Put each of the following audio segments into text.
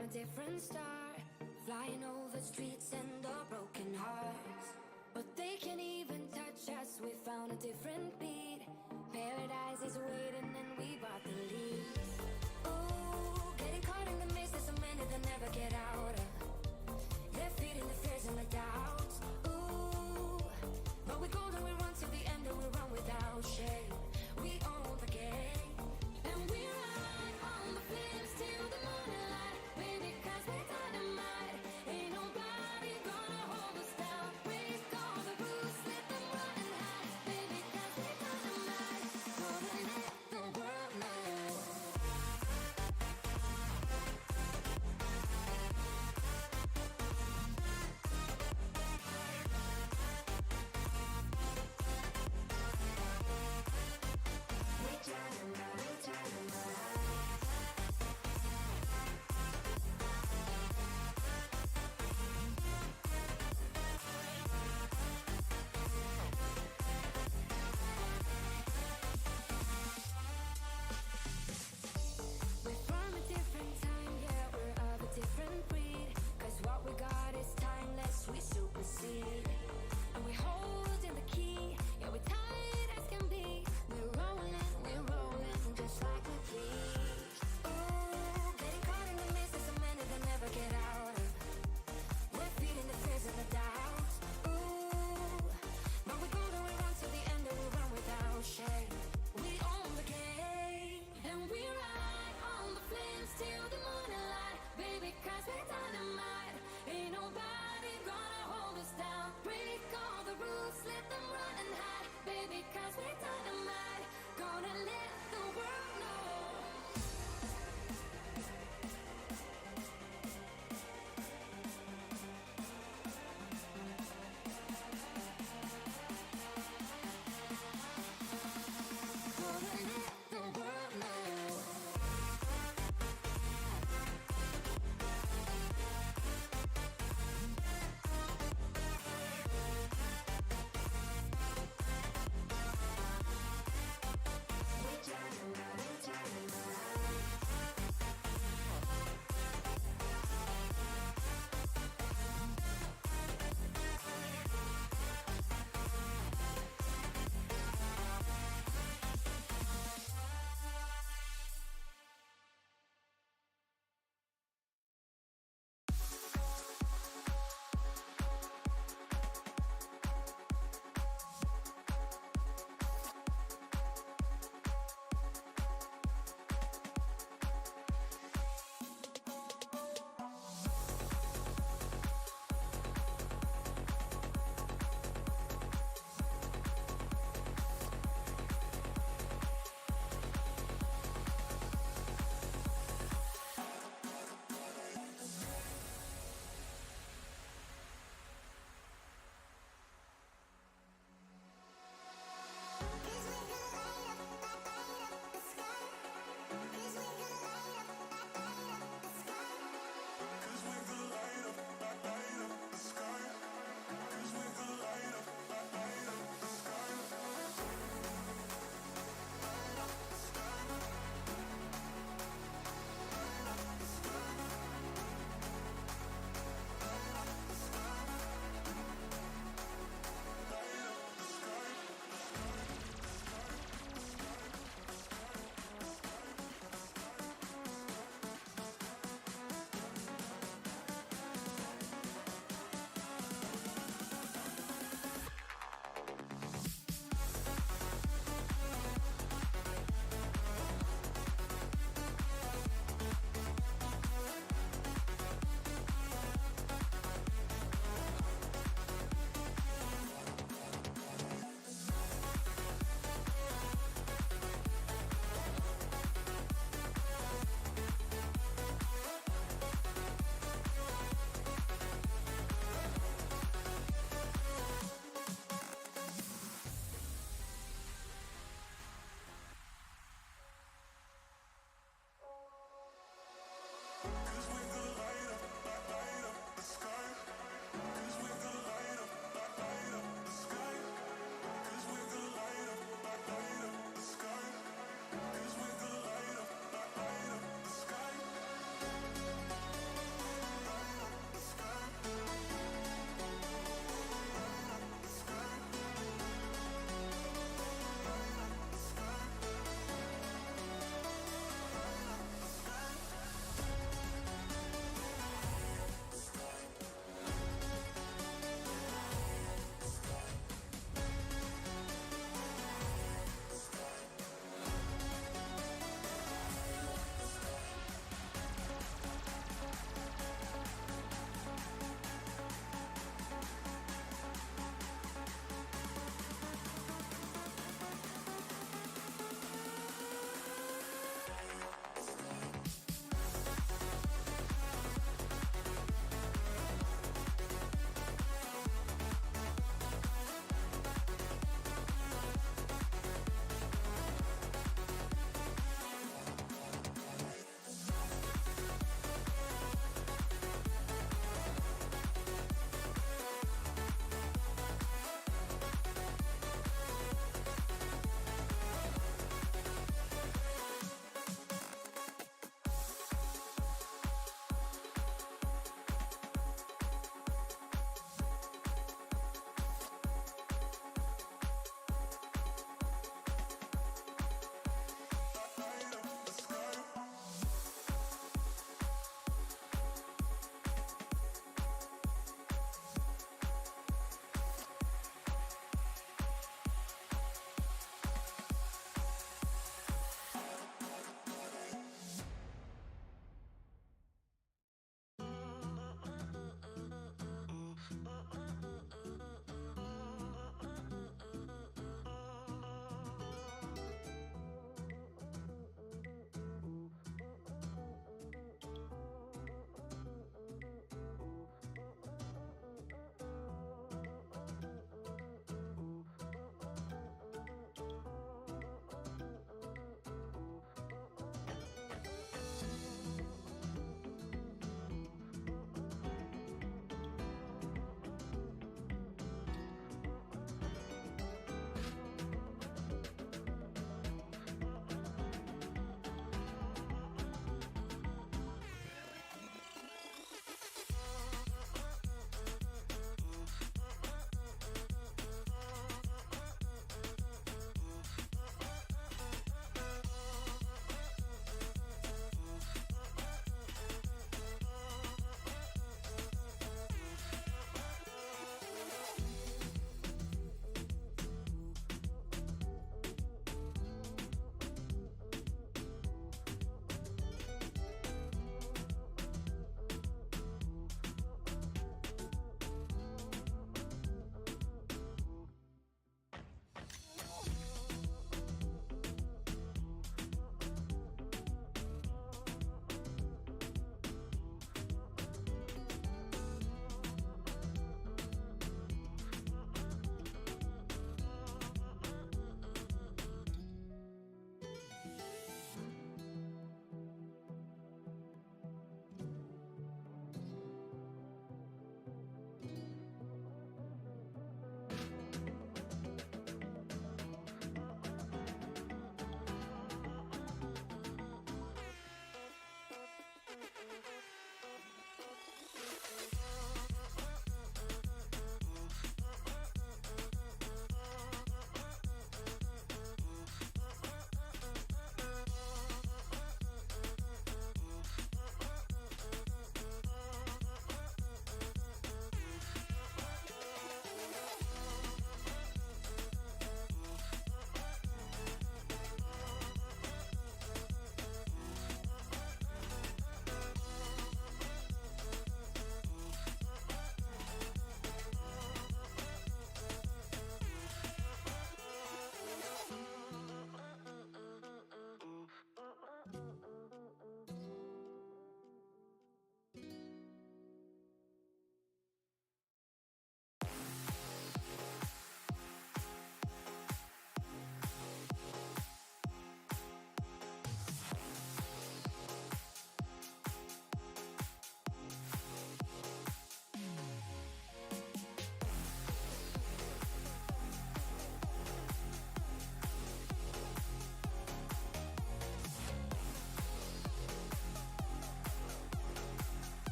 found a different start, flying over streets and our broken hearts. But they can't even touch us, we found a different beat. Paradise is waiting and we bought the lead. Ooh, getting caught in the maze, there's so many that never get out of. They're feeding the fears and the doubts. Ooh, but we go and we run to the end and we run without shame. We own the game, and we ride on the flames till the morning light. Baby, 'cause we're dynamite. Ain't nobody gonna hold us down. Break all the rules, let them run and hide. Baby, 'cause we're dynamite. Gonna let the world know.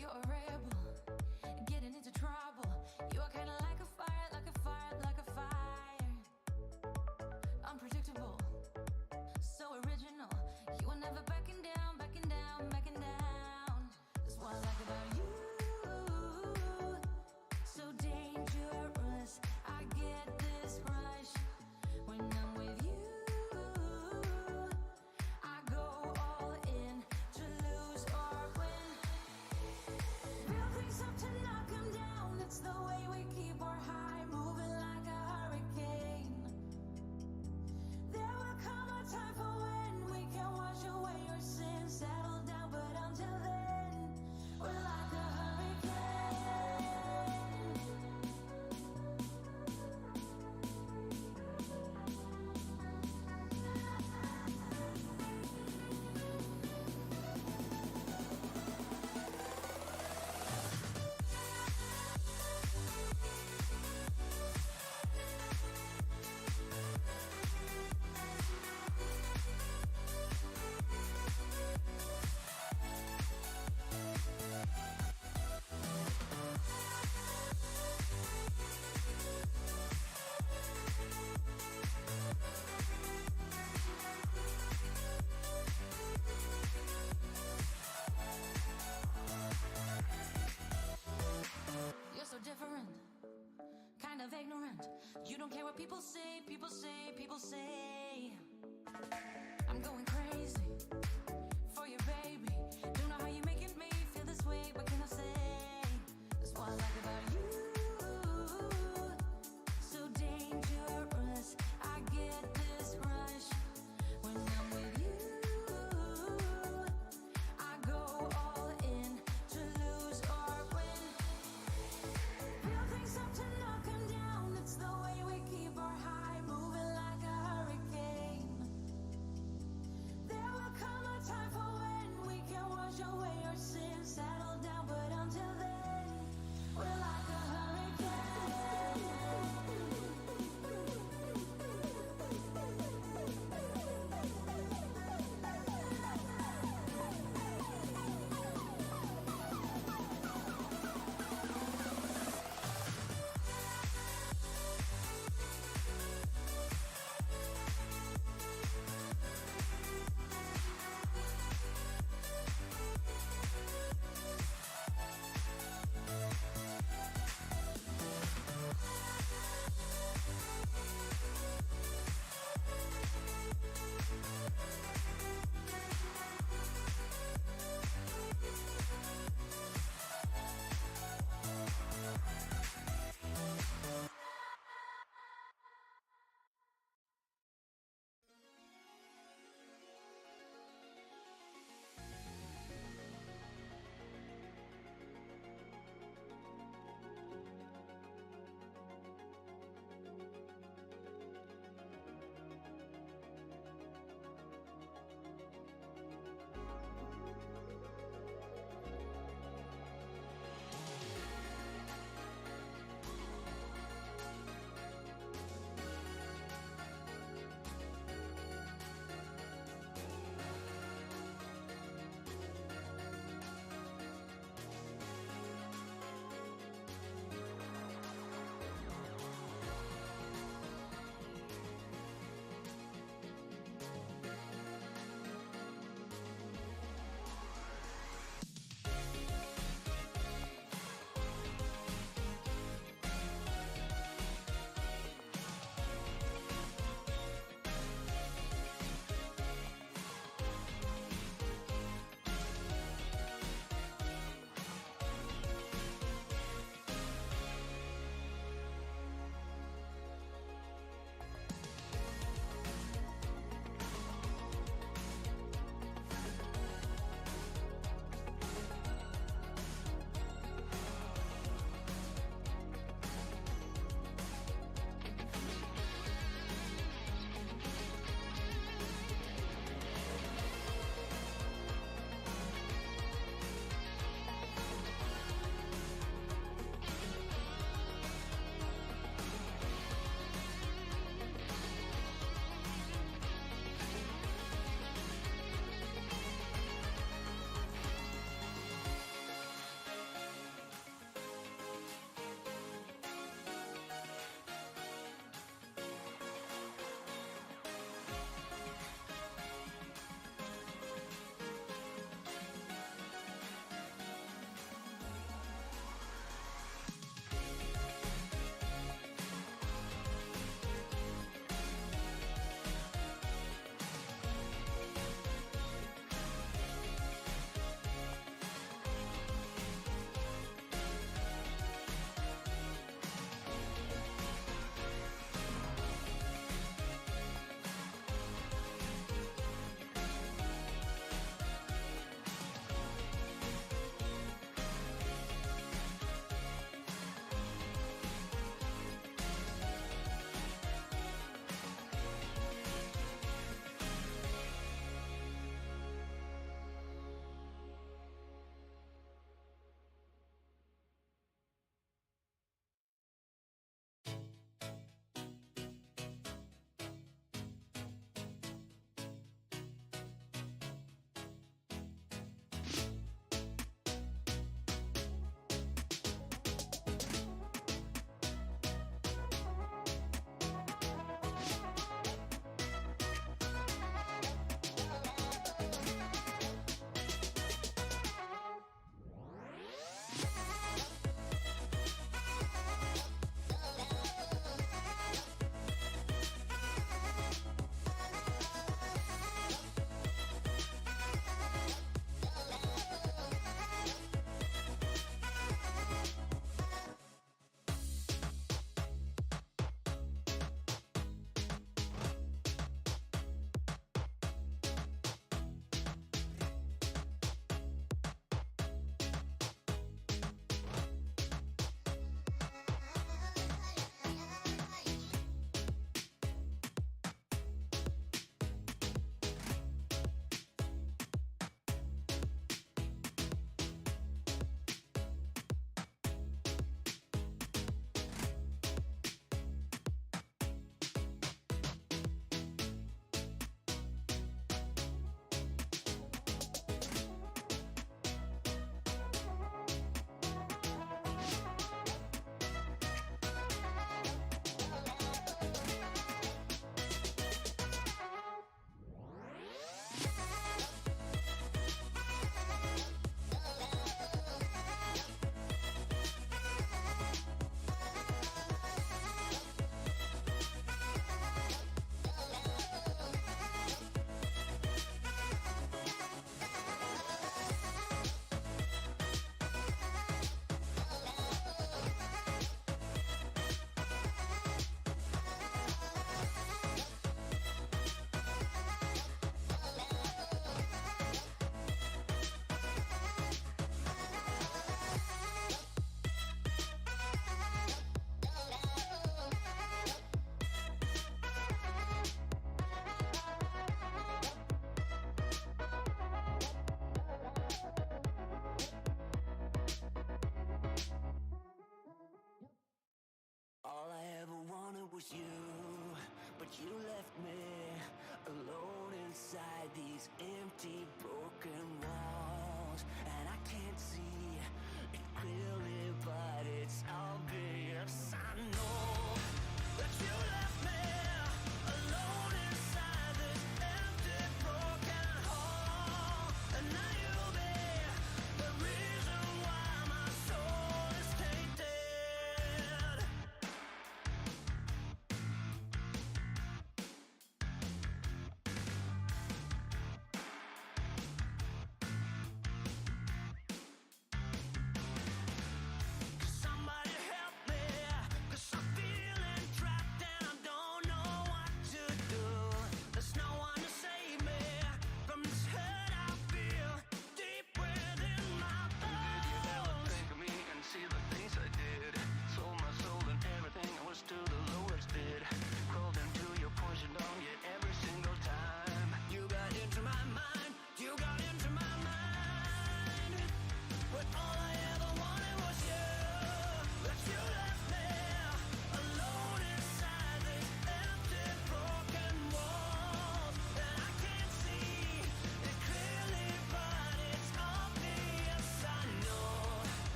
You're a rebel, getting into trouble. You are kinda like a fire, like a fire, like a fire. Unpredictable, so original. You are never backing down, backing down, backing down. That's what I like about you. So dangerous, I get this rush when I'm with you. I go all in to lose or win. Real things up to knock 'em down. It's the way we keep our high, moving like a hurricane. There will come a time for when we can wash away your sins, settle down, but until then, we're like a hurricane. You're so different, kind of ignorant. You don't care what people say, people say, people say. I'm going crazy for you, baby. Don't know how you're making me feel this way. What can I say? That's what I like about you. So dangerous, I get this rush when I'm with you. I go all in to lose or win. Real things up to knock 'em down. It's the way we keep our high, moving like a hurricane. was you, but you left me alone inside these empty, broken walls. And I can't see it clearly, but it's obvious. I know that you left me alone inside this empty, broken hall. And now you'll be the reason why my soul is tainted.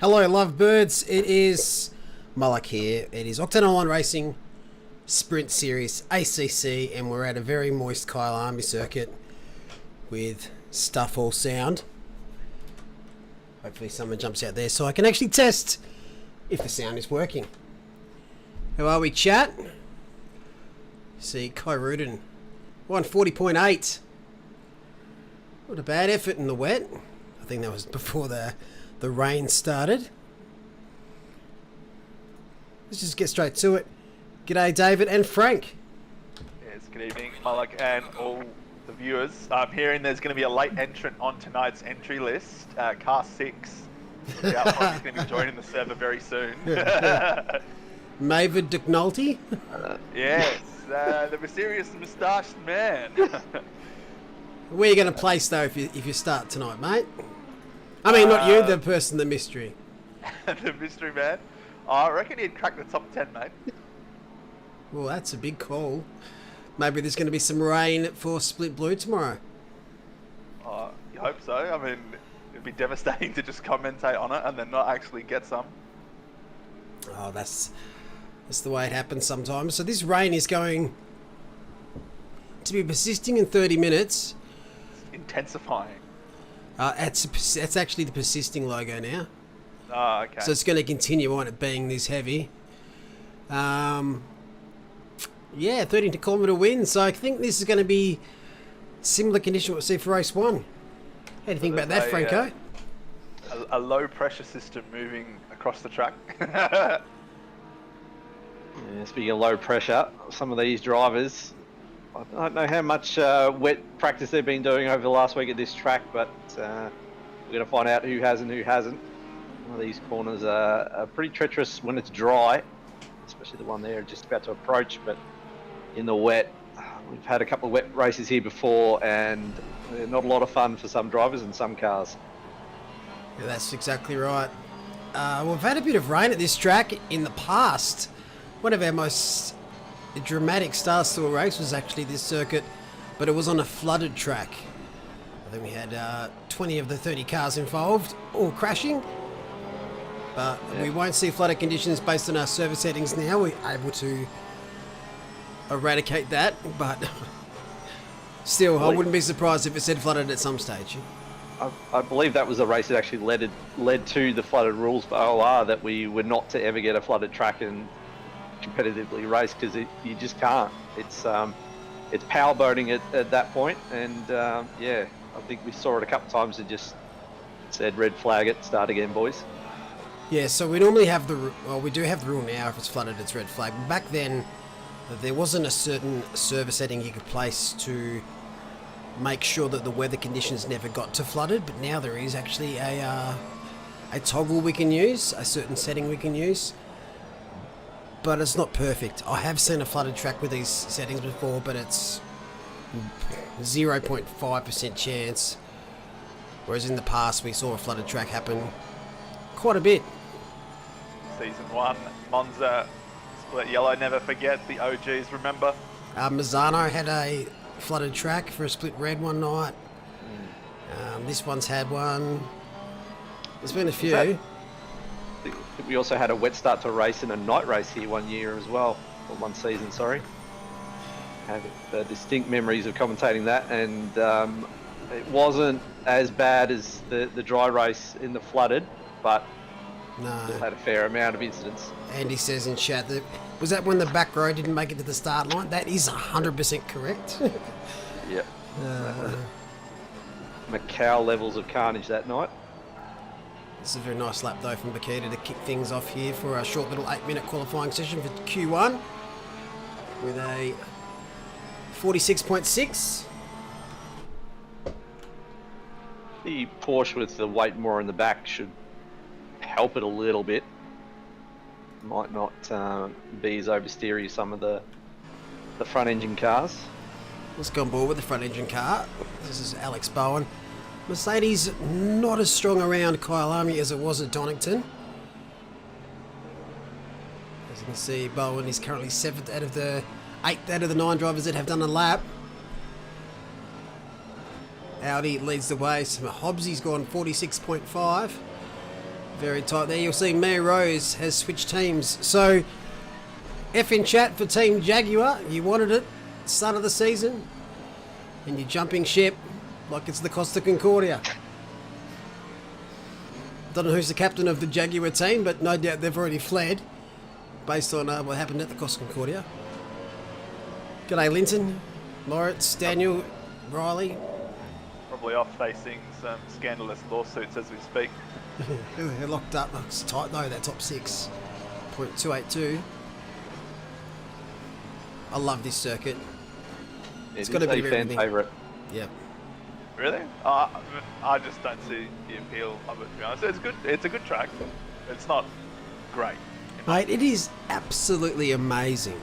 Hello, lovebirds. It is Mullock here. It is Octane Online Racing Sprint Series ACC, and we're at a very moist Kyalami circuit with stuff all sound. Hopefully someone jumps out there so I can actually test if the sound is working. How are we, chat? See, Kai Rudin, 140.8. Not a bad effort in the wet. I think that was before the rain started. Let's just get straight to it. G'day, David and Frank. Yes, good evening, Mullock and all the viewers. I'm hearing there's going to be a late entrant on tonight's entry list, Car 6. Yeah, probably going to be joining the server very soon. Mavid McNulty? Yes, the mysterious moustached man. Where are you going to place, though, if you start tonight, mate? I mean, not you, the person, the mystery. The mystery man? I reckon he'd crack the top 10, mate. Well, that's a big call. Maybe there's going to be some rain for Split Blue tomorrow. You hope so. I mean, it'd be devastating to just commentate on it and then not actually get some. Oh, that's the way it happens sometimes. So this rain is going to be persisting in 30 minutes. It's intensifying. It's actually the persisting logo now. Oh, okay. So it's going to continue on it being this heavy. Yeah, 30-kilometre wind. So I think this is going to be similar condition we'll see for race 1. How do you think about that, Franco? A low pressure system moving across the track. Yeah, speaking of low pressure, some of these drivers, I don't know how much wet practice they've been doing over the last week at this track, but we're going to find out who has and who hasn't. Some of these corners are pretty treacherous when it's dry, especially the one there just about to approach, but in the wet, we've had a couple of wet races here before, and they're not a lot of fun for some drivers and some cars. Yeah, that's exactly right. We've had a bit of rain at this track in the past. One of our most dramatic starts to a race was actually this circuit, but it was on a flooded track. I think we had 20 of the 30 cars involved, all crashing. But we won't see flooded conditions based on our server settings now. We're able to eradicate that, but still, I wouldn't be surprised if it said flooded at some stage. I believe that was the race that actually led to the flooded rules for OOR, that we were not to ever get a flooded track and competitively race, because you just can't. It's power boating at that point, and yeah, I think we saw it a couple of times and just said red flag it, start again, boys. Yeah, so we normally have we do have the rule now, if it's flooded it's red flag. Back then there wasn't a certain server setting you could place to make sure that the weather conditions never got to flooded, but now there is actually a toggle we can use, a certain setting we can use, but it's not perfect. I have seen a flooded track with these settings before, but it's 0.5% chance, whereas in the past we saw a flooded track happen quite a bit. Season 1, Monza, split yellow, never forget, the OGs, remember? Mazzano had a flooded track for a split red one night. This one's had one. There's been a few. I think we also had a wet start to a race and a night race here one year as well, or one season, sorry. I have distinct memories of commentating that, and it wasn't as bad as the dry race in the flooded, but still had a fair amount of incidents. Andy says in chat that was that when the back row didn't make it to the start line? That is 100% correct. Yep. Macau levels of carnage that night. This is a very nice lap though from Bakita to kick things off here for a short little 8-minute qualifying session for Q1 with a 46.6. The Porsche with the weight more in the back should help it a little bit. Might not be as oversteery as some of the front engine cars. Let's go on board with the front engine car. This is Alex Bowen. Mercedes not as strong around Kyalami as it was at Donington. As you can see, Bowen is currently 7th out of the 8th out of the 9 drivers that have done a lap. Audi leads the way. So Hobbsy's gone 46.5. Very tight there. You'll see Mary Rose has switched teams. So, F in chat for Team Jaguar. You wanted it start of the season. And you're jumping ship like it's the Costa Concordia. Don't know who's the captain of the Jaguar team, but no doubt they've already fled based on what happened at the Costa Concordia. G'day Linton, Moritz, Daniel, Riley. Probably off facing some scandalous lawsuits as we speak. They're locked up. It's tight though, that top 6. 0.282. I love this circuit. It's got to be a fan favourite. Yeah. Really? I just don't see the appeal of it, to be honest. It's good. It's a good track. It's not great. Mate, it is absolutely amazing.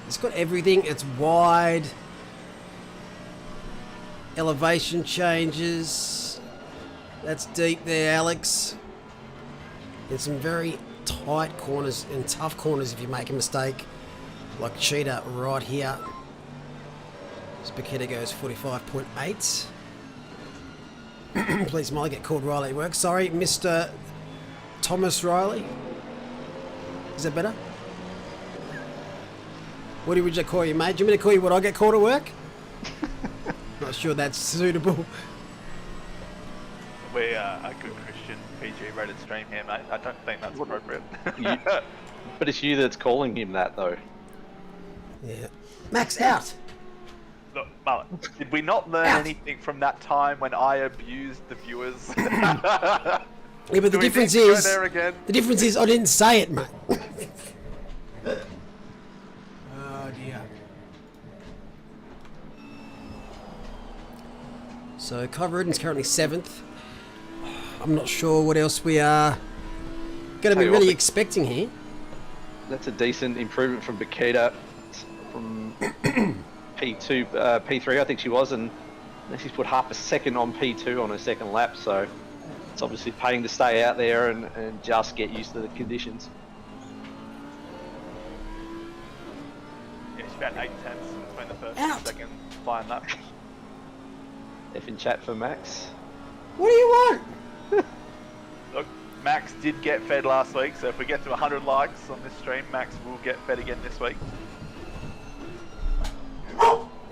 It's got everything. It's wide. Elevation changes. That's deep there, Alex. There's some very tight corners and tough corners if you make a mistake. Like Cheetah right here. Spaghetti goes 45.8. Please, Molly, get called Riley at work. Sorry, Mr. Thomas Riley. Is that better? What would you call you, mate? Do you want me to call you what I get called at work? Not sure that's suitable. We're a good Christian PG rated stream here, mate. I don't think that's appropriate. But it's you that's calling him that, though. Yeah. Max out. Look, Mullet, did we not learn anything from that time when I abused the viewers? Yeah, but the difference is I didn't say it, mate. Oh dear. So Kyra Rudin's currently 7th. I'm not sure what else we are going to be really expecting here. That's a decent improvement from Bakita from P2, P3 I think she was, and she's put half a second on P2 on her second lap, so it's obviously paying to stay out there and just get used to the conditions. Yeah, she's about 8 tenths between the first and second flying lap. F in chat for Max. What do you want? Look, Max did get fed last week, so if we get to 100 likes on this stream, Max will get fed again this week.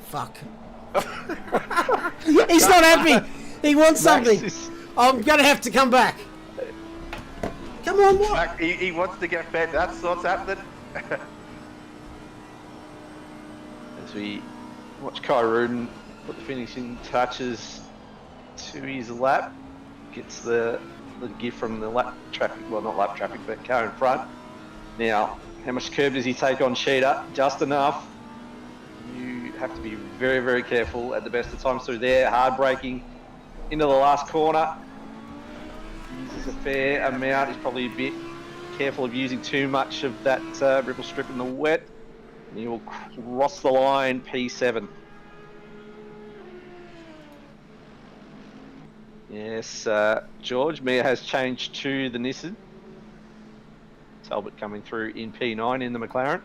Fuck. He's not happy. He wants something. I'm going to have to come back. Come on, what? Max, he wants to get fed. That's what's happening. As we watch Kyra Rudin put the finishing touches to his lap, gets the gift from the lap traffic, well not lap traffic, but car in front. Now, how much curb does he take on Cheetah? Just enough. You have to be very, very careful at the best of times through there. Hard braking into the last corner. Uses a fair amount. He's probably a bit careful of using too much of that ripple strip in the wet. And he will cross the line, P7. Yes, George, Mia has changed to the Nissan. Talbot coming through in P9 in the McLaren.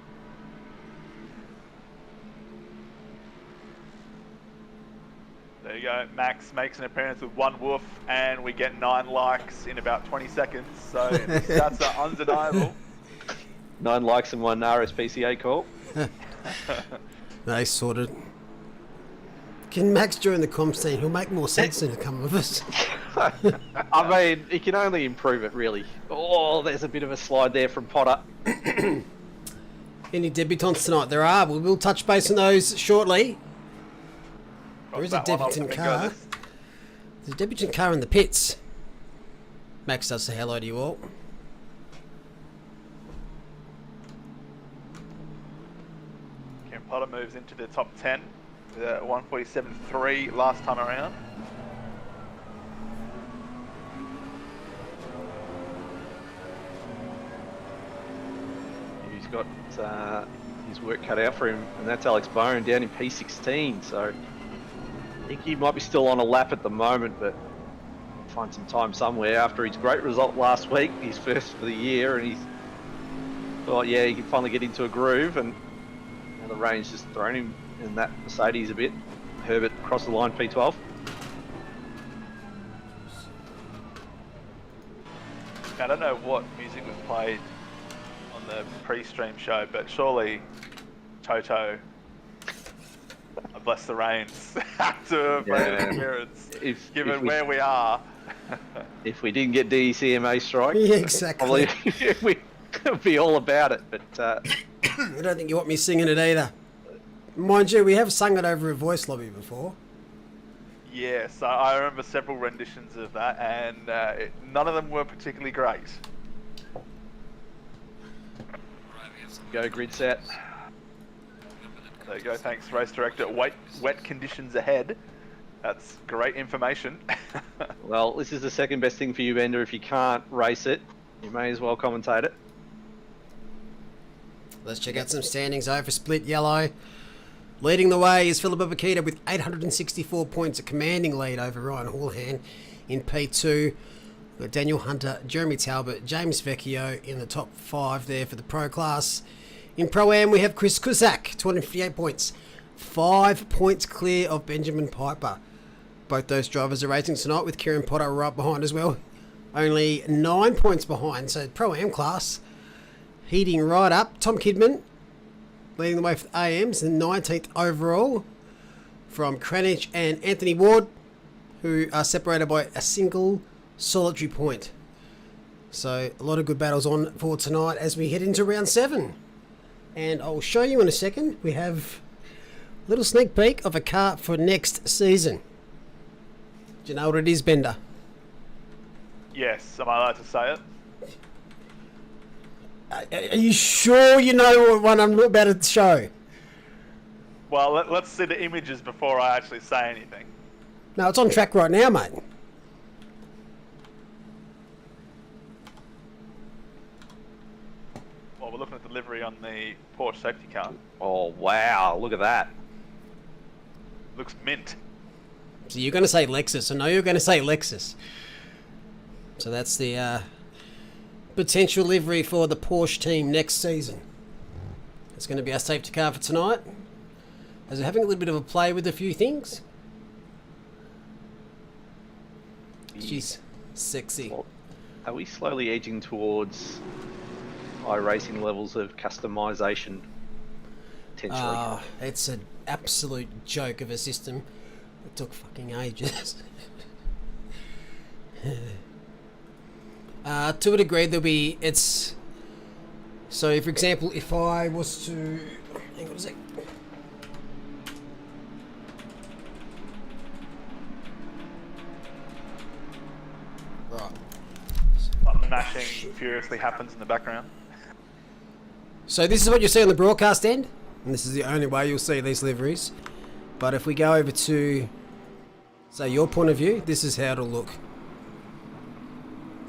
There you go. Max makes an appearance with 1 woof, and we get 9 likes in about 20 seconds. So that's undeniable. 9 likes and 1 RSPCA call. They sorted. Can Max join the comms team? He'll make more sense than to come with us. I mean, he can only improve it, really. Oh, there's a bit of a slide there from Potter. Any debutants tonight? There are. We will touch base on those shortly. There is a debutant car. There's a debutant car in the pits. Max does say hello to you all. Kieran Potter moves into the top 10. 147.3 last time around. He's got his work cut out for him, and that's Alex Bone down in P16. So I think he might be still on a lap at the moment, but find some time somewhere after his great result last week, his first for the year, and he's thought, yeah, he can finally get into a groove, and the rain's just thrown him in that Mercedes a bit. Herbert across the line, P12. I don't know what music was played on the pre-stream show, but surely Toto, I bless the reins, had to have made an appearance, given where we are. If we didn't get DECMA strike, Yeah, exactly. probably we'd be all about it. But I don't think you want me singing it either. Mind you, we have sung it over a voice lobby before. Yes, I remember several renditions of that, and none of them were particularly great. go grid set. There you go, thanks race director. Wet conditions ahead. That's great information. Well, this is the second best thing for you, Bender. If you can't race it, you may as well commentate it. Let's check out some standings over split yellow. Leading the way is Philip Abakita with 864 points, a commanding lead over Ryan Houlihan in P2. We've got Daniel Hunter, Jeremy Talbot, James Vecchio in the top 5 there for the pro class. In Pro-Am we have Chris Cusack, 258 points, 5 points clear of Benjamin Piper. Both those drivers are racing tonight with Kieran Potter right behind as well. Only 9 points behind, so Pro-Am class heating right up. Tom Kidman leading the way for the AMs, and 19th overall from Cranich and Anthony Ward, who are separated by a single solitary point. So a lot of good battles on for tonight as we head into round 7. And I'll show you in a second. We have a little sneak peek of a car for next season. Do you know what it is, Bender? Yes, am I allowed to say it? Are you sure you know what one I'm about to show? Well, let's see the images before I actually say anything. No, it's on track right now, mate. Well, we're looking at the livery on the Porsche safety car. Oh, wow. Look at that. Looks mint. So you're going to say Lexus. I know you're going to say Lexus. So that's the potential livery for the Porsche team next season. It's going to be our safety car for tonight, as we're having a little bit of a play with a few things. She's sexy. Well, are we slowly edging towards high racing levels of customization? Potentially. It's an absolute joke of a system. It took fucking ages. To a degree, there'll be, so for example, if I was to, hang on a sec. Right. Button mashing furiously happens in the background. So this is what you see on the broadcast end, and this is the only way you'll see these liveries. But if we go over to, say, your point of view, this is how it'll look.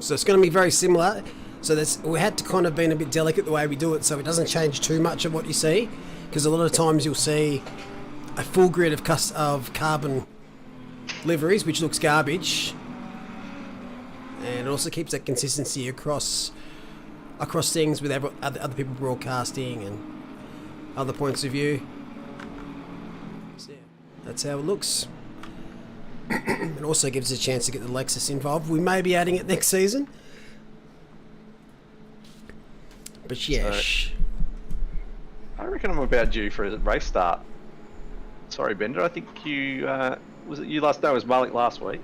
So it's going to be very similar. So we had to kind of be a bit delicate the way we do it, so it doesn't change too much of what you see, because a lot of times you'll see a full grid of carbon liveries, which looks garbage, and it also keeps that consistency across things with other people broadcasting and other points of view. So yeah, that's how it looks. It also gives us a chance to get the Lexus involved. We may be adding it next season. But yeah. So, I reckon I'm about due for a race start. Sorry, Bender. I think you was it you last? No, it was Malik last week.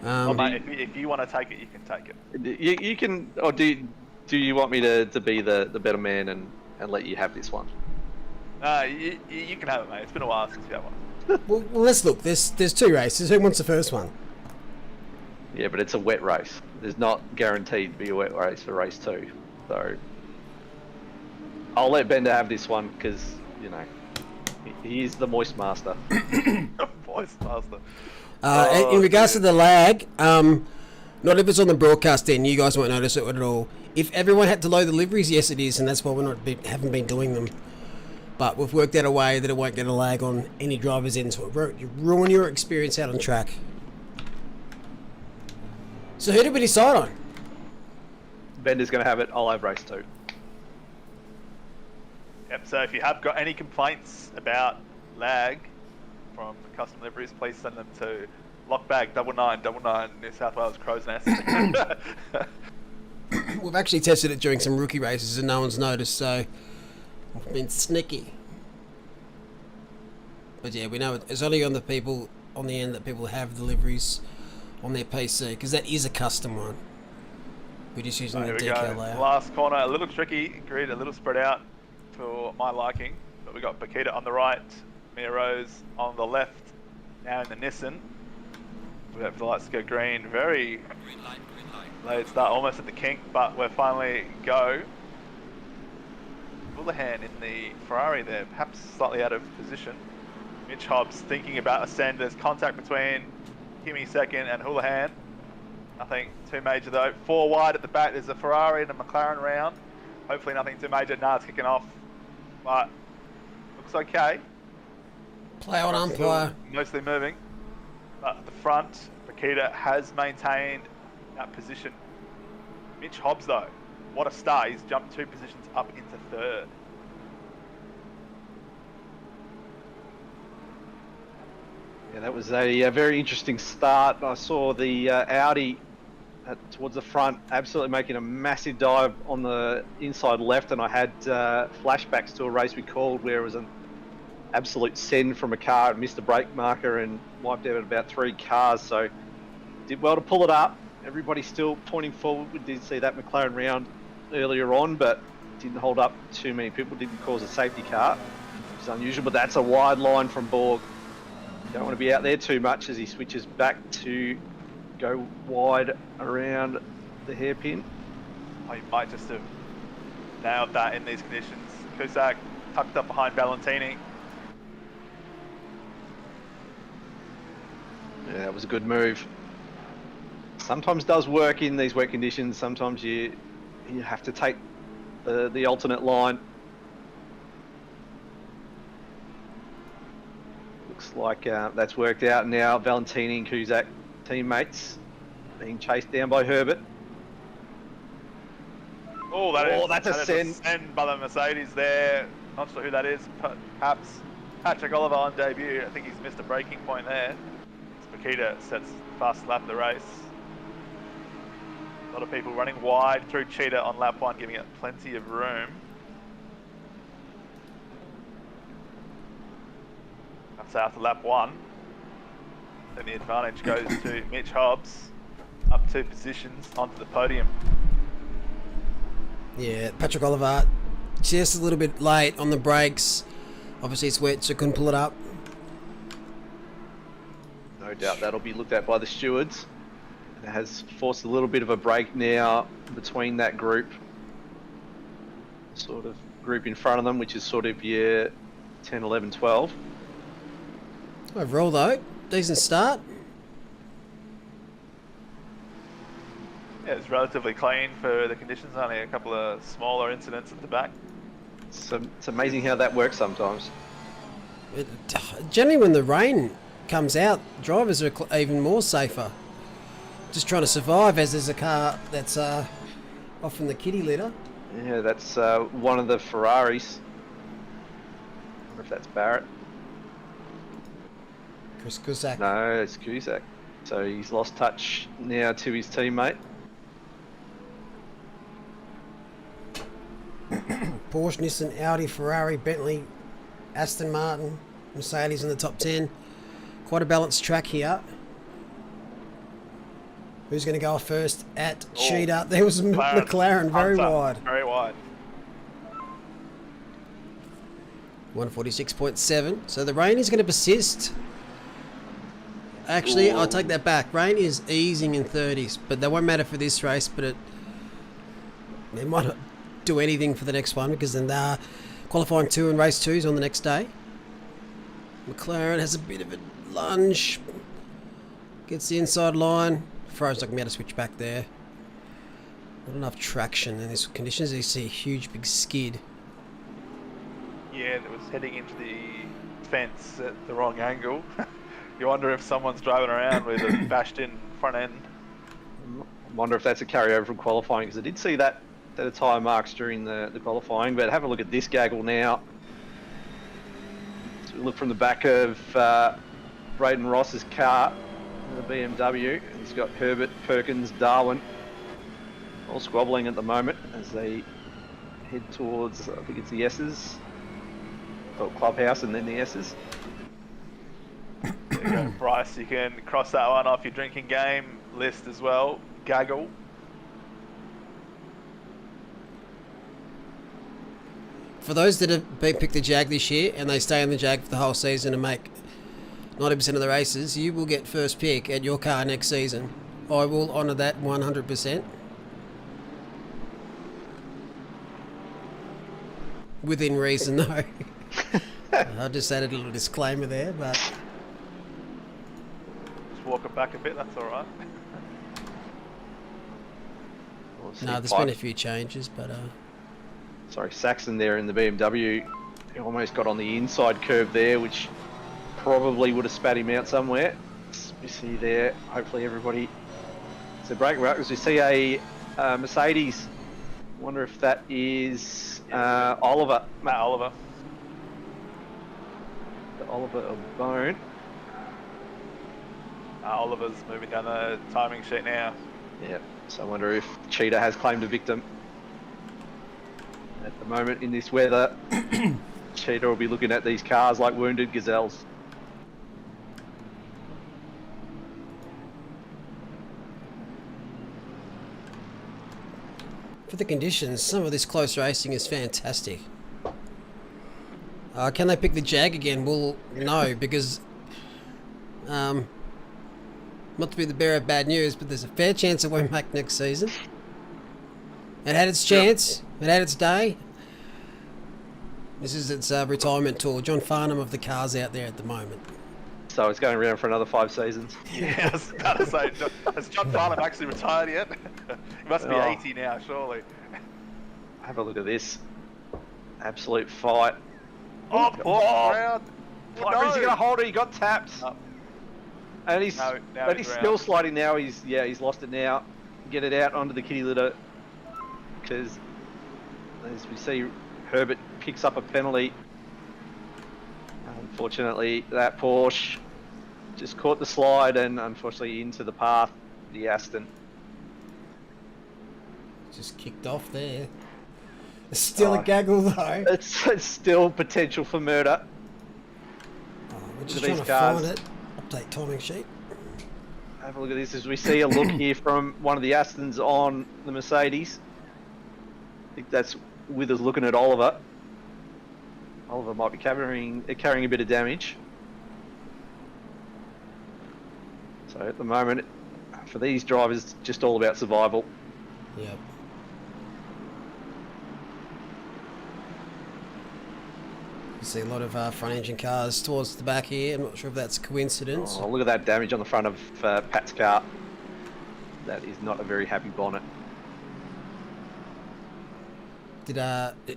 Well, mate, if you want to take it, you can take it. You can, or do you want me to be the better man and let you have this one? You can have it, mate. It's been a while since you had one. Well, let's look. There's 2 races. Who wants the first one? Yeah, but it's a wet race. There's not guaranteed to be a wet race for race 2. So I'll let Bender have this one because, you know, he is the moist master. Moist master. In regards to the lag, not if it's on the broadcast end, you guys won't notice it at all. If everyone had to load the liveries, yes it is, and that's why haven't been doing them. But we've worked out a way that it won't get a lag on any driver's end, so it ruin your experience out on track. So who did we decide on? Bender's going to have it. I'll have race 2. Yep, so if you have got any complaints about lag from the custom liveries, please send them to Lockbag 9999 New South Wales Crow's Nest. We've actually tested it during some rookie races and no one's noticed, so we've been sneaky. But yeah, we know it's only on the end that people have deliveries on their PC, because that is a custom one. We're just using the decal layout. Last corner, a little tricky, grid a little spread out for my liking. But we got Paquita on the right, Mia Rose on the left, now in the Nissan. We have the lights go green, very late start, almost at the kink, but we're finally go. Houlihan in the Ferrari there, perhaps slightly out of position. Mitch Hobbs thinking about ascend. There's contact between Kimi second and Houlihan. Nothing too major though. 4 wide at the back, there's a Ferrari and a McLaren round. Hopefully nothing too major. Nah, it's kicking off, but looks okay. Play on umpire. Mostly moving. But at the front, Paquita has maintained that position. Mitch Hobbs though, what a start. He's jumped 2 positions up into 3rd. Yeah, that was a very interesting start. I saw the Audi towards the front absolutely making a massive dive on the inside left, and I had flashbacks to a race we called where it was an absolute send from a car. It missed the brake marker and wiped out about 3 cars, so did well to pull it up. Everybody's still pointing forward. We did see that McLaren round earlier on, but didn't hold up too many people, didn't cause a safety car. It's unusual, but that's a wide line from Borg. Don't want to be out there too much as he switches back to go wide around the hairpin. Oh, he might just have nailed that in these conditions. Cusack tucked up behind Valentini. Yeah, that was a good move. Sometimes does work in these wet conditions. Sometimes you have to take the alternate line. Looks like that's worked out now. Valentini and Cusack teammates being chased down by Herbert. Oh, that's a send. Send by the Mercedes there. Not sure who that is. Perhaps Patrick Oliver on debut. I think he's missed a braking point there. Paquita sets fast lap of the race. A lot of people running wide through Cheetah on lap 1, giving it plenty of room. That's after lap 1. Then the advantage goes to Mitch Hobbs, up 2 positions onto the podium. Yeah, Patrick Oliver just a little bit late on the brakes. Obviously it's wet, so couldn't pull it up. No doubt that'll be looked at by the stewards. It has forced a little bit of a break now between that group. Sort of group in front of them, which is sort of year 10, 11, 12. Overall though, decent start. Yeah, it's relatively clean for the conditions, only a couple of smaller incidents at the back. It's amazing how that works sometimes. Generally when the rain comes out, drivers are even more safer. Just trying to survive as there's a car that's off in the kiddie litter. Yeah, that's one of the Ferraris. I wonder if that's Barrett. Chris Cusack. No, it's Cusack. So he's lost touch now to his teammate. Porsche, Nissan, Audi, Ferrari, Bentley, Aston Martin, Mercedes in the top 10. Quite a balanced track here. Who's going to go off first at Cheetah? There was McLaren very wide. Very wide. 146.7. So the rain is going to persist. Actually, I'll take that back. Rain is easing in 30s, but that won't matter for this race, but it might not do anything for the next one because then they're qualifying 2 and race 2 is on the next day. McLaren has a bit of a lunge. Gets the inside line. Ferrari's not going to be able to switch back there. Not enough traction in these conditions. You see a huge big skid. Yeah, it was heading into the fence at the wrong angle. You wonder if someone's driving around with a bashed in front end. I wonder if that's a carryover from qualifying, because I did see that at tyre marks during the qualifying. But have a look at this gaggle now. So we look from the back of Braden Ross's car. The BMW. He's got Herbert, Perkins, Darwin, all squabbling at the moment as they head towards, I think it's the S's, or Clubhouse and then the S's. There you go, Bryce. You can cross that one off your drinking game list as well. Gaggle. For those that have picked the Jag this year and they stay in the Jag for the whole season and make 90% of the races, you will get first pick at your car next season. I will honour that 100%. Within reason, though. I just added a little disclaimer there, but... Just walk it back a bit, that's alright. No, there's been a few changes, but... Sorry, Saxon there in the BMW. He almost got on the inside curve there, which probably would have spat him out somewhere. We see there, hopefully everybody... So breaking right, because we see a Mercedes. Wonder if that is Oliver. Matt Oliver. The Oliver of Bone. Oliver's moving down the timing sheet now. Yeah, so I wonder if Cheetah has claimed a victim. At the moment in this weather, Cheetah will be looking at these cars like wounded gazelles. For the conditions, some of this close racing is fantastic. Can they pick the Jag again? Well, no, because... not to be the bearer of bad news, but there's a fair chance it won't make next season. It had its chance. It had its day. This is its retirement tour. John Farnham of the cars out there at the moment. So it's going around for another 5 seasons. Yeah, I was about to say, has John Farnham actually retired yet? He must be 80 now, surely. Have a look at this. Absolute fight. Oh, round. Is he going to hold it? He got tapped. And he's, but he's still sliding now. He's lost it now. Get it out onto the kitty litter. Because, as we see, Herbert picks up a penalty. Unfortunately, that Porsche just caught the slide and unfortunately into the path, the Aston. Just kicked off there. It's still a gaggle though. It's still potential for murder. We're just trying to find it. Update timing sheet. Have a look at this as we see a look here from one of the Astons on the Mercedes. I think that's Withers looking at Oliver. Oliver might be carrying a bit of damage. So at the moment, for these drivers, it's just all about survival. Yep. You see a lot of front engine cars towards the back here. I'm not sure if that's a coincidence. Oh, look at that damage on the front of Pat's car. That is not a very happy bonnet. Did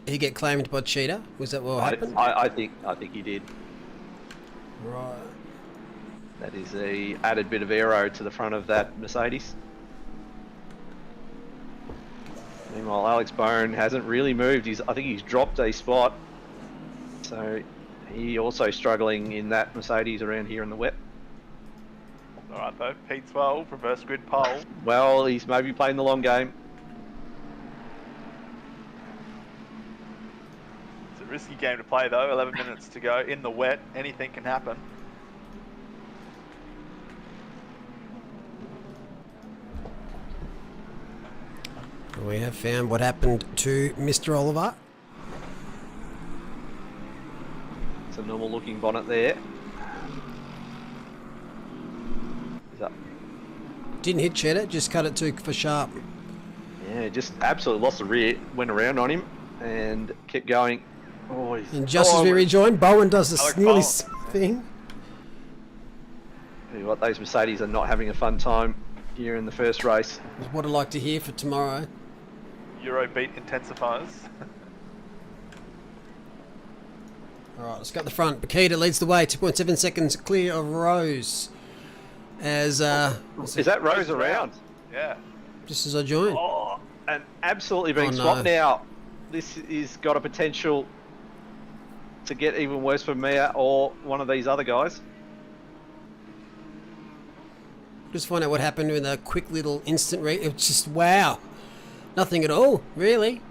he get claimed by Cheetah? Was that what happened? I think he did. Right. That is a added bit of aero to the front of that Mercedes. Meanwhile, Alex Bone hasn't really moved. I think he's dropped a spot. So he also struggling in that Mercedes around here in the wet. Alright though, P12, reverse grid pole. Well, he's maybe playing the long game. It's a risky game to play though, 11 minutes to go. In the wet, anything can happen. We have found what happened to Mr. Oliver. It's a normal looking bonnet there. He's up. Didn't hit Cheddar, just cut it for sharp. Yeah, just absolutely lost the rear, went around on him and kept going. Oh, and just as we rejoin, Bowen does this nearly thing. Tell you what, those Mercedes are not having a fun time here in the first race. What I'd like to hear for tomorrow. Eurobeat intensifiers. Alright, let's go at the front. Bakita leads the way, 2.7 seconds clear of Rose. As is that Rose around? Yeah. Just as I join. Oh, and absolutely being swapped now. This is got a potential to get even worse for Mia or one of these other guys. Just find out what happened in a quick little instant it was just, wow. Nothing at all, really.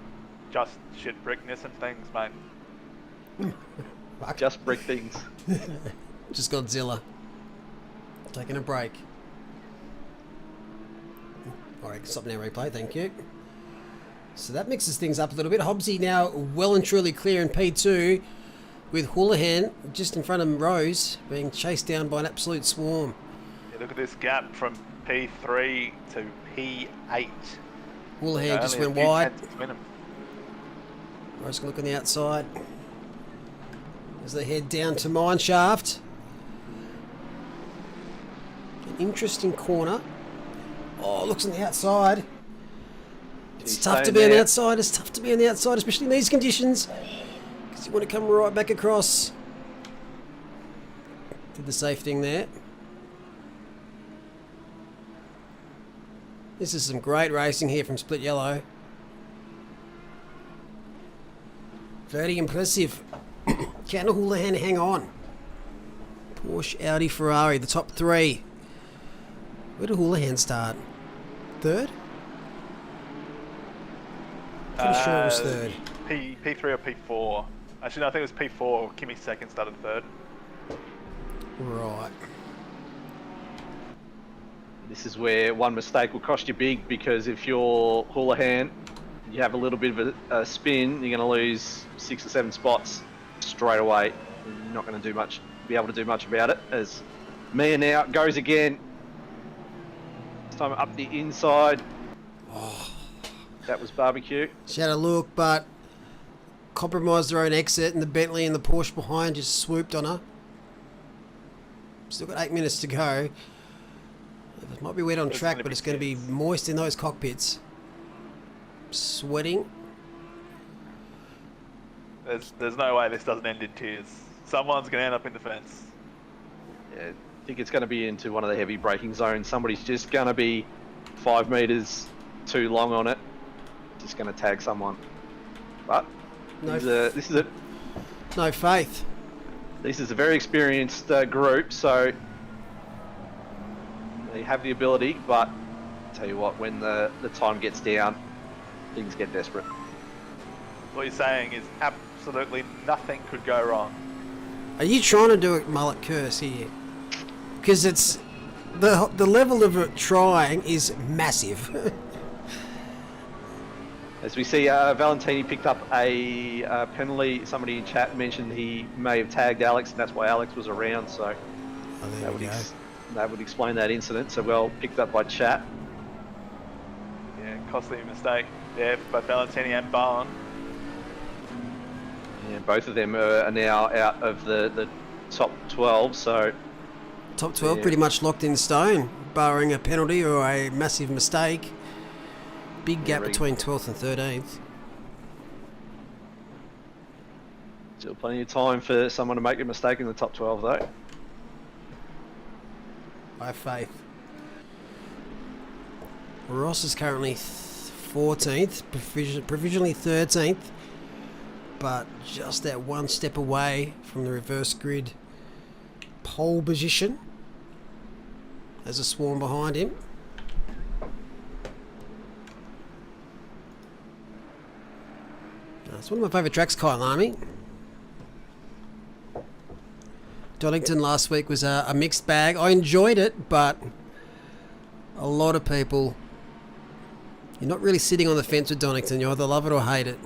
Just shit brickness and things, mate. Just brick things. Just Godzilla. Taking a break. Alright, stop now, replay, thank you. So that mixes things up a little bit. Hobbsy now well and truly clear in P2, with Houlihan just in front of Rose being chased down by an absolute swarm. Yeah, look at this gap from P3 to P8. Houlihan just went wide. Rose can look on the outside as they head down to Mine Shaft. An interesting corner. Oh, looks on the outside. It's tough to be on the outside. It's tough to be on the outside, especially in these conditions. Because you want to come right back across. Did the safe thing there. This is some great racing here from Split Yellow. Very impressive. Can Houlihan hang on? Porsche, Audi, Ferrari, the top three. Where did Houlihan start? Third? Pretty sure it was third. P3 or P4. Actually, no, I think it was P4. Kimi second, started third. Right. This is where one mistake will cost you big, because if you're Houlihan, you have a little bit of a spin, you're going to lose 6 or 7 spots straight away. You're not going to be able to do much about it. As Mia now goes again. This time up the inside. Oh. That was barbecue. She had a look, but compromised her own exit, and the Bentley and the Porsche behind just swooped on her. Still got 8 minutes to go. It might be wet on track, but it's going to be moist in those cockpits. Sweating. There's no way this doesn't end in tears. Someone's going to end up in the fence. Yeah, I think it's going to be into one of the heavy braking zones. Somebody's just going to be 5 meters too long on it. Just going to tag someone. But No this is a No faith. This is a very experienced group, so they have the ability, but I tell you what, when the time gets down, things get desperate. What you're saying is absolutely nothing could go wrong. Are you trying to do a mullet curse here? Because it's the level of it trying is massive. As we see, Valentini picked up a penalty. Somebody in chat mentioned he may have tagged Alex, and that's why Alex was around. So that would explain that incident. So well picked up by chat. Yeah, costly mistake there by Valentini and Bowen. Yeah, both of them are now out of the top 12. So Top 12 pretty much locked in stone, barring a penalty or a massive mistake. Big gap between 12th and 13th. Still plenty of time for someone to make a mistake in the top 12 though. I have faith. Ross is currently 14th, provisionally 13th, but just that one step away from the reverse grid pole position. There's a swarm behind him. It's one of my favourite tracks, Kyalami. Donington last week was a mixed bag. I enjoyed it, but a lot of people, you're not really sitting on the fence with Donington. You either love it or hate it.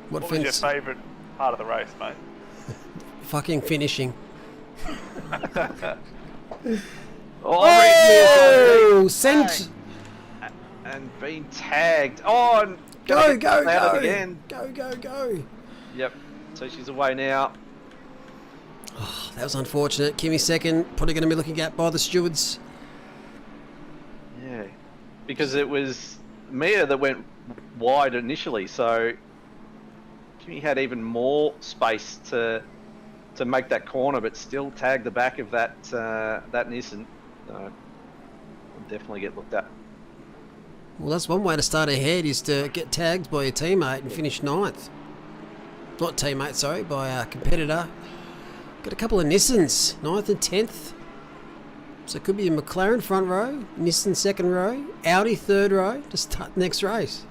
What was your favourite part of the race, mate? Fucking finishing. Oh, sent and being tagged. Oh, and go again. Go. Yep. So she's away now. Oh, that was unfortunate. Kimi second, probably going to be looking at by the stewards. Yeah, because it was Mia that went wide initially, so Kimi had even more space to make that corner, but still tagged the back of that that Nissan. So will definitely get looked at. Well, that's one way to start ahead, is to get tagged by your teammate and finish 9th. Not teammate, sorry, by a competitor. Got a couple of Nissans, 9th and 10th. So it could be a McLaren front row, Nissan second row, Audi third row to start next race.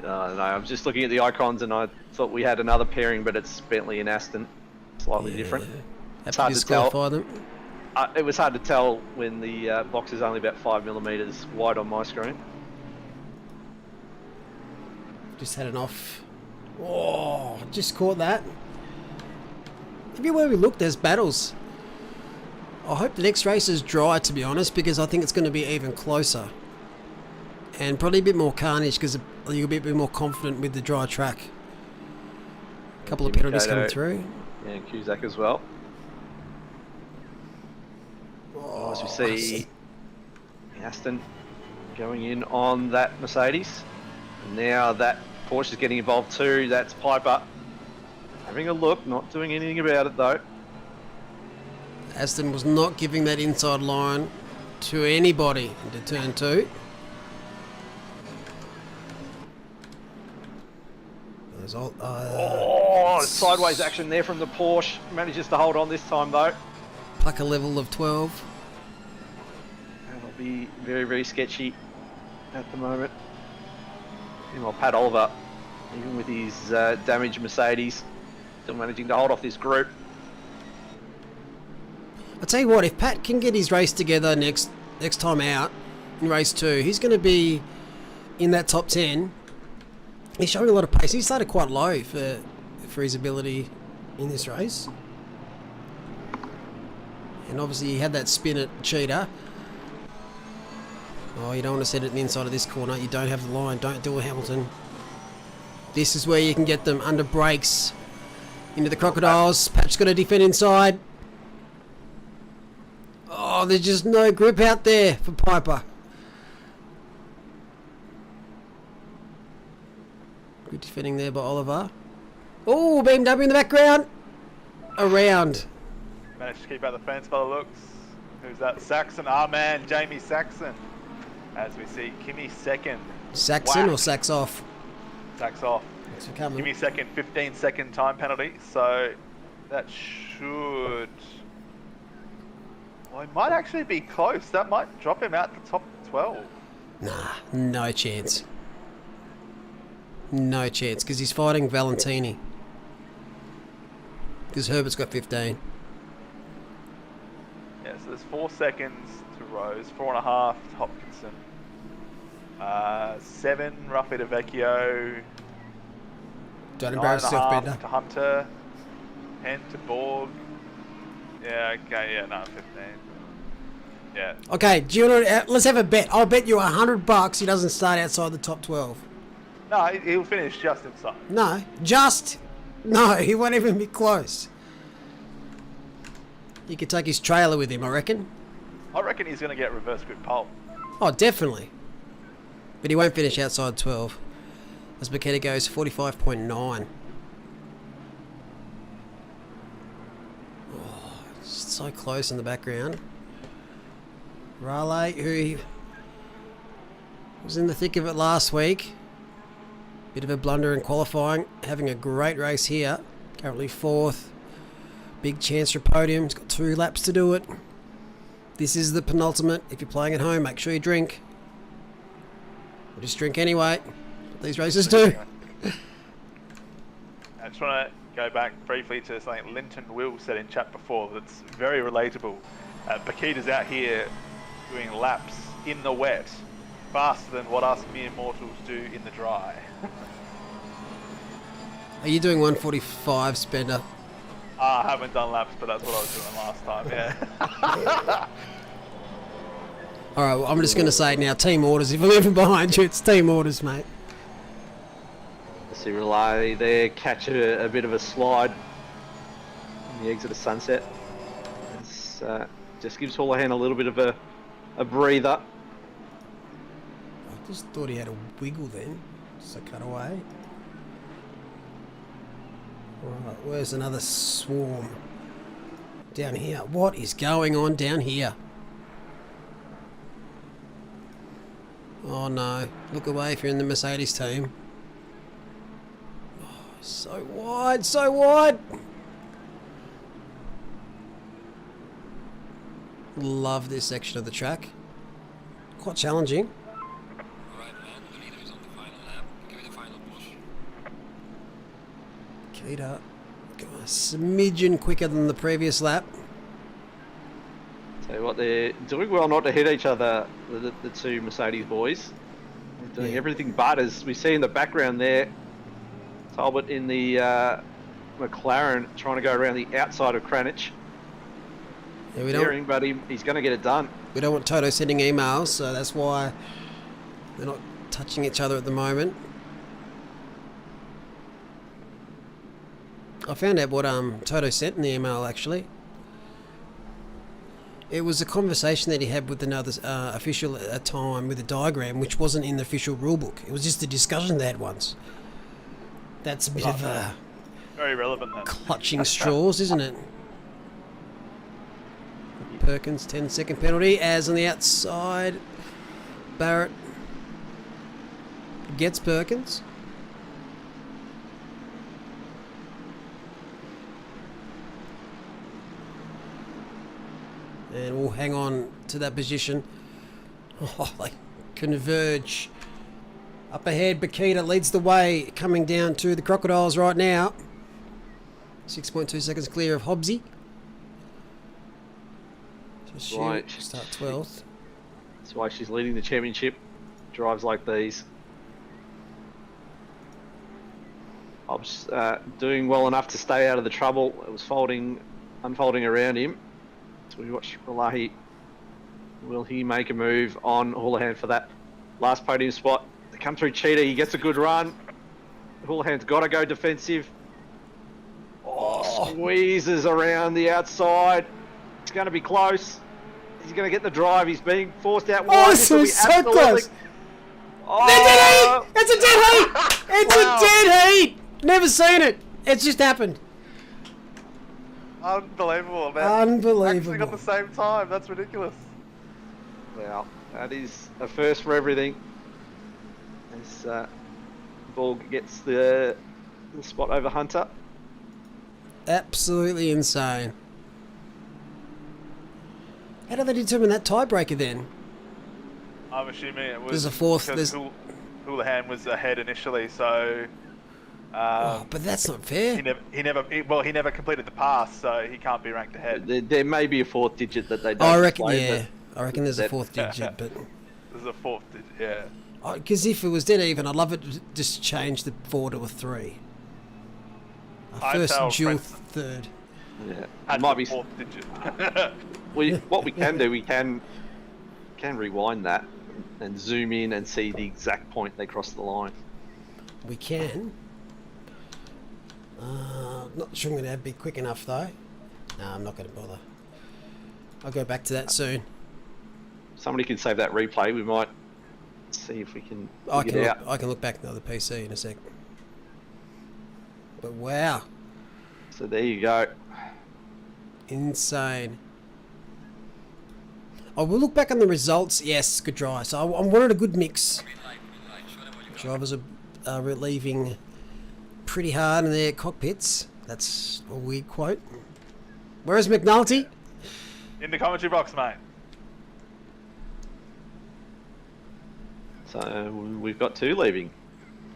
No, I'm just looking at the icons and I thought we had another pairing, but it's Bentley and Aston. Slightly different. Have It's to hard to tell. disqualify them. It was hard to tell when the box is only about 5mm wide on my screen. Just had an off. Oh, just caught that. Everywhere we look, there's battles. I hope the next race is dry, to be honest, because I think it's going to be even closer. And probably a bit more carnage, because you'll be a bit more confident with the dry track. A couple of penalties coming through. Yeah, and Cusack as well. Oh, As we see Aston going in on that Mercedes. Now that Porsche is getting involved too. That's Piper having a look, not doing anything about it though. Aston was not giving that inside line to anybody into turn 2. There's all, Sideways action there from the Porsche. Manages to hold on this time though. pucker level of 12. That'll be very, very sketchy at the moment. Meanwhile, Pat Oliver, even with his damaged Mercedes, still managing to hold off this group. I'll tell you what, if Pat can get his race together next time out in race 2, he's going to be in that top 10. He's showing a lot of pace. He started quite low for his ability in this race. And obviously he had that spin at Cheetah. Oh, you don't want to set it in the inside of this corner. You don't have the line. Don't do a Hamilton. This is where you can get them under brakes. Into the Crocodiles. Pat's got to defend inside. Oh, there's just no grip out there for Piper. Good defending there by Oliver. Oh, BMW in the background. Around. Managed to keep out the fence by the looks. Who's that? Saxon, our man, Jamie Saxon. As we see Kimi second. Saxon Whack. or Sax off? Sax off. Thanks for coming. Kimi second, 15-second time penalty. So that should... Well, it might actually be close. That might drop him out the top 12. Nah, no chance. No chance, because he's fighting Valentini. Because Herbert's got 15. Yeah, so there's 4 seconds to Rose, 4.5 to Hopkinson, 7 roughly to Vecchio, Don't embarrass yourself, 9.5 Bender. to Hunter, 10 to Borg. Yeah, okay, yeah, no, 15. Yeah. Okay, do you want to, let's have a bet. I'll bet you $100 he doesn't start outside the top 12. No, he'll finish just inside. No, he won't even be close. You could take his trailer with him, I reckon. I reckon he's going to get reverse grip pole. Oh, definitely. But he won't finish outside 12. As Bacchetta goes 45.9. Oh, so close in the background. Raleigh, who was in the thick of it last week. Bit of a blunder in qualifying. Having a great race here. Currently 4th. Big chance for a podium. He's got 2 laps to do it. This is the penultimate. If you're playing at home, make sure you drink. Or just drink anyway. What these races do. I just want to go back briefly to something Linton Will said in chat before that's very relatable. Baccheta's out here doing laps in the wet faster than what us mere mortals do in the dry. Are you doing 145, Spender? I haven't done laps, but that's what I was doing last time, yeah. Alright, well, I'm just going to say it now. Team orders. If I'm even behind you, it's team orders, mate. See Relay there, catch a bit of a slide on the exit of Sunset. It's, just gives Houlihan a little bit of a breather. I just thought he had a wiggle then. Just a cutaway. Alright, where's another swarm? Down here. What is going on down here? Oh no. Look away if you're in the Mercedes team. Oh, so wide, so wide! Love this section of the track. Quite challenging. Alright, man. The leader is on the final lap. Give it a final push. Keita, a smidgen quicker than the previous lap. So what, they're doing well not to hit each other, the two Mercedes boys. They're doing everything but, as we see in the background there, Talbot in the McLaren trying to go around the outside of Kranich. Yeah, we Steering, but he's going to get it done. We don't want Toto sending emails, so that's why they're not touching each other at the moment. I found out what Toto sent in the email, actually. It was a conversation that he had with another official at a time with a diagram, which wasn't in the official rulebook. It was just a discussion they had once. That's a bit of a Very relevant then. clutching straws, isn't it? Perkins, 10-second penalty, as on the outside, Barrett gets Perkins. And we'll hang on to that position. Oh, they converge. Up ahead, Bakita leads the way, coming down to the Crocodiles right now. 6.2 seconds clear of Hobbsy. So Right. she'll start 12th. That's why she's leading the championship. Drives like these. Hobbs doing well enough to stay out of the trouble. It was unfolding around him. So we watch Wallahi. Will he make a move on Houlihan for that last podium spot? They come through Cheetah. He gets a good run. Houlihan's got to go defensive. Squeezes around the outside. It's going to be close. He's going to get the drive. He's being forced out wide. this is so close. Oh, It's a dead heat! It's a dead heat! Never seen it. It's just happened. Unbelievable, man. Unbelievable. Actually got the same time. That's ridiculous. wow, that is a first for everything. As Borg gets the spot over Hunter. Absolutely insane. How do they determine that tiebreaker then? I'm assuming it was There's a fourth. because Houlihan was ahead initially, so But that's not fair. he never completed the pass, so he can't be ranked ahead. There may be a fourth digit that they don't I reckon, display, yeah. I reckon there's a that- fourth digit, but There's a fourth digit, yeah. because if it was dead even, I'd love it to just change the 4 to a 3. A I'd first tell dual Prince- third. Yeah. It Had might the be. fourth digit. What we can do, we can rewind that and zoom in and see the exact point they crossed the line. We can. Not sure I'm going to be quick enough though. No, I'm not going to bother. I'll go back to that soon. Somebody can save that replay. We might see if we can I dig it out. can look back at the other PC in a sec. But wow, So there you go. insane. I will look back on the results. Yes, good drive. So I wanted a good mix. Drivers are relieving pretty hard in their cockpits. That's a weird quote. Where's McNulty? In the commentary box, mate. So we've got 2 leaving.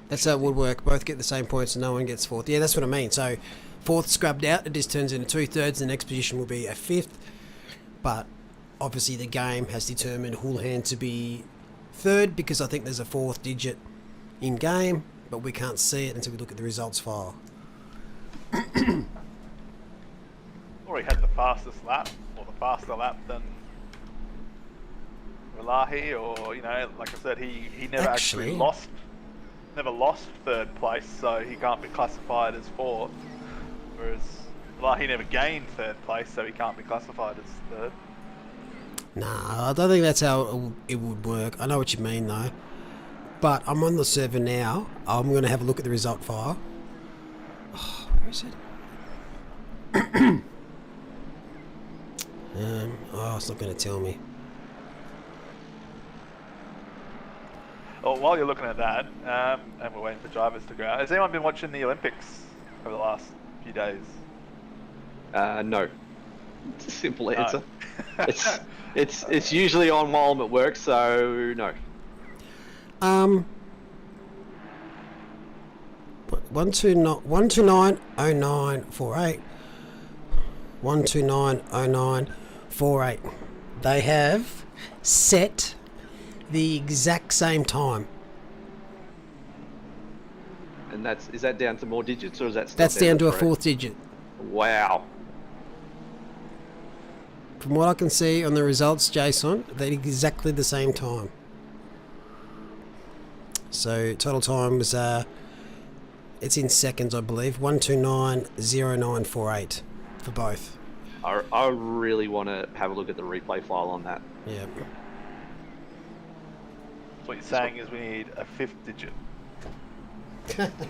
That's how it would work. Both get the same points and no one gets 4th. Yeah, that's what I mean. So 4th scrubbed out. It just turns into 2/3. The next position will be a 5th. But obviously the game has determined Houlihan to be 3rd because I think there's a 4th digit in game, but we can't see it until we look at the results file. Or he had the fastest lap, or the faster lap than Wallahi, or, you know, like I said, he never actually lost 3rd place, so he can't be classified as 4th. Whereas Wallahi never gained 3rd place, so he can't be classified as 3rd. Nah, I don't think that's how it would work. I know what you mean though. But I'm on the server now. I'm going to have a look at the result file. Oh, where is it? It's not going to tell me. Well, while you're looking at that, and we're waiting for drivers to go out, has anyone been watching the Olympics over the last few days? No. It's a simple answer. It's usually on while I'm at work, so no. 1290948. 1290948. They have set the exact same time. And is that down to more digits, or is that still That's down to a 3? fourth digit. Wow. From what I can see on the results, Jason, they're exactly the same time. So total time was it's in seconds, I believe. 1290948 for both. I really want to have a look at the replay file on that. Yeah. What you're saying is we need a 5th digit.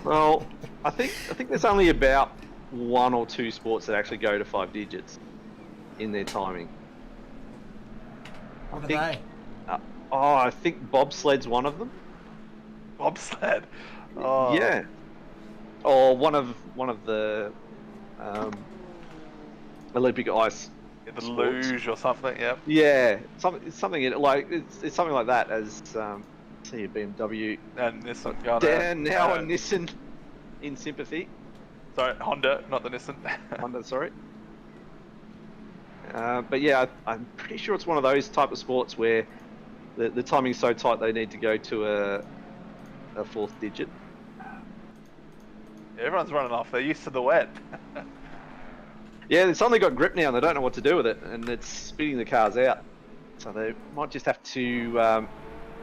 Well, I think there's only about 1 or 2 sports that actually go to 5 digits in their timing. What are they? I think bobsled's one of them. Bobsled. Oh. Yeah. Or one of the Olympic ice. Yeah, the sports. luge or something. Yeah. Yeah, something like it's something like that as see a BMW. And Nissan going Dan now a Nissan in sympathy. Sorry, Honda, not the Nissan. Honda, sorry. But yeah, I'm pretty sure it's one of those type of sports where the timing's so tight they need to go to a 4th digit. Everyone's running off. They're used to the wet. Yeah, it's only got grip now and they don't know what to do with it, and it's spitting the cars out. So they might just have to...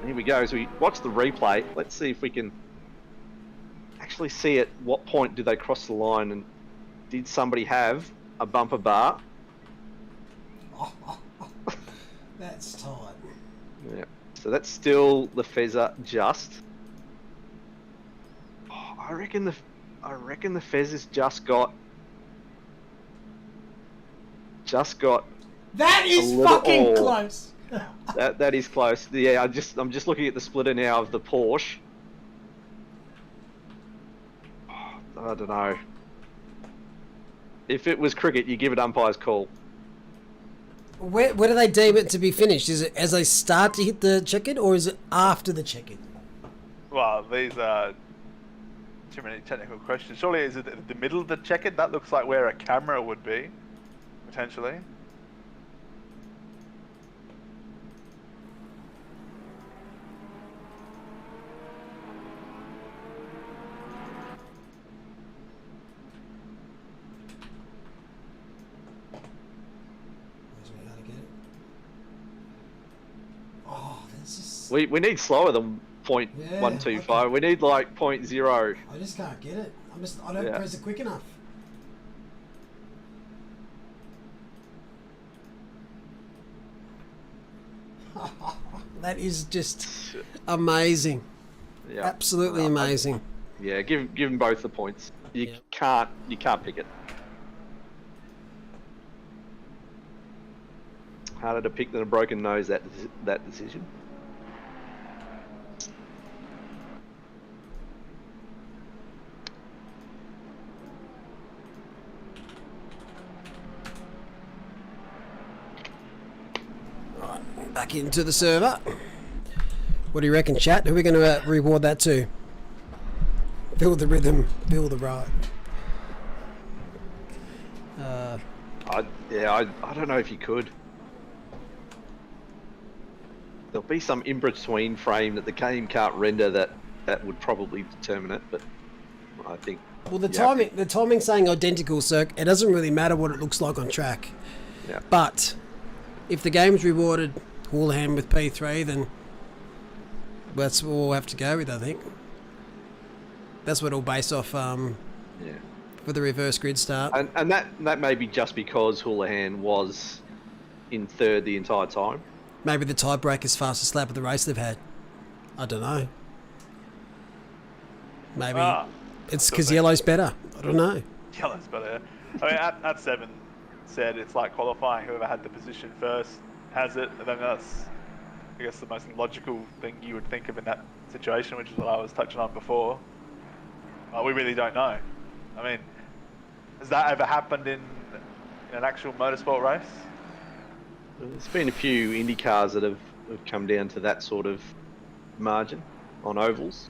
here we go, so we watch the replay. Let's see if we can actually see at what point do they cross the line, and did somebody have a bumper bar? That's tight. Yeah. So that's still the Fezzer just. Oh, I reckon the Fezzer's just got. That is fucking close. That is close. Yeah, I'm just looking at the splitter now of the Porsche. Oh, I don't know. If it was cricket, you give it umpire's call. Where do they deem it to be finished? Is it as they start to hit the checkered, or is it after the checkered? Well, these are too many technical questions. Surely is it at the middle of the checkered? That looks like where a camera would be, potentially. We need slower than 0.125. okay. We need like 0.0. I just can't get it. I don't press it quick enough. That is just amazing. Yeah. Absolutely amazing. Yeah, give them both the points. You can't pick it. Harder to pick than a broken nose, that decision. Right, back into the server. What do you reckon, chat? Who are we going to reward that to? Feel the rhythm, feel the ride. I don't know if you could. There'll be some in-between frame that the game can't render that would probably determine it, but I think... Well, the timing saying identical, so it doesn't really matter what it looks like on track. Yeah. But if the game's rewarded Houlihan with P3, then that's what we'll have to go with, I think. That's what it'll base off for the reverse grid start. And that may be just because Houlihan was in third the entire time. Maybe the tiebreaker's fastest lap of the race they've had. I don't know. Maybe it's because yellow's better. I don't know. Yellow's better. I mean, at 7 said it's like qualifying. Whoever had the position first has it. And then that's, I guess, the most logical thing you would think of in that situation, which is what I was touching on before. We really don't know. I mean, has that ever happened in in an actual motorsport race. There's been a few Indy cars that have come down to that sort of margin on ovals.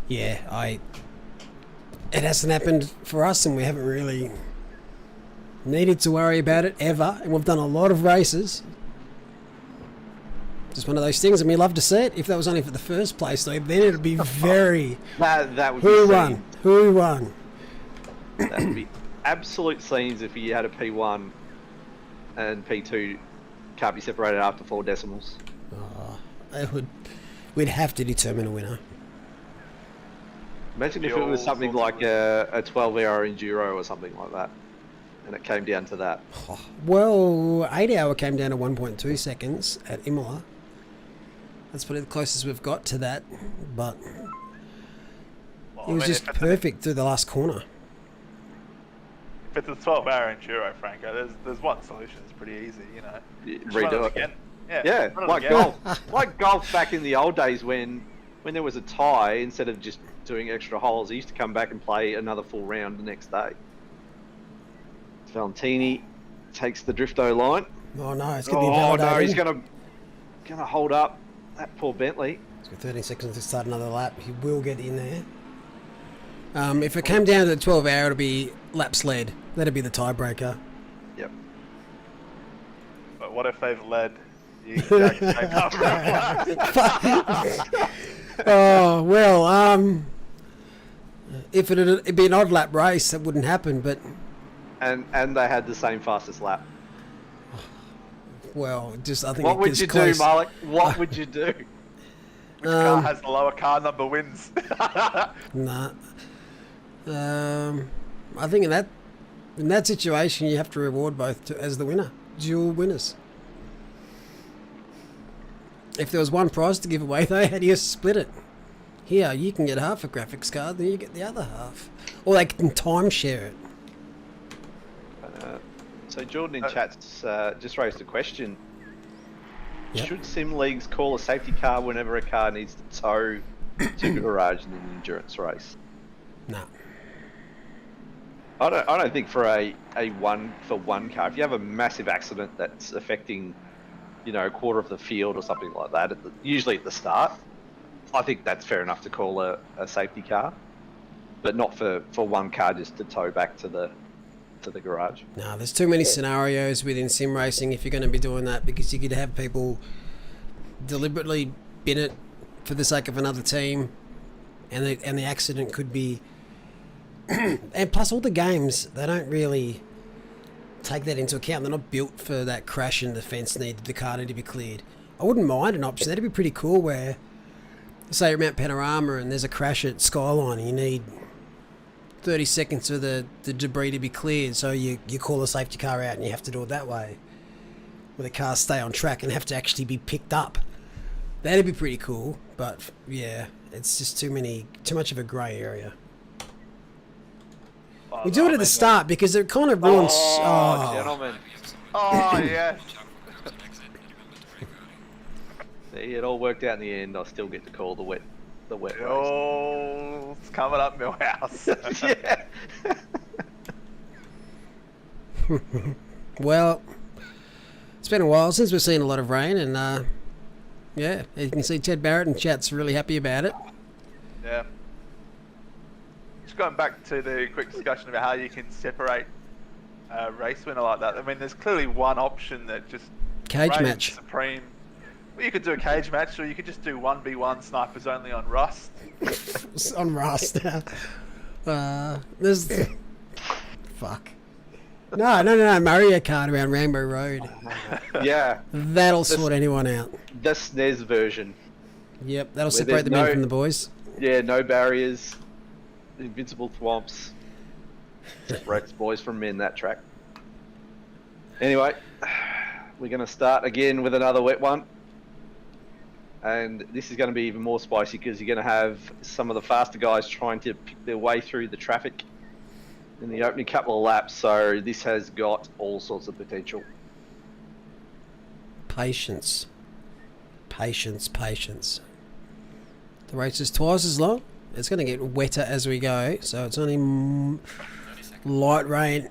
Yeah, it hasn't happened for us, and we haven't really needed to worry about it ever. And we've done a lot of races. Just one of those things, and we love to see it. If that was only for the first place, though, then it'd be very. That would Who be won? scenes. Who won? That would be absolute scenes if you had a P1 and P2 can't be separated after 4 decimals. We'd have to determine a winner. Imagine if it was something like a 12-hour enduro or something like that, and it came down to that. Well, 8 hour came down to 1.2 seconds at Imola. That's probably the closest we've got to that, but it was just perfect through the last corner. If it's a 12-hour enduro, Franco, there's one solution. It's pretty easy, you know. Just run Redo it it. again. Yeah, run it like again. golf. Like golf back in the old days when there was a tie, instead of just doing extra holes, he used to come back and play another full round the next day. Valentini takes the drifto line. Oh no, it's going to be Oh invalidated. no, he's gonna hold up that poor Bentley. He's got 13 seconds to start another lap. He will get in there. If it came down to the 12 hour, it'll be laps led. That'd be the tiebreaker. Yep. But what if they've led the exact same number of laps? Oh well, if it'd be an odd lap race, that wouldn't happen. But And they had the same fastest lap. well, just I think What it would gets you close. do, Malik? What would you do? Which car has the lower car number wins? Nah. I think in that situation, you have to reward both as the winner, dual winners. If there was one prize to give away, though, how do you split it? Here, you can get half a graphics card, then you get the other half, or they can timeshare it. So Jordan in chat's just raised a question. Yep. Should sim leagues call a safety car whenever a car needs to tow to the garage in an endurance race? No. I don't think for a one car, if you have a massive accident that's affecting, a quarter of the field or something like that, usually at the start, I think that's fair enough to call a safety car, but not for one car just to tow back to the garage. No, there's too many scenarios within sim racing if you're going to be doing that, because you could have people deliberately bin it for the sake of another team, and the accident could be. And plus, all the games, they don't really take that into account. They're not built for that crash and the fence needed, the car need to be cleared. I wouldn't mind an option. That'd be pretty cool where, say you're at Panorama and there's a crash at Skyline and you need 30 seconds for the debris to be cleared, so you call a safety car out and you have to do it that way, where the cars stay on track and have to actually be picked up. That'd be pretty cool, but yeah, it's just too much of a grey area. We do it at the start because it kind of ruins. Oh, gentlemen. Oh, yes. See, it all worked out in the end. I still get to call the wet race. Oh, it's coming up Millhouse. Yeah. Well, it's been a while since we've seen a lot of rain, and yeah, you can see Ted Barrett in chat's really happy about it. Yeah. Just going back to the quick discussion about how you can separate a race winner like that. I mean, there's clearly one option that just Cage reigns match. supreme. Well, you could do a cage match, or you could just do 1v1 snipers only on Rust. On Rust. There's. Fuck. No, Mario Kart around Rainbow Road. Yeah. That'll sort anyone out. The SNES version. Yep, that'll Where separate the there's men from the boys. Yeah, no barriers. Invincible thwomps. Separates boys from men, that track. Anyway, we're going to start again with another wet one. And this is going to be even more spicy because you're going to have some of the faster guys trying to pick their way through the traffic in the opening couple of laps. So this has got all sorts of potential. Patience. Patience. The race is twice as long. It's going to get wetter as we go, so it's only light rain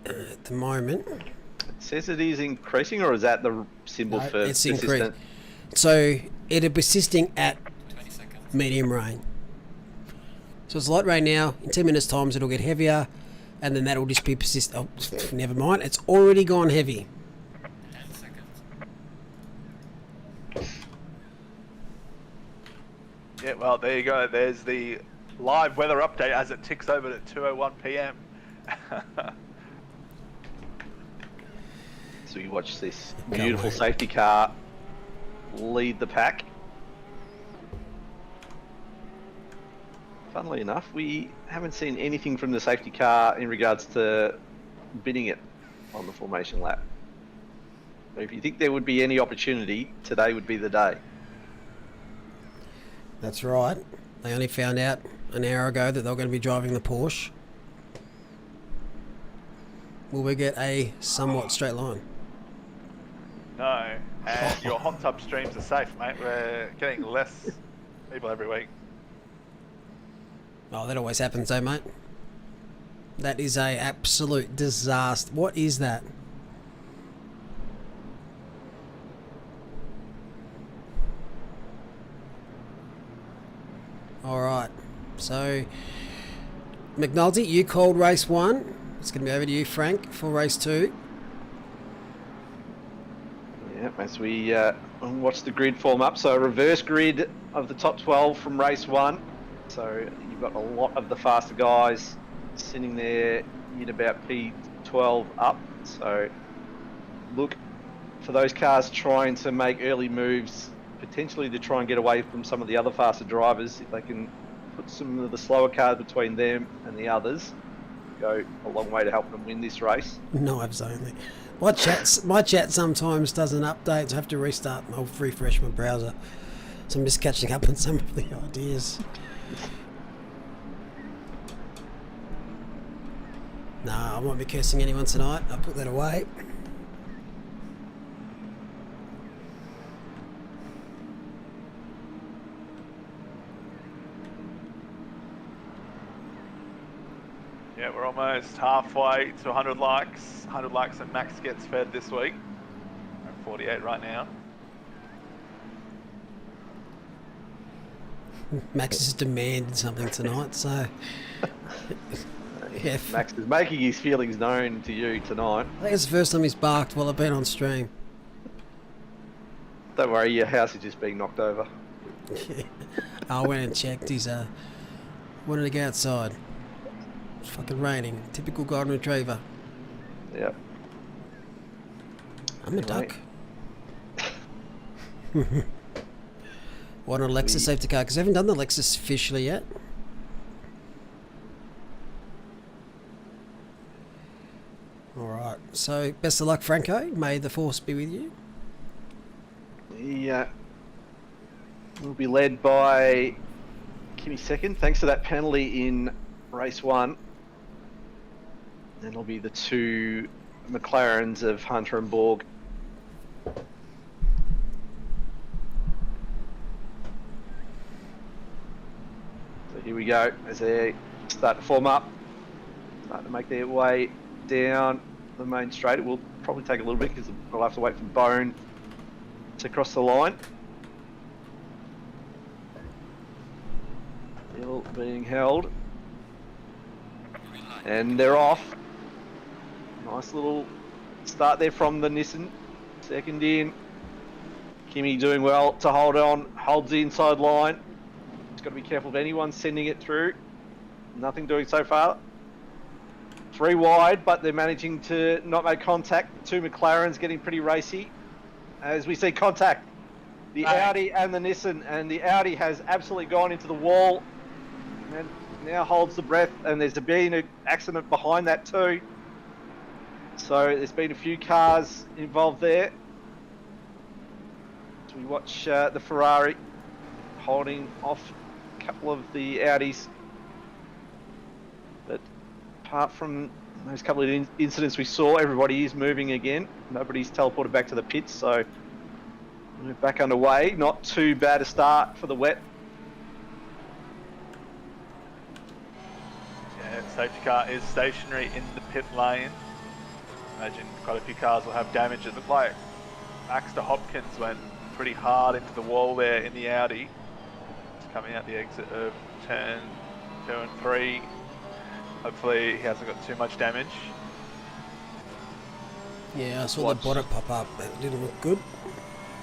at the moment. It says it is increasing, or is that the symbol No, for it's persistent? increased. So it'll be persisting at 20 seconds. medium rain. So it's light rain now. In 10 minutes' time, it'll get heavier, and then that'll just be persistent. Oh, never mind. It's already gone heavy. 10 seconds. Yeah, well, there you go. There's the live weather update as it ticks over at 2:01 p.m. So you watch this Can't beautiful wait. safety car lead the pack. Funnily enough, we haven't seen anything from the safety car in regards to bidding it on the formation lap. So if you think there would be any opportunity, today would be the day. That's right. They only found out an hour ago that they were going to be driving the Porsche. Will we get a somewhat straight line? No, and your hot tub streams are safe, mate. We're getting less people every week. Oh, that always happens though, mate. That is a absolute disaster. What is that? Alright, so McNulty, you called race 1. It's going to be over to you, Frank, for race 2. Yeah, as we watch the grid form up. So a reverse grid of the top 12 from race 1. So you've got a lot of the faster guys sitting there in about P12 up. So look for those cars trying to make early moves, potentially to try and get away from some of the other faster drivers. If they can put some of the slower cars between them and the others, go a long way to help them win this race. Knives only. My chat sometimes doesn't update, so I have to restart. I'll refresh my browser. So I'm just catching up on some of the ideas. Nah, I won't be cursing anyone tonight. I'll put that away. Yeah, we're almost halfway to 100 likes. 100 likes and Max gets fed this week. We're at 48 right now. Max has demanded something tonight, so... yeah, Max is making his feelings known to you tonight. I think it's the first time he's barked while I've been on stream. Don't worry, your house is just being knocked over. I went and checked. He's wanted to go outside. It's fucking raining. Typical golden retriever. Yep. I'm a duck. Want a Lexus safety car? Because I haven't done the Lexus officially yet. Alright, so best of luck, Franco. May the force be with you. Yeah. We'll be led by Kimi second, thanks to that penalty in race 1. Then it'll be the two McLarens of Hunter and Borg. So here we go, as they start to form up, start to make their way down the main straight. It will probably take a little bit because we'll have to wait for Bone to cross the line. Still being held. And they're off. Nice little start there from the Nissan. Second in. Kimi doing well to hold on. Holds the inside line. Just got to be careful of anyone sending it through. Nothing doing so far. 3 wide, but they're managing to not make contact. 2 McLarens getting pretty racy. As we see contact. The Audi and the Nissan. And the Audi has absolutely gone into the wall. And now holds the breath, and there's been an accident behind that too. So there's been a few cars involved there. So we watch the Ferrari holding off a couple of the Audis. But apart from those couple of incidents we saw, everybody is moving again. Nobody's teleported back to the pits, so we're back underway. Not too bad a start for the wet. Yeah, safety car is stationary in the pit lane. Imagine quite a few cars will have damage. It looked like Baxter Hopkins went pretty hard into the wall there in the Audi. Just coming out the exit of turn 2 and 3. Hopefully he hasn't got too much damage. Yeah, I saw the bonnet pop up. That didn't look good.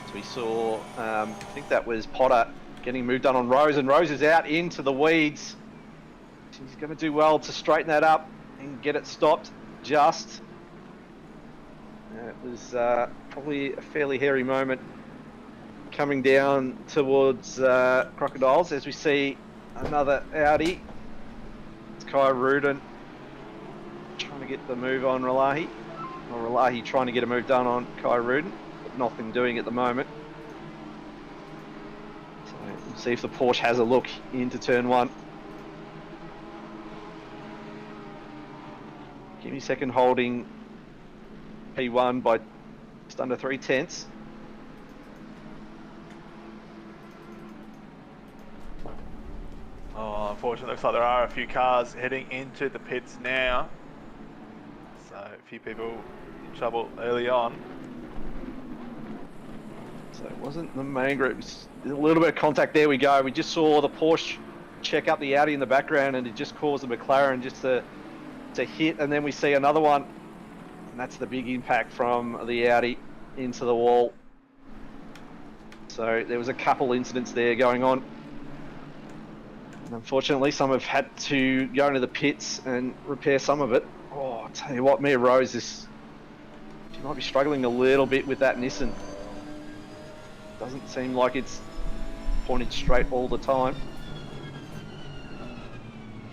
So we saw, I think that was Potter getting moved on Rose, and Rose is out into the weeds. She's going to do well to straighten that up and get it stopped just. It was probably a fairly hairy moment coming down towards Crocodiles as we see another Audi. It's Kai Rudin trying to get the move on Relahi. Or Relahi trying to get a move done on Kai Rudin, but nothing doing at the moment. So we'll see if the Porsche has a look into turn 1. Give me second holding P1 by just under 3/10. Oh, unfortunately, looks like there are a few cars heading into the pits now. So a few people in trouble early on. So it wasn't the main group. It's a little bit of contact. There we go. We just saw the Porsche check up the Audi in the background, and it just caused the McLaren just to hit, and then we see another one, and that's the big impact from the Audi into the wall. So there was a couple incidents there going on, and unfortunately some have had to go into the pits and repair some of it. Oh, I'll tell you what, Mia Rose she might be struggling a little bit with that Nissan. Doesn't seem like it's pointed straight all the time.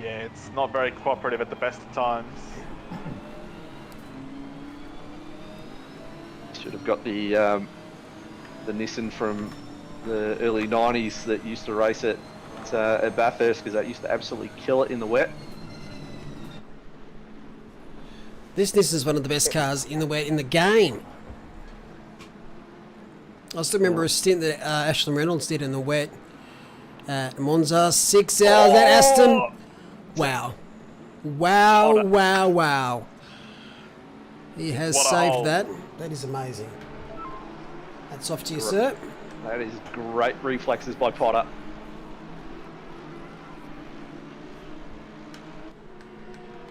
Yeah, it's not very cooperative at the best of times. Should have got the Nissan from the early 90s that used to race it at Bathurst, because that used to absolutely kill it in the wet. This is one of the best cars in the wet in the game. I still remember a stint that Ashlyn Reynolds did in the wet at Monza. 6 hours at Aston. Wow. Wow, wow, wow. He has saved that. That is amazing. That's off to you, sir. That is great reflexes by Potter.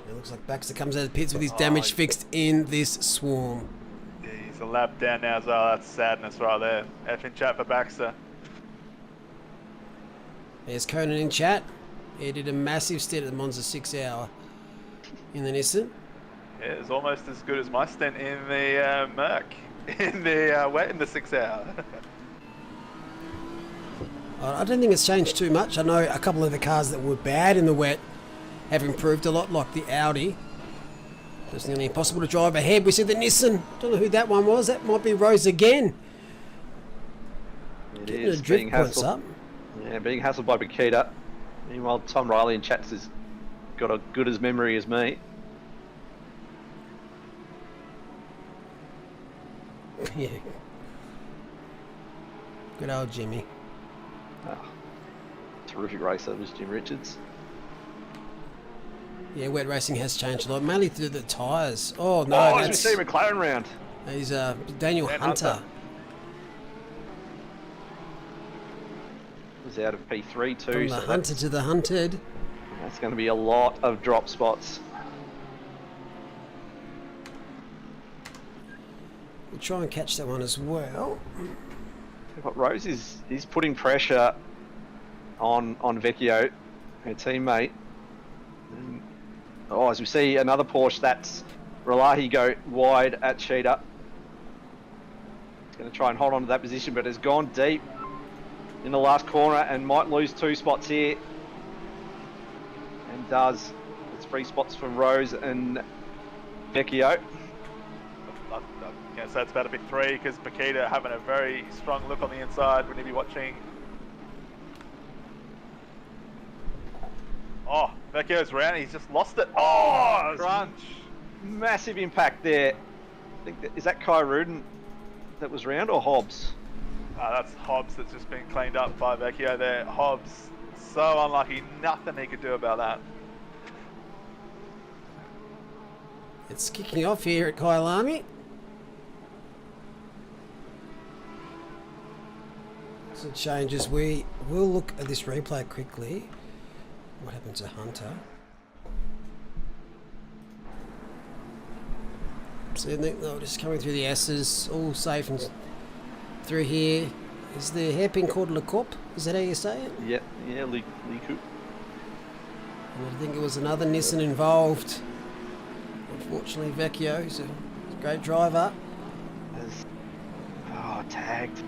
It looks like Baxter comes out of the pits with his damage fixed in this swarm. Yeah, he's a lap down now as well. That's sadness right there. F in chat for Baxter. There's Conan in chat. He did a massive stint at the Monza 6 hour in the Nissan. Yeah, it's almost as good as my stint in the Merc in the wet in the 6 hour. I don't think it's changed too much. I know a couple of the cars that were bad in the wet have improved a lot, like the Audi. It's nearly impossible to drive ahead. We see the Nissan. Don't know who that one was. That might be Rose again. It Getting is the drift being points hassled. up. Yeah, being hassled by Bakita. Meanwhile, Tom Riley in chats has got a good as memory as me. Yeah. Good old Jimmy. Terrific racer was Jim Richards. Yeah, wet racing has changed a lot, mainly through the tyres. Oh no, Oh, that's we see McLaren round. he's Daniel Dan Hunter. Hunter. Was out of P3 too. From the So hunter to the hunted. that's going to be a lot of drop spots. We'll try and catch that one as well. But Rose is putting pressure on Vecchio, her teammate. And, as we see another Porsche, that's Relahi go wide at Cheetah. He's going to try and hold on to that position, but has gone deep in the last corner and might lose 2 spots here. And does. It's 3 spots for Rose and Vecchio. So that's about to be 3 because Makita having a very strong look on the inside. Wouldn't he be watching? Oh, Vecchio's round. He's just lost it. Oh, crunch. Massive impact there. I think is that Kai Rudin that was round or Hobbs? That's Hobbs that's just been cleaned up by Vecchio there. Hobbs, so unlucky. Nothing he could do about that. It's kicking off here at Kyalami. So changes. We will look at this replay quickly. What happened to Hunter? So they're just coming through the S's, all safe and through here. Is the hairpin called Le Cop? Is that how you say it? Yeah, Le Coupe. And I think it was another Nissan involved. Unfortunately, Vecchio, who's a great driver. Tagged.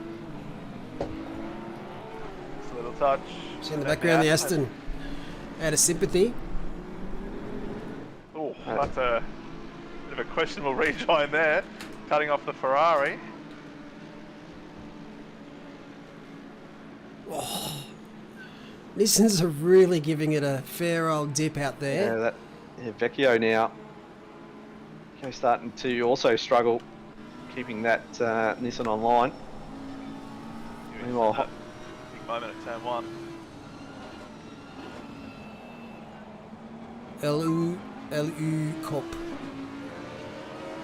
Just a little touch. See in the background, the Aston. Out of sympathy. Oh, that's a bit of a questionable rejoin there. Cutting off the Ferrari. Nissans are really giving it a fair old dip out there. Vecchio now. Vecchio starting to also struggle keeping that Nissan online. Meanwhile, Big moment at turn 1. LU Cop.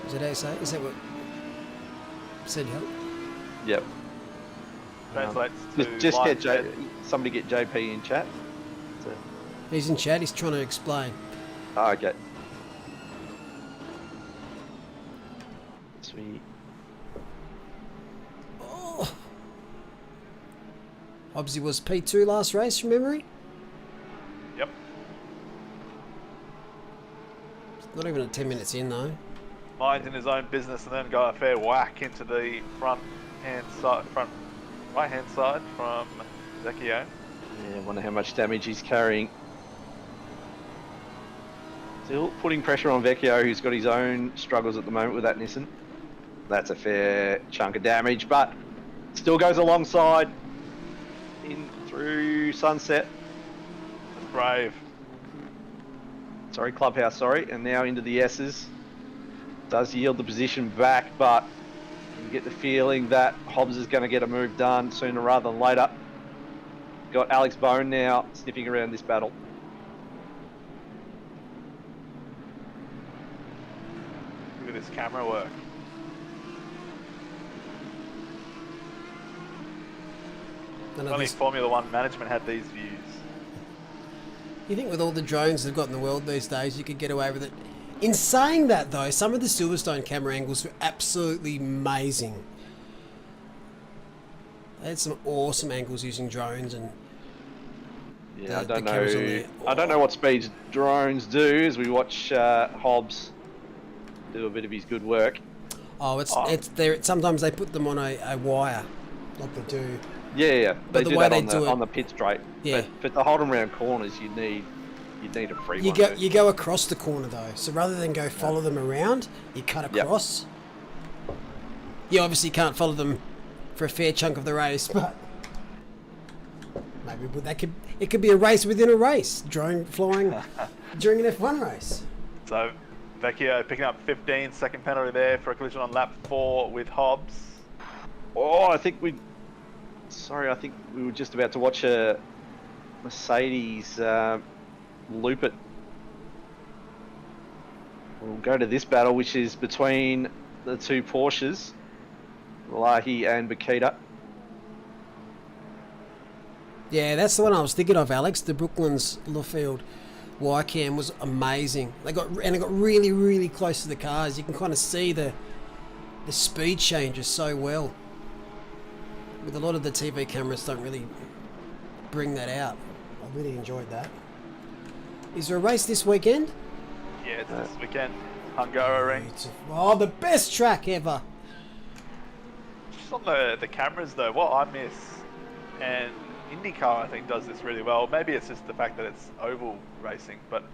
Is that how you say it? Is that what said help? yep. Translates to Just live get chat. somebody get JP in chat. So, He's in chat, he's trying to explain. okay. Sweet. Oh. Hobbsy was P2 last race from memory. Yep. Not even at 10 minutes in though. Mind in his own business and then got a fair whack into the front right hand side from Vecchio. Yeah, wonder how much damage he's carrying. Still putting pressure on Vecchio, who's got his own struggles at the moment with that Nissan. That's a fair chunk of damage, but still goes alongside in through Sunset. That's brave. Sorry, Clubhouse, sorry. And now into the S's. Does yield the position back, but you get the feeling that Hobbs is going to get a move done sooner rather than later. Got Alex Bone now sniffing around this battle. Look at this camera work. None of Only this- Formula One management had these views. You think with all the drones they've got in the world these days, you could get away with it. In saying that though, some of the Silverstone camera angles were absolutely amazing. They had some awesome angles using drones and Yeah, the cameras on there. I don't know what speeds drones do as we watch Hobbs do a bit of his good work. it's there. Sometimes they put them on a wire, like they do. Yeah. But They the do way that they do it- on the pit straight. Yeah. But to hold them around corners, you need a free You one. you go across the corner though, so rather than go follow them around, you cut Yep. across. You obviously can't follow them for a fair chunk of the race, but maybe it could be a race within a race. Drone flying during an F1 race. So Vecchio picking up 15, second penalty there for a collision on lap 4 with Hobbs. Oh, I think we were just about to watch a Mercedes loop it. We'll go to this battle, which is between the two Porsches, Lahi and Bakita. Yeah, that's the one I was thinking of, Alex. The Brooklands Luffield Y-cam was amazing. It got really, really close to the cars. You can kind of see the speed changes so well. With a lot of the TV cameras don't really bring that out. I really enjoyed that. Is there a race this weekend? Yeah, it's this weekend. Hungaroring. Oh, the best track ever. Just on the cameras though, what I miss, and IndyCar I think does this really well. Maybe it's just the fact that it's oval racing, but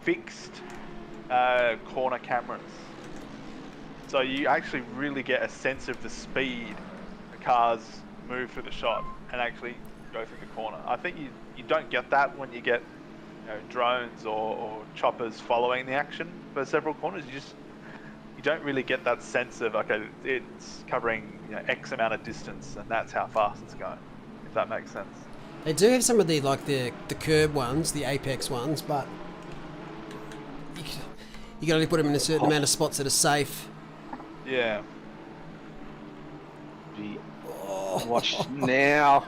fixed corner cameras. So you actually really get a sense of the speed the cars move through the shot and actually go through the corner. I think you don't get that when you get drones or choppers following the action for several corners. You don't really get that sense of, okay, it's covering X amount of distance and that's how fast it's going, if that makes sense. They do have some of the curb ones, the apex ones, but You can only put them in a certain amount of spots that are safe. Yeah. Watch now.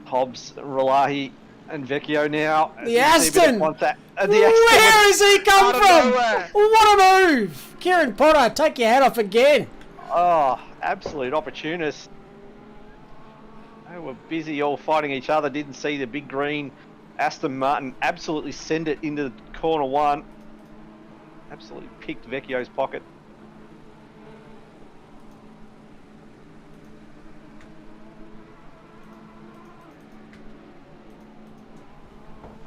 Hobbs, Ralahi, and Vecchio now. The Aston! Where Where has he come Out of from? nowhere. What a move! Kieran Potter, take your hat off again. Oh, absolute opportunist. They were busy all fighting each other. Didn't see the big green Aston Martin absolutely send it into corner one. Absolutely picked Vecchio's pocket.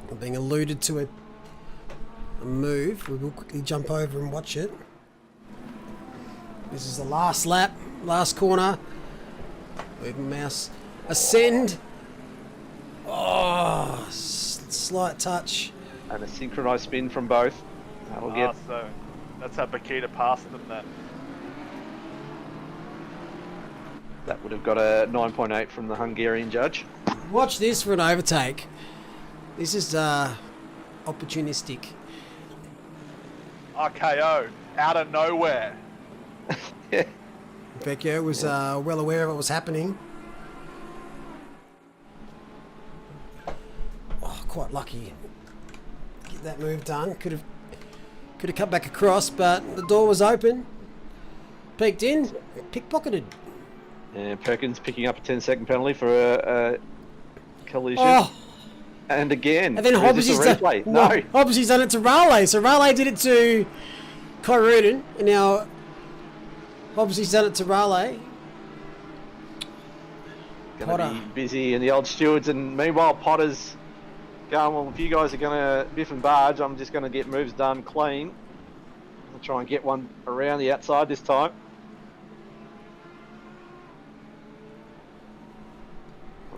We're being alluded to a move. We will quickly jump over and watch it. This is the last lap, last corner. Move mouse. Ascend. Oh, slight touch. And a synchronized spin from both. That'll get. So that's how Bakita passed them then. That would have got a 9.8 from the Hungarian judge. Watch this for an overtake. This is opportunistic. RKO out of nowhere. Yeah. Vecchio was well aware of what was happening. Oh, quite lucky. Get that move done. Could have cut back across, but the door was open. Peeked in, pickpocketed. And Perkins picking up a 10-second penalty for a collision. Oh, And again, and then is Hobbs this a replay? No. Hobbs done it to Raleigh. So Raleigh did it to Kyrudin, and now Hobbs done it to Raleigh. Gonna Potter. be busy in the old stewards, and meanwhile Potter's going, well, if you guys are gonna biff and barge, I'm just gonna get moves done clean. I'll try and get one around the outside this time.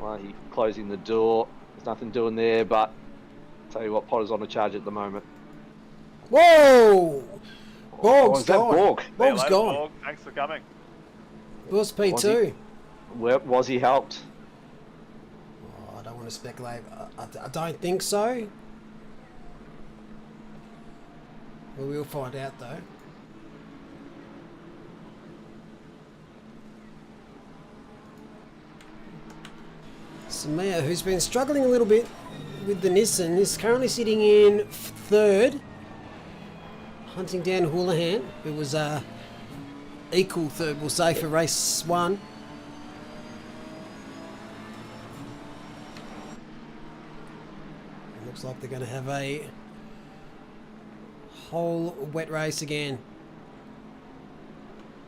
Well, he closing the door. There's nothing doing there, but tell you what, Potter's on a charge at the moment. Whoa! Oh, Borg's is that gone. Borg? See you Borg's later, gone. Borg. Thanks for coming. Where's P2? Where was he helped? Oh, I don't want to speculate. I don't think so. Well, we'll find out though. Samia, who's been struggling a little bit with the Nissan, is currently sitting in third, hunting down Houlihan, who was equal third, we'll say, for race one. It looks like they're going to have a whole wet race again.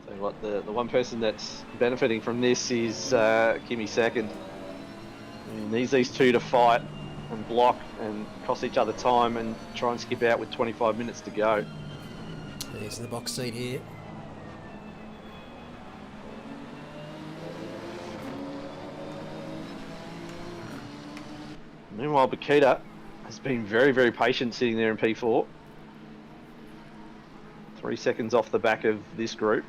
Tell you what, the one person that's benefiting from this is Kimi second. He needs these two to fight and block and cost each other time and try and skip out with 25 minutes to go. He's in the box seat here. Meanwhile, Bakita has been very, very patient sitting there in P4. 3 seconds off the back of this group.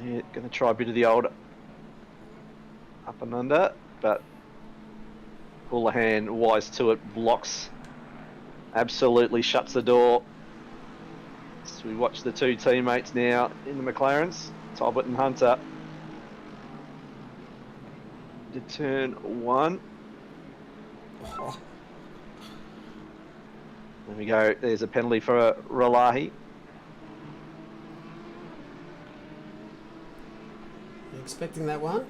Yeah, going to try a bit of the old up and under, but Houlihan, wise to it, blocks, absolutely shuts the door. So we watch the two teammates now in the McLarens, Talbot and Hunter. To turn one. Oh, There we go. There's a penalty for Ralahi. you expecting that one?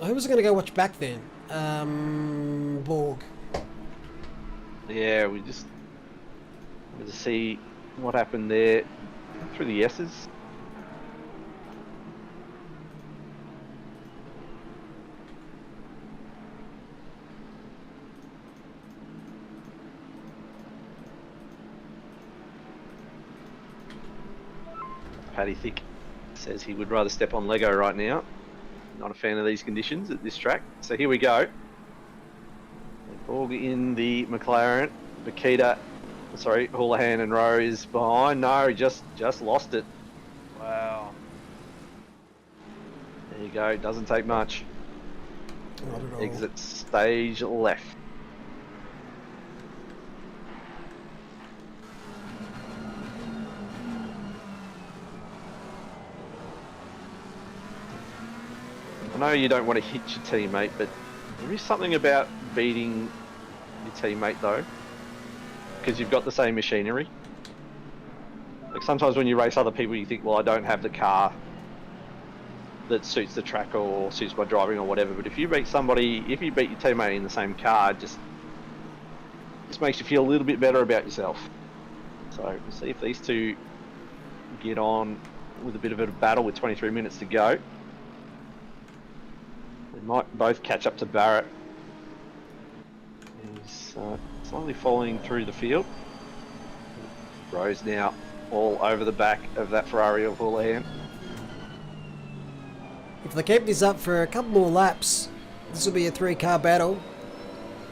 Who was going to go watch back then? Borg. Yeah, we just wanted to see what happened there through the S's. Paddy Thick says he would rather step on Lego right now. Not a fan of these conditions at this track. So here we go. Borg in the McLaren. Bakita, sorry, Houlihan and Rowe is behind. No, he just lost it. Wow. There you go. Doesn't take much. Not at all. Exit stage left. I know you don't want to hit your teammate, but there is something about beating your teammate though, because you've got the same machinery. Like sometimes when you race other people, you think, well, I don't have the car that suits the track or suits my driving or whatever. But if you beat somebody, if you beat your teammate in the same car, it just makes you feel a little bit better about yourself. So we'll see if these two get on with a bit of a battle with 23 minutes to go. They might both catch up to Barrett. He's slowly falling through the field. Rose now all over the back of that Ferrari of Houlihan. If they keep this up for a couple more laps, this will be a 3-car battle.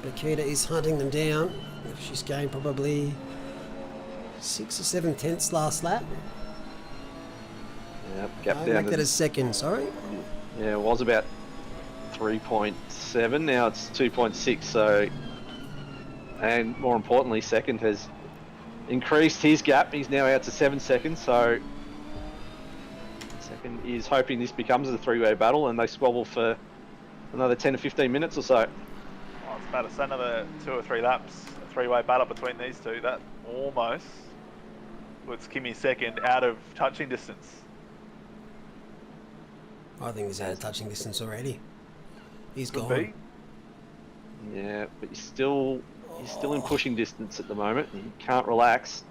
Bakita is hunting them down. She's gained probably 6 or 7 tenths last lap. Yep, gap I'll down. make that a second, sorry. Yeah, it was about 3.7. Now it's 2.6. So, and more importantly, second has increased his gap. He's now out to 7 seconds. So, second is hoping this becomes a 3-way battle and they squabble for another 10 to 15 minutes or so. I was about to say another 2 or 3 laps, a 3-way battle between these two. That almost puts Kimi second out of touching distance. I think he's out of touching distance already. He's Could gone. be. Yeah, but you're still in pushing distance at the moment. You can't relax,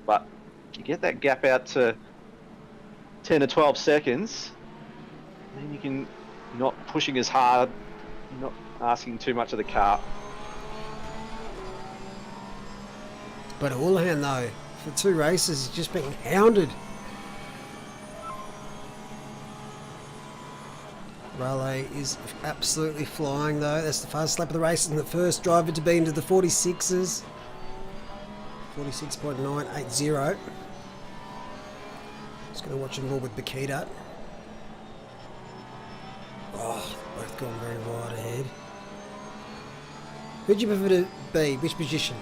but you get that gap out to 10 to 12 seconds, then you can not pushing as hard, not asking too much of the car. But Houlihan though, for 2 races, he's just being hounded. Raleigh is absolutely flying though. That's the fastest lap of the race and the first driver to be into the 46s. 46.980. Just going to watch them more with Bakita. Oh, both gone very wide ahead. Who'd you prefer to be? Which position?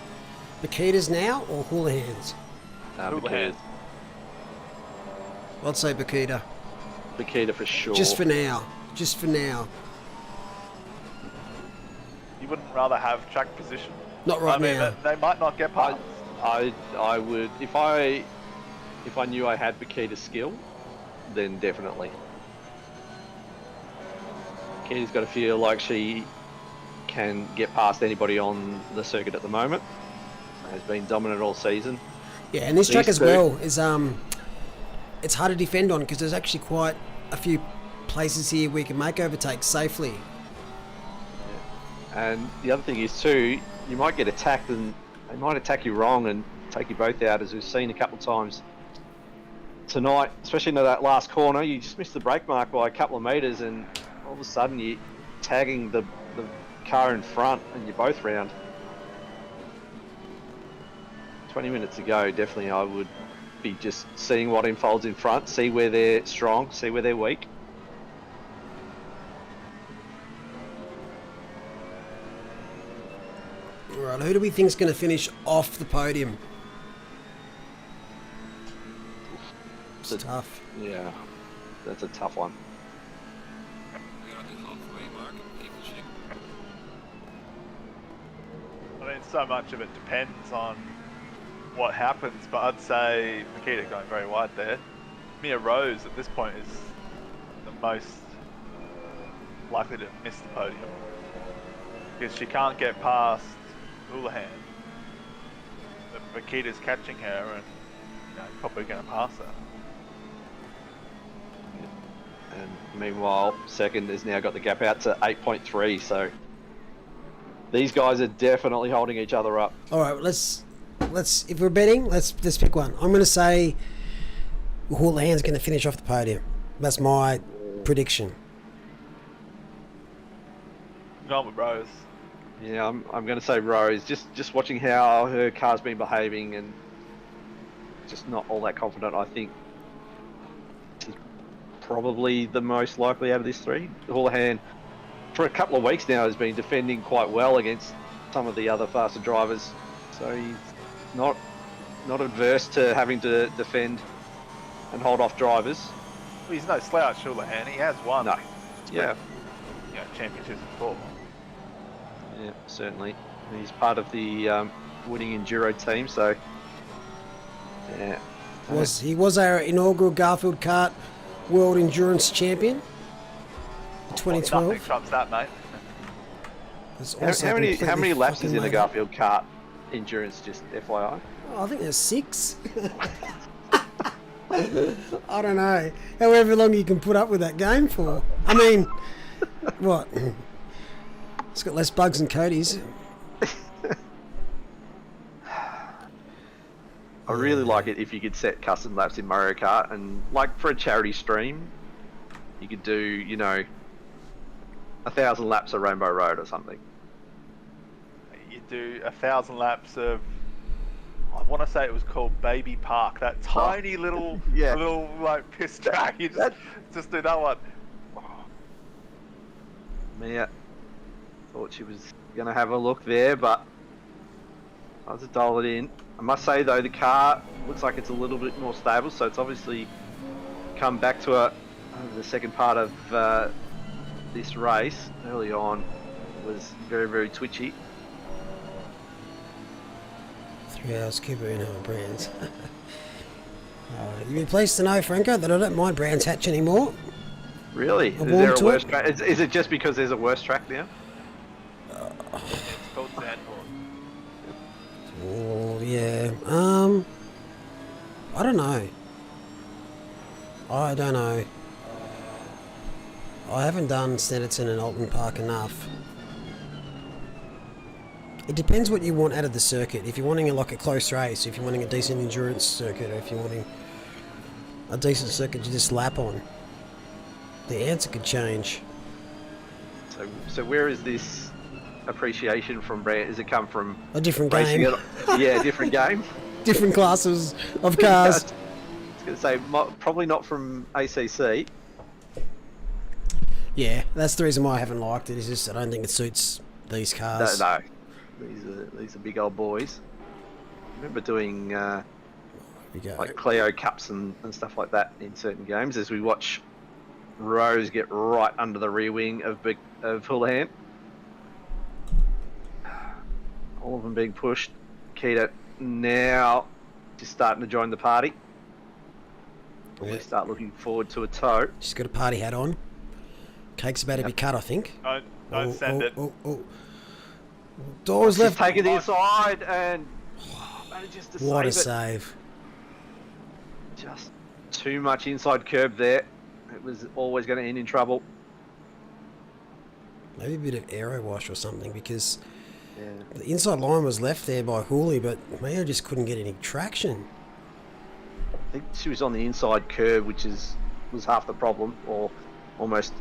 Bakita's now or Houlihan's? Because I'd say Bakita. Bakita for sure. Just for now. Just for now. You wouldn't rather have track position? Not right I mean, now. they might not get past. I would, if I knew I had Bakita's skill, then definitely. Bakita's got to feel like she can get past anybody on the circuit at the moment. Has been dominant all season. Yeah, and this These track as two- well is it's hard to defend on because there's actually quite a few places here we can make overtakes safely. And the other thing is too, you might get attacked and they might attack you wrong and take you both out, as we've seen a couple of times tonight, especially into that last corner. You just miss the brake mark by a couple of meters and all of a sudden you're tagging the car in front and you're both round. 20 minutes to go, definitely I would be just seeing what unfolds in front, see where they're strong, see where they're weak. Alright, who do we think is going to finish off the podium? It's tough. Yeah, that's a tough one. We're at the halfway mark. Keep pushing. I mean, so much of it depends on what happens, but I'd say Makita going very wide there. Mia Rose at this point is the most likely to miss the podium because she can't get past Houlihan. But Makita's catching her and probably going to pass her. And meanwhile, second has now got the gap out to 8.3, so these guys are definitely holding each other up. Alright, let's if we're betting, let's pick one. I'm going to say Houlihan's going to finish off the podium. That's my prediction. I'm going with Rose. Yeah, I'm going to say Rose. Just watching how her car's been behaving and just not all that confident. I think she's probably the most likely out of these three. Houlihan, for a couple of weeks now, has been defending quite well against some of the other faster drivers, so he's not adverse to having to defend and hold off drivers. Well, he's no slouch, Houlihan. He has won. No. Yeah. Championships before. Yeah, certainly. He's part of the winning enduro team, so yeah. He was our inaugural Garfield Kart World Endurance Champion in 2012. Nothing trumps that, mate. How many laps is in a Garfield Kart endurance? Just FYI. I think there's 6. I don't know. However long you can put up with that game for. I mean, what? It's got less bugs than Cody's. I really like it if you could set custom laps in Mario Kart, and like for a charity stream, you could do 1,000 laps of Rainbow Road or something. You do 1,000 laps of, I want to say it was called Baby Park, that tiny little like piss track. You just do that one. Mia thought she was gonna have a look there, but I was to dial it in. I must say though, the car looks like it's a little bit more stable, so it's obviously come back to the second part of this race. Early on, it was very, very twitchy. 3 hours Cooper in our brands. You'd be pleased to know, Franco, that I don't mind Brands Hatch anymore. Really? Is there a worse track? Is it just because there's a worse track now? It's called Sandboard. Oh, yeah. I don't know. I haven't done Snetterton and Alton Park enough. It depends what you want out of the circuit. If you're wanting a close race, if you're wanting a decent endurance circuit, or if you're wanting a decent circuit to just lap on, the answer could change. So where is this appreciation from, Brand? Does it come from A different game. Yeah, different game. Different classes of cars. I was going to say, probably not from ACC. Yeah, that's the reason why I haven't liked it. Is just I don't think it suits these cars. No. These are big old boys. I remember doing like Clio Cups and stuff like that in certain games as we watch Rose get right under the rear wing of Houlihan. All of them being pushed. Keita now just starting to join the party. Yeah. We start looking forward to a tow. She's got a party hat on. Cake's about to be cut, I think. Don't send it. Doors left. Taking the inside and manages to What a save it. save. Just too much inside curb there. It was always going to end in trouble. Maybe a bit of aero wash or something, because the inside line was left there by Hooley, but Mayo just couldn't get any traction. I think she was on the inside curb, which was half the problem, or almost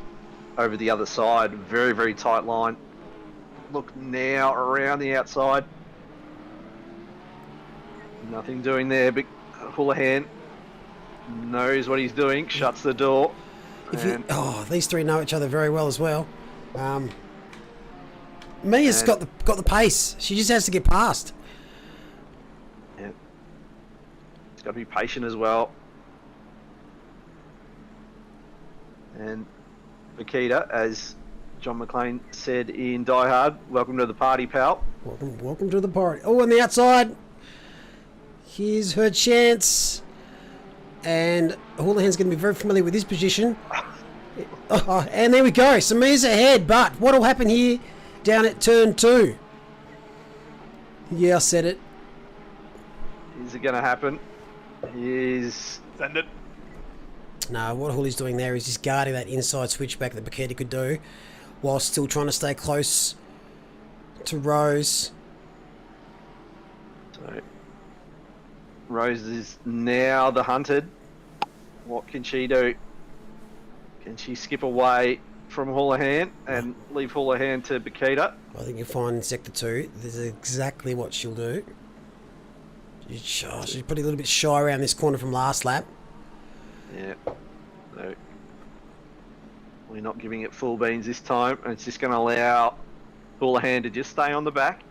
over the other side. Very, very tight line. Look now around the outside. Nothing doing there, but Houlihan knows what he's doing, shuts the door. These three know each other very well as well. Mia's got the pace. She just has to get past. Yeah. She's got to be patient as well. And Makita, as John McClane said in Die Hard, welcome to the party, pal. Welcome to the party. Oh, on the outside. Here's her chance. And Houlihan's going to be very familiar with this position. And there we go. Samir's ahead, but what will happen here down at turn 2? Yeah, I said it. Is it going to happen? Send it. No, what Hooley's doing there is just guarding that inside switchback that Bikita could do, while still trying to stay close to Rose. So Rose is now the hunted. What can she do? Can she skip away from Houlihan and leave Houlihan to Bikita? I think you'll find in Sector 2, this is exactly what she'll do. She's probably a little bit shy around this corner from last lap. Yeah. So We're not giving it full beans this time, and it's just going to allow Houlihan to just stay on the back.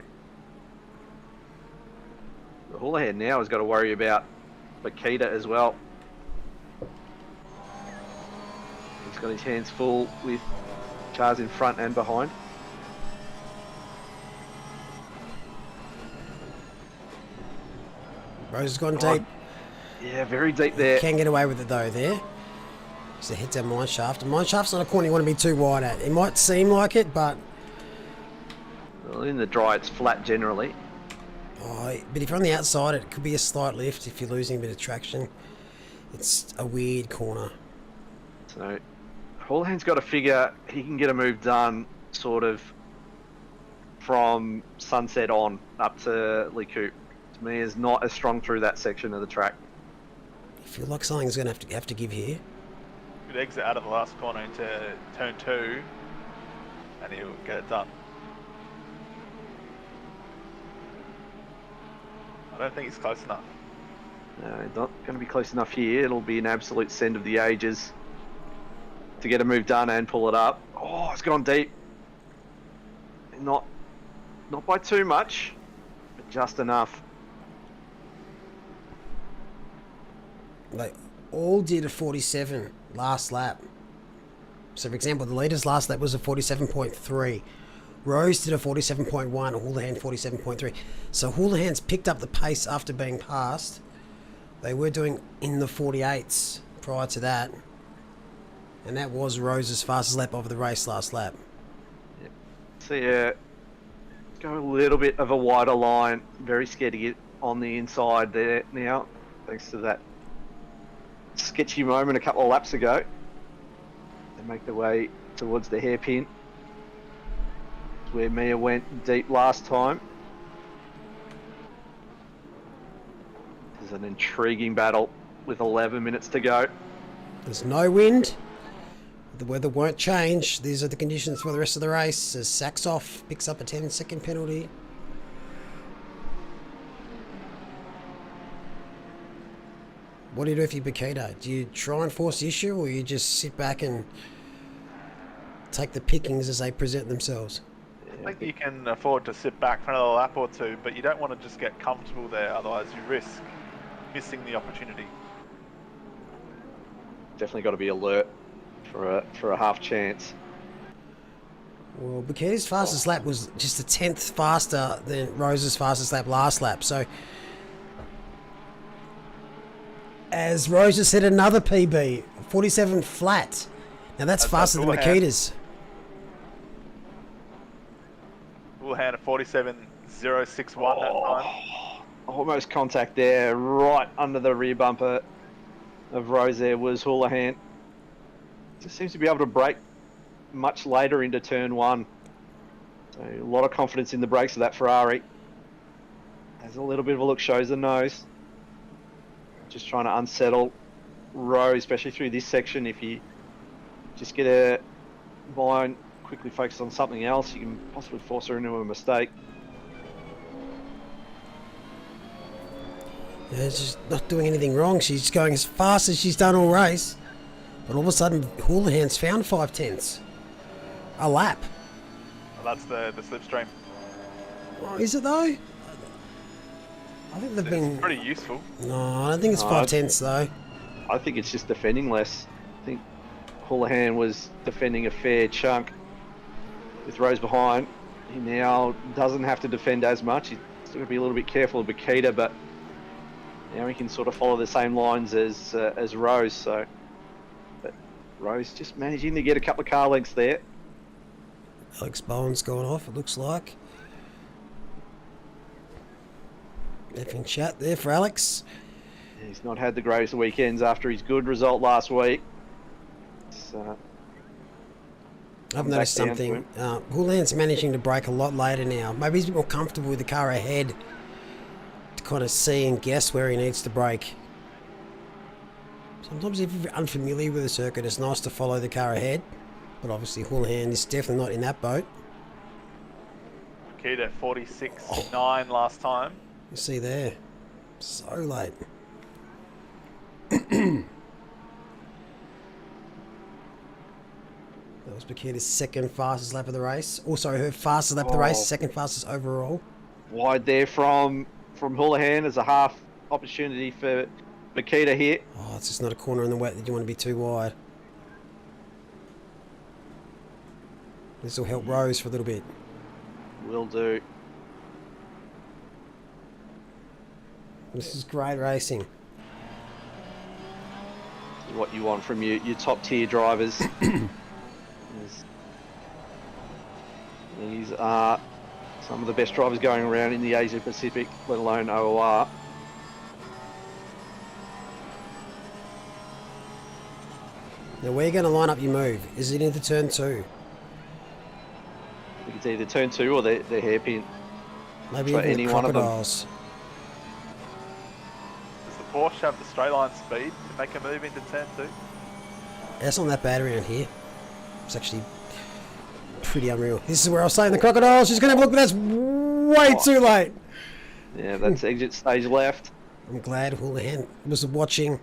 The Houlihan now has got to worry about Bakita as well. He's got his hands full with cars in front and behind. Rose has gone deep. Yeah, very deep there. Can get away with it though there. So hits that mine shaft. Mine shaft's not a corner you want to be too wide at. It might seem like it, but... Well, in the dry, it's flat generally. Oh, but if you're on the outside, it could be a slight lift if you're losing a bit of traction. It's a weird corner. So, Houlihan's got to figure he can get a move done sort of from Sunset on up to Lee Coop. To me, is not as strong through that section of the track. I feel like something's going to have to give here. Could exit out of the last corner into turn 2 and he'll get it done. I don't think he's close enough. No, not going to be close enough here. It'll be an absolute send of the ages to get a move done and pull it up. Oh, it's gone deep. Not by too much, but just enough. They all did a 47 last lap. So for example, the leader's last lap was a 47.3. Rose did a 47.1, Houlihan 47.3. So Houlihan's picked up the pace after being passed. They were doing in the 48s prior to that. And that was Rose's fastest lap of the race last lap. Yep. So yeah, go a little bit of a wider line. Very scared to get on the inside there now, thanks to that sketchy moment a couple of laps ago. They make their way towards the hairpin. It's where Mia went deep last time. This is an intriguing battle with 11 minutes to go. There's no wind. The weather won't change. These are the conditions for the rest of the race. As sacks off, picks up a 10-second penalty. What do you do if you're Bakita? Do you try and force the issue, or you just sit back and take the pickings as they present themselves? I think you can afford to sit back for another lap or two, but you don't want to just get comfortable there, otherwise you risk missing the opportunity. Definitely got to be alert for a half chance. Well, Bakita's fastest lap was just a 10th faster than Rose's fastest lap last lap. So, as Rose just hit another PB, 47 flat. Now that's faster than Bakita's. Houlihan a 47.061 that time. Almost contact there, right under the rear bumper of Rose there was Houlihan. Just seems to be able to brake much later into turn 1. So a lot of confidence in the brakes of that Ferrari. Has a little bit of a look, shows the nose. Just trying to unsettle Rose, especially through this section. If you just get a mind quickly focus on something else, you can possibly force her into a mistake. Yeah, she's not doing anything wrong. She's going as fast as she's done all race. But all of a sudden, Houlihan's found 5/10ths. A lap. Well, that's the slipstream. Oh, is it though? I think they've been pretty useful. No, I don't think it's 5/10ths though. I think it's just defending less. I think Houlihan was defending a fair chunk with Rose behind. He now doesn't have to defend as much. He's still got to be a little bit careful of Bakita, but now he can sort of follow the same lines as Rose. So, but Rose just managing to get a couple of car lengths there. Alex Bowen's gone off, it looks like. Effing chat there for Alex. He's not had the greatest of weekends after his good result last week. I've noticed something. Houlihan's managing to brake a lot later now. Maybe he's a bit more comfortable with the car ahead to kind of see and guess where he needs to brake. Sometimes if you're unfamiliar with the circuit, it's nice to follow the car ahead. But obviously Houlihan is definitely not in that boat. Bakita 46.9 last time. You see there. So late. was Bakita's second fastest lap of the race. Also her fastest lap of the race, second fastest overall. Wide there from Houlihan. There's a half opportunity for Bakita here. Oh, it's just not a corner in the wet that you want to be too wide. This will help Rose for a little bit. Will do. This is great racing. This is what you want from your top tier drivers. These are some of the best drivers going around in the Asia Pacific, let alone OOR. Now where are you going to line up your move? Is it into turn 2? I think it's either turn 2 or the hairpin. Maybe Try even any the one of them. crocodiles. Does the Porsche have the straight line speed to make a move into turn 2? That's not that bad around here. It's actually pretty unreal. This is where I was saying the crocodiles. She's going to have a look, but that's way too late. Yeah, that's exit stage left. I'm glad Houlihan was watching.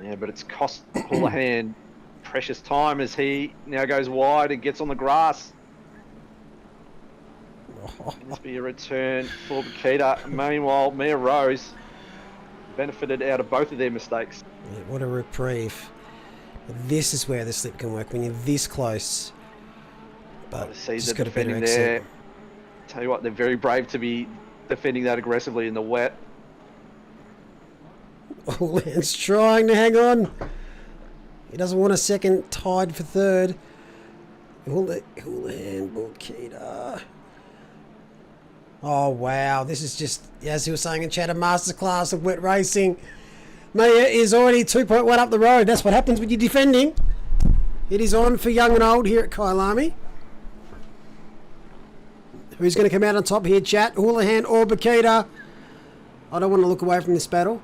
Yeah, but it's cost Houlihan precious time as he now goes wide and gets on the grass. Must be a return for Bakita. Meanwhile, Mia Rose benefited out of both of their mistakes. Yeah, what a reprieve. This is where the slip can work when you're this close. But just got a better defending exit. there. Tell you what, they're very brave to be defending that aggressively in the wet. Houlihan's trying to hang on. He doesn't want a second tied for third. Houlihan, Bakita. Oh wow, this is just, as he was saying in chat, a masterclass of wet racing. Maya is already 2.1 up the road. That's what happens when you're defending. It is on for young and old here at Kyalami. Who's going to come out on top here, chat? Houlihan or Bakita? I don't want to look away from this battle.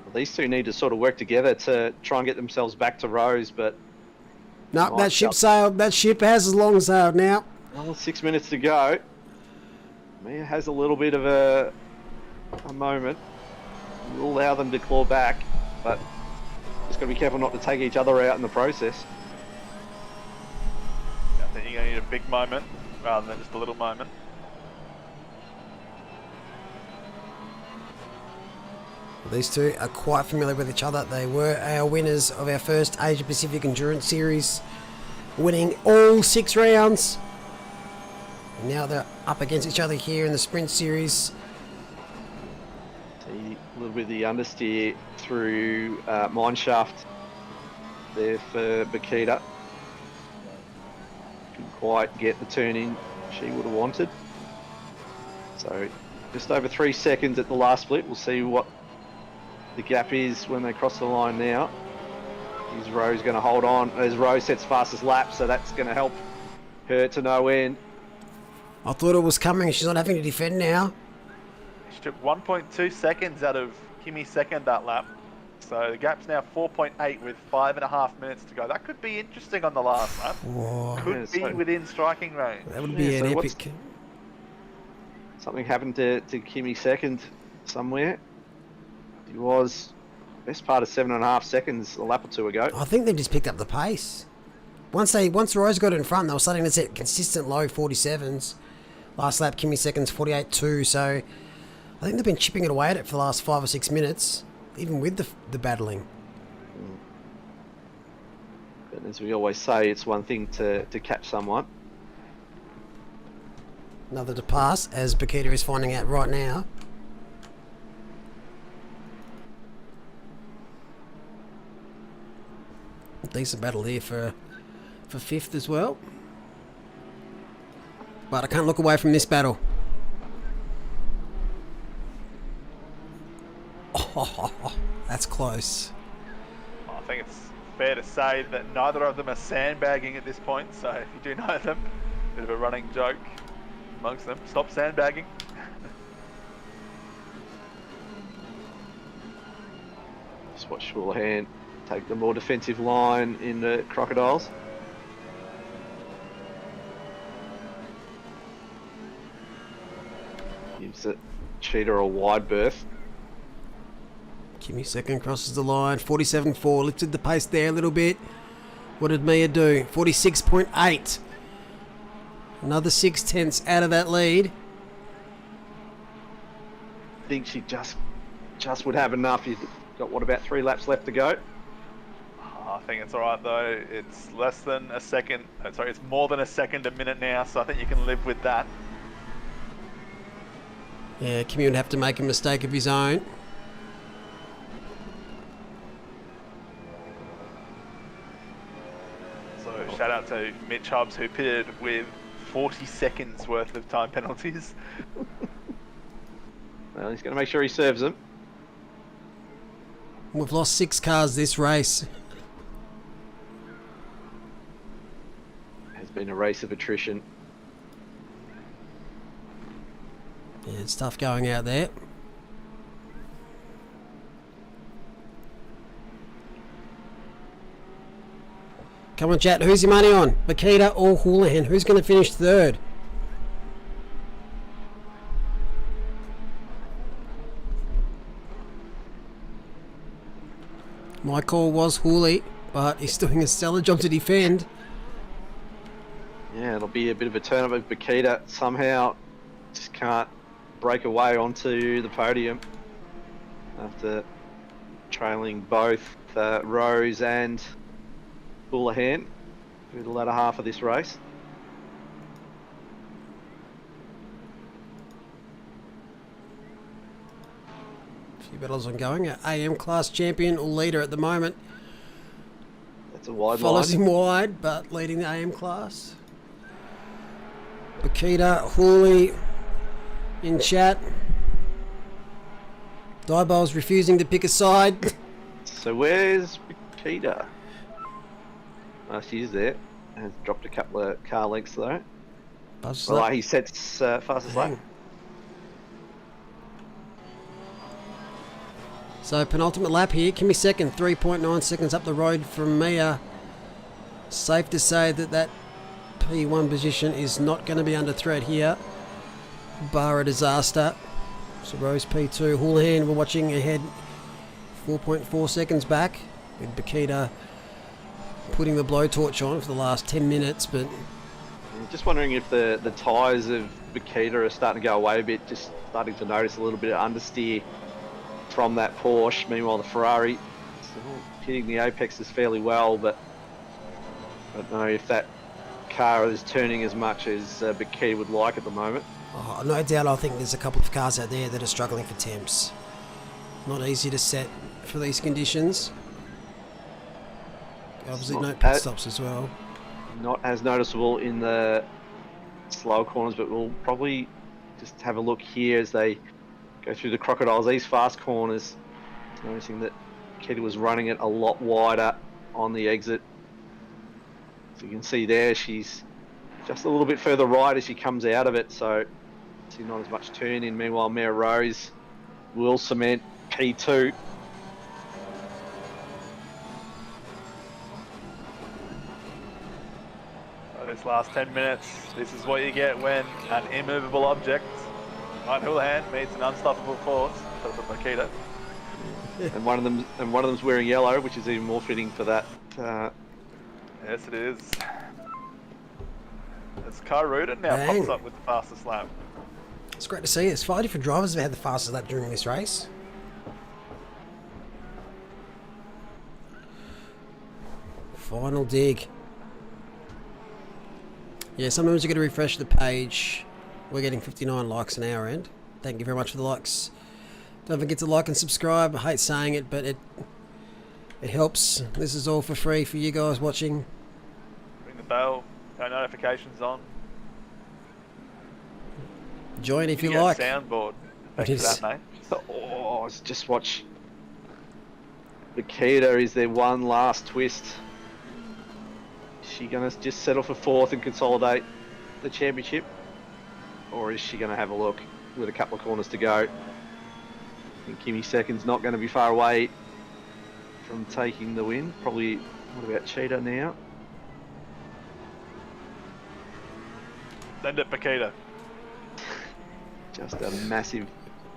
Well, these two need to sort of work together to try and get themselves back to Rose, but... No, that ship sailed. That ship has long sailed now. Well, 6 minutes to go. Mia has a little bit of a moment. We'll allow them to claw back, but just got to be careful not to take each other out in the process. I think you're going to need a big moment rather than just a little moment. These two are quite familiar with each other. They were our winners of our first Asia Pacific Endurance Series, winning all 6 rounds. And now they're up against each other here in the Sprint Series. See a little bit of the understeer through mineshaft there for Bakita. Couldn't quite get the turn in she would have wanted. So just over 3 seconds at the last split. We'll see what the gap is when they cross the line now. Is Rose going to hold on as Rose sets fastest lap, so that's going to help her to no end. I thought it was coming. She's not having to defend now. She took 1.2 seconds out of Kimi's second that lap. So the gap's now 4.8 with 5.5 minutes to go. That could be interesting on the last lap. Whoa. Could be within striking range. That would be Yeah, an so epic. Something happened to Kimi second somewhere. He was best part of 7.5 seconds a lap or two ago. I think they just picked up the pace. Once Rose got in front, they were starting to set consistent low 47s. Last lap, Kimi seconds 48.2. So I think they've been chipping it away at it for the last 5 or 6 minutes, even with the battling. But as we always say, it's one thing to catch someone. Another to pass, as Bakita is finding out right now. Decent battle here for 5th as well. But I can't look away from this battle. Oh, that's close. I think it's fair to say that neither of them are sandbagging at this point. So if you do know them, bit of a running joke amongst them. Stop sandbagging. Just watch Houlihan take the more defensive line in the Crocodiles. Gives it Cheetah a wide berth. Kimi second crosses the line, 47.4, lifted the pace there a little bit. What did Mia do? 46.8. Another 0.6 out of that lead. I think she just would have enough. You've got, what, about 3 laps left to go? I think it's alright though. It's less than a second. Sorry, it's more than a second a minute now, so I think you can live with that. Yeah, Kimmy would have to make a mistake of his own. So shout out to Mitch Hubbs, who pitted with 40 seconds worth of time penalties. Well, he's going to make sure he serves them. We've lost 6 cars this race. Has been a race of attrition. Yeah, it's tough going out there. Come on, chat. Who's your money on? Makita or Houlihan? Who's going to finish third? My call was Hooley, but he's doing a stellar job to defend. Yeah, it'll be a bit of a turn up. Bakita somehow just can't break away onto the podium after trailing both Rose and Houlihan through the latter half of this race. A few battles ongoing. Our AM class champion or leader at the moment. That's a wide Follows line. him wide, but leading the AM class. Bakita, Hooley in chat. Dieball's refusing to pick a side. So where's Bakita? Oh, she's there. Has dropped a couple of car lengths though. Well, he sets fastest lap. So penultimate lap here. Kimmy second, 3.9 seconds up the road from Mia. Safe to say that P1 position is not going to be under threat here, bar a disaster. So Rose P2, Houlihan, we're watching ahead 4.4 seconds back, with Bakita putting the blowtorch on for the last 10 minutes. But I'm just wondering if the tyres of Bakita are starting to go away a bit, just starting to notice a little bit of understeer from that Porsche. Meanwhile, the Ferrari still hitting the apexes fairly well, but I don't know if that car is turning as much as Bakita would like at the moment. oh, no doubt, I think there's a couple of cars out there that are struggling for temps. Not easy to set for these conditions. Obviously, no pit stops as well. Not as noticeable in the slower corners, but we'll probably just have a look here as they go through the crocodiles. These fast corners, noticing that Bakita was running it a lot wider on the exit. So you can see there, she's just a little bit further right as she comes out of it, so see not as much turn in. Meanwhile, Mia Rose will cement P2. This last 10 minutes, this is what you get when an immovable object, like Houlihan, meets an unstoppable force for Makita. And one of them's wearing yellow, which is even more fitting for that. Yes, it is. As Kyruden now Bang. pops up with the fastest lap. It's great to see. There's 5 different drivers that had the fastest lap during this race. Final dig. Yeah, sometimes you got to refresh the page. We're getting 59 likes an hour end. Thank you very much for the likes. Don't forget to like and subscribe. I hate saying it, but it helps. This is all for free for you guys watching. Ring the bell, turn notifications on. Join if you get a like. Soundboard. Thanks It for is. that, mate. Oh, let's just watch. Bakita, is there one last twist? Is she going to just settle for 4th and consolidate the championship? Or is she going to have a look with a couple of corners to go? I think Kimmy second's not going to be far away from taking the win. Probably, what about Cheetah now? Send it, Makita. Just a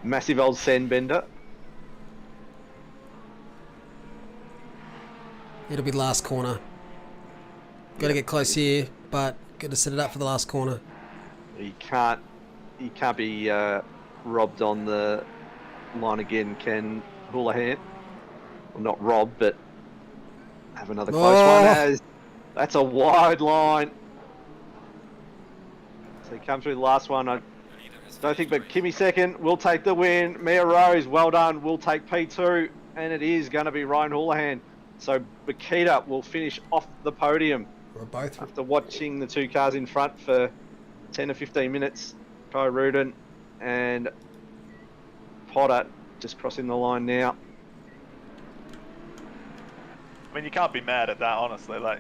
massive old sand bender. It'll be last corner. Got to get close here, but got to set it up for the last corner. He can't be robbed on the line again, can Houlihan? Well, not robbed, but have another close one. That's a wide line. So he comes through the last one. I don't think, but Kimmy second will take the win. Mia Rose, well done, will take P2, and it is going to be Ryan Houlihan. So Bakita will finish off the podium. We're both after watching the two cars in front for 10 to 15 minutes. Kai Rudin and Potter just crossing the line now. I mean, you can't be mad at that, honestly. Like,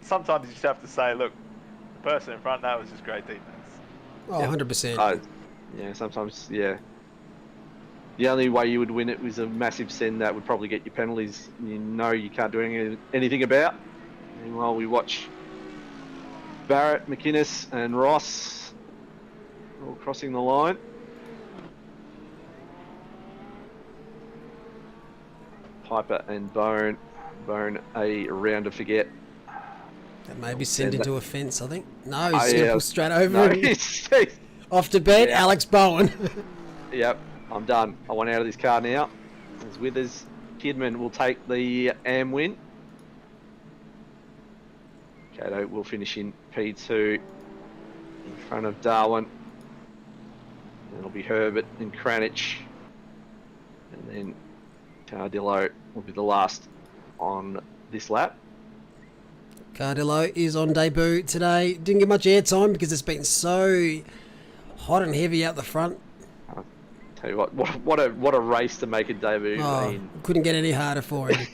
sometimes you just have to say, look, the person in front, that was just great defense. Oh, 100%. Yeah, sometimes, yeah. The only way you would win it was a massive send that would probably get you penalties you know you can't do anything about. Meanwhile, we watch Barrett, McInnes and Ross all crossing the line. Piper and Bone a round to forget. That may be sent into a fence, I think. No, he's Oh, going to pull straight over him. Off to beat Alex Bowen. Yep, I'm done. I want out of this car now. As Withers, Kidman will take the AM win. Cato will finish in P2 in front of Darwin. And it'll be Herbert and Kranich. And then Cardillo will be the last on this lap. Cardillo is on debut today. Didn't get much airtime because it's been so hot and heavy out the front. I'll tell you what a race to make a debut. Oh, couldn't get any harder for him.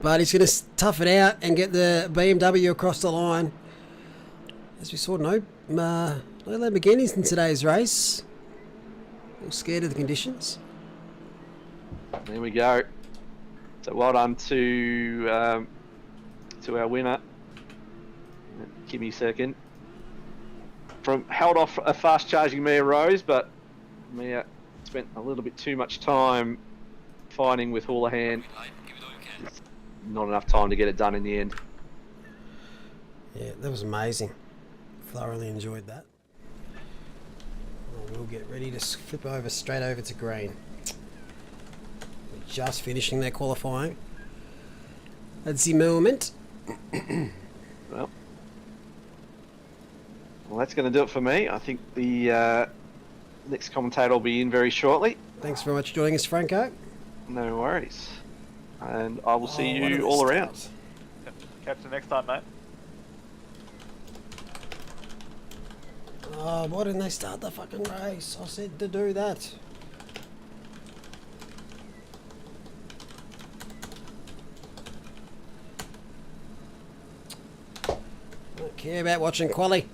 But he's going to tough it out and get the BMW across the line. As we saw, no Lamborghinis in today's race. All scared of the conditions. There we go. So well done to our winner, Kimmy second. Held off a fast charging Mia Rose, but Mia spent a little bit too much time fighting with Houlihan. Not enough time to get it done in the end. Yeah, that was amazing. Thoroughly enjoyed that. We'll get ready to flip over straight over to green. We're just finishing their qualifying. That's the moment. Well, that's going to do it for me. I think the next commentator will be in very shortly. Thanks very much for joining us, Franco. No worries. And I will see you all around. Catch you next time, mate. Oh, why didn't they start the fucking race? I said to do that. Don't care about watching quali.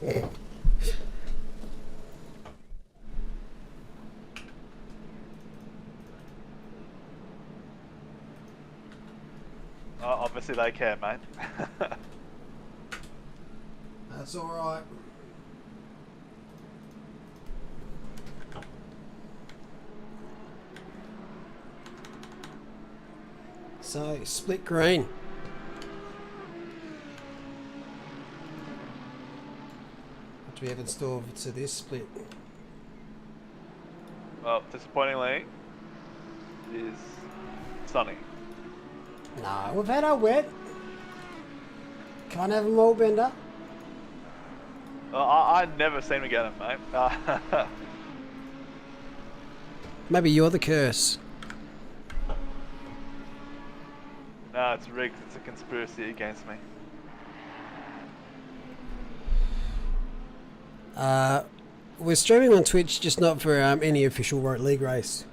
Obviously they care, mate. That's alright. So, split green. What do we have in store to this split? Well, disappointingly, it is sunny. No, we've had our wet. Can't have them all, Bender. I never seem to get them, mate. Maybe you're the curse. No, it's rigged. It's a conspiracy against me. We're streaming on Twitch, just not for any official league race.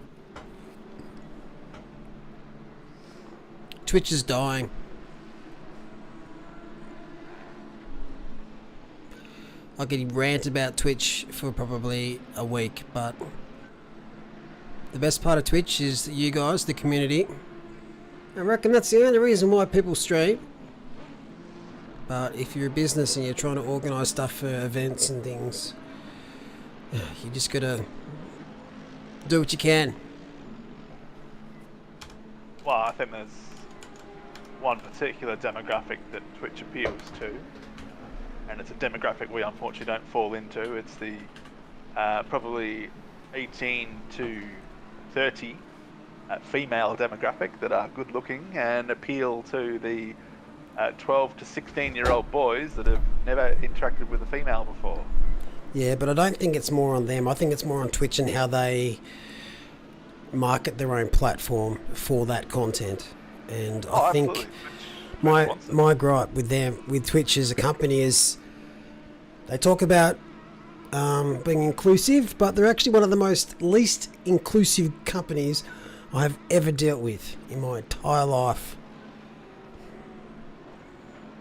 Twitch is dying. I could rant about Twitch for probably a week, but the best part of Twitch is you guys, the community. I reckon that's the only reason why people stream. But if you're a business and you're trying to organise stuff for events and things, you just gotta do what you can. Well, I think one particular demographic that Twitch appeals to, and it's a demographic we unfortunately don't fall into. It's the probably 18 to 30 female demographic that are good looking and appeal to the 12 to 16-year-old boys that have never interacted with a female before. Yeah, but I don't think it's more on them. I think it's more on Twitch and how they market their own platform for that content. And I think my gripe with them, with Twitch as a company, is they talk about being inclusive, but they're actually one of the least inclusive companies I've ever dealt with in my entire life.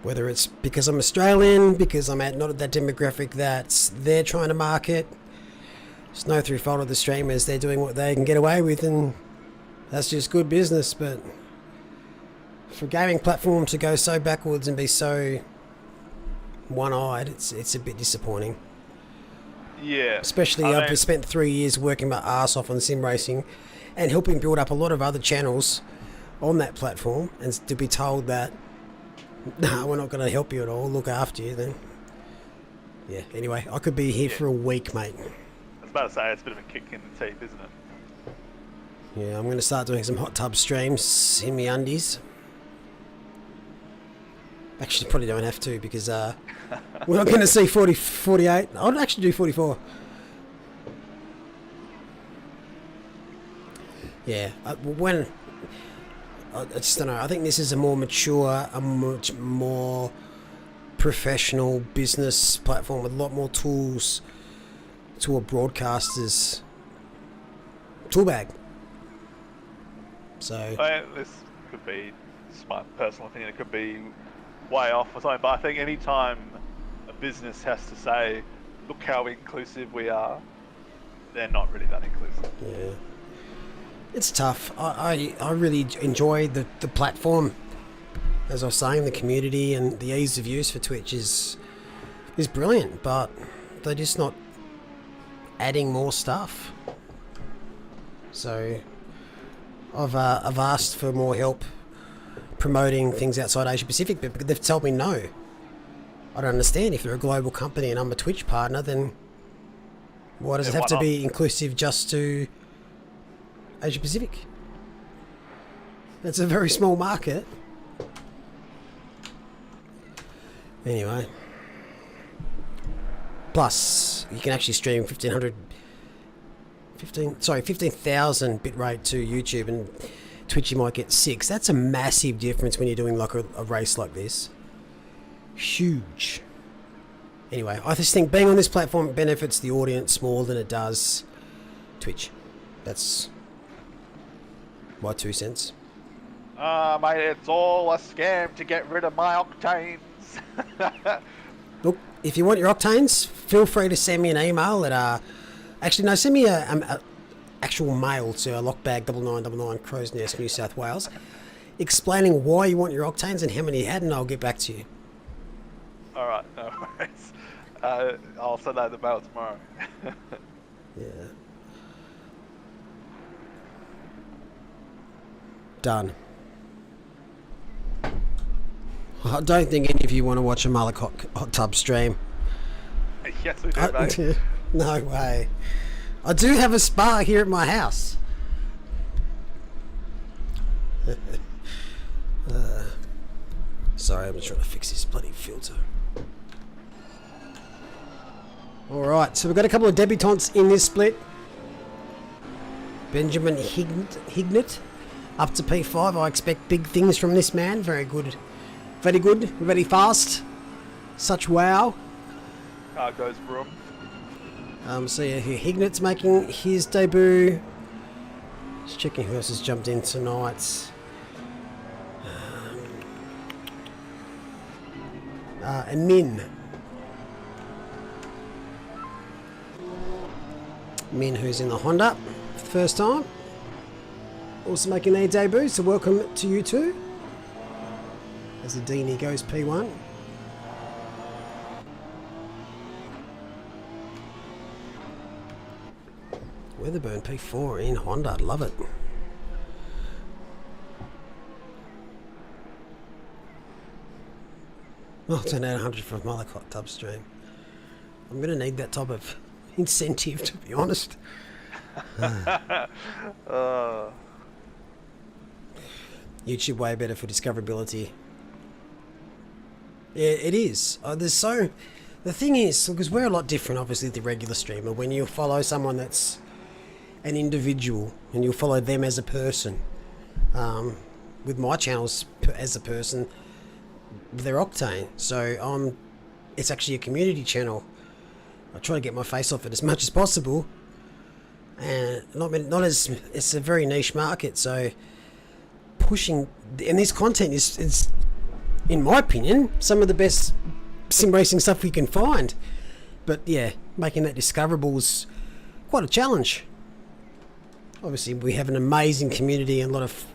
Whether it's because I'm Australian, because I'm not at that demographic that they're trying to market, it's no through fault of the streamers. They're doing what they can get away with, and that's just good business. But for a gaming platform to go so backwards and be so one-eyed, it's a bit disappointing. Yeah. Especially I've spent 3 years working my ass off on sim racing and helping build up a lot of other channels on that platform, and to be told that, no, we're not going to help you at all, look after you, then yeah. Anyway, I could be here for a week, mate. I was about to say, it's a bit of a kick in the teeth, isn't it? Yeah, I'm going to start doing some hot tub streams in my undies. Actually, probably don't have to, because we're not going to see 48. I'd actually do 44. Yeah, when I just don't know. I think this is a more mature, a much more professional business platform with a lot more tools to a broadcaster's tool bag. So this could be, it's my personal opinion, it could be way off or something, but I think any time a business has to say, look how inclusive we are, they're not really that inclusive. Yeah. It's tough. I really enjoy the platform. As I was saying, the community and the ease of use for Twitch is brilliant, but they're just not adding more stuff. So I've asked for more help promoting things outside Asia Pacific, but they've told me no. I don't understand. If they're a global company and I'm a Twitch partner, then why does it have to be inclusive just to Asia Pacific? That's a very small market. Anyway. Plus, you can actually stream 15,000 bitrate to YouTube, and Twitch you might get 6. That's a massive difference when you're doing like a race like this. Huge. Anyway, I just think being on this platform benefits the audience more than it does Twitch. That's my 2 cents. Mate, it's all a scam to get rid of my octanes. Look, if you want your octanes, feel free to send me an email at actually no, send me a actual mail to lockbag9999 Crow's Nest, New South Wales, explaining why you want your octanes and how many you had, and I'll get back to you. All right, no worries. I'll send out the mail tomorrow. Yeah. Done. I don't think any of you want to watch a Malik hot tub stream. Yes, we do, mate. No way. I do have a spa here at my house. Sorry, I'm just trying to fix this bloody filter. Alright, so we've got a couple of debutantes in this split. Benjamin Hignett up to P5. I expect big things from this man. Very good. Very good. Very fast. Such wow. Car goes vroom. So yeah, Hignett's making his debut. Just checking who else has jumped in tonight. And Min, who's in the Honda for the first time, also making their debut, so welcome to you two. As Adini goes P1. Weatherburn P4 in Honda, love it. I'll turn out 100 for my hot tub stream. I'm going to need that type of incentive, to be honest. YouTube way better for discoverability. Yeah, it is. The thing is, because we're a lot different, obviously, the regular streamer. When you follow someone that's an individual and you'll follow them as a person. With my channels as a person, they're Octane. So it's actually a community channel. I try to get my face off it as much as possible. And it's a very niche market, so pushing, and this content is in my opinion some of the best sim racing stuff we can find. But yeah, making that discoverable is quite a challenge. Obviously we have an amazing community and a lot of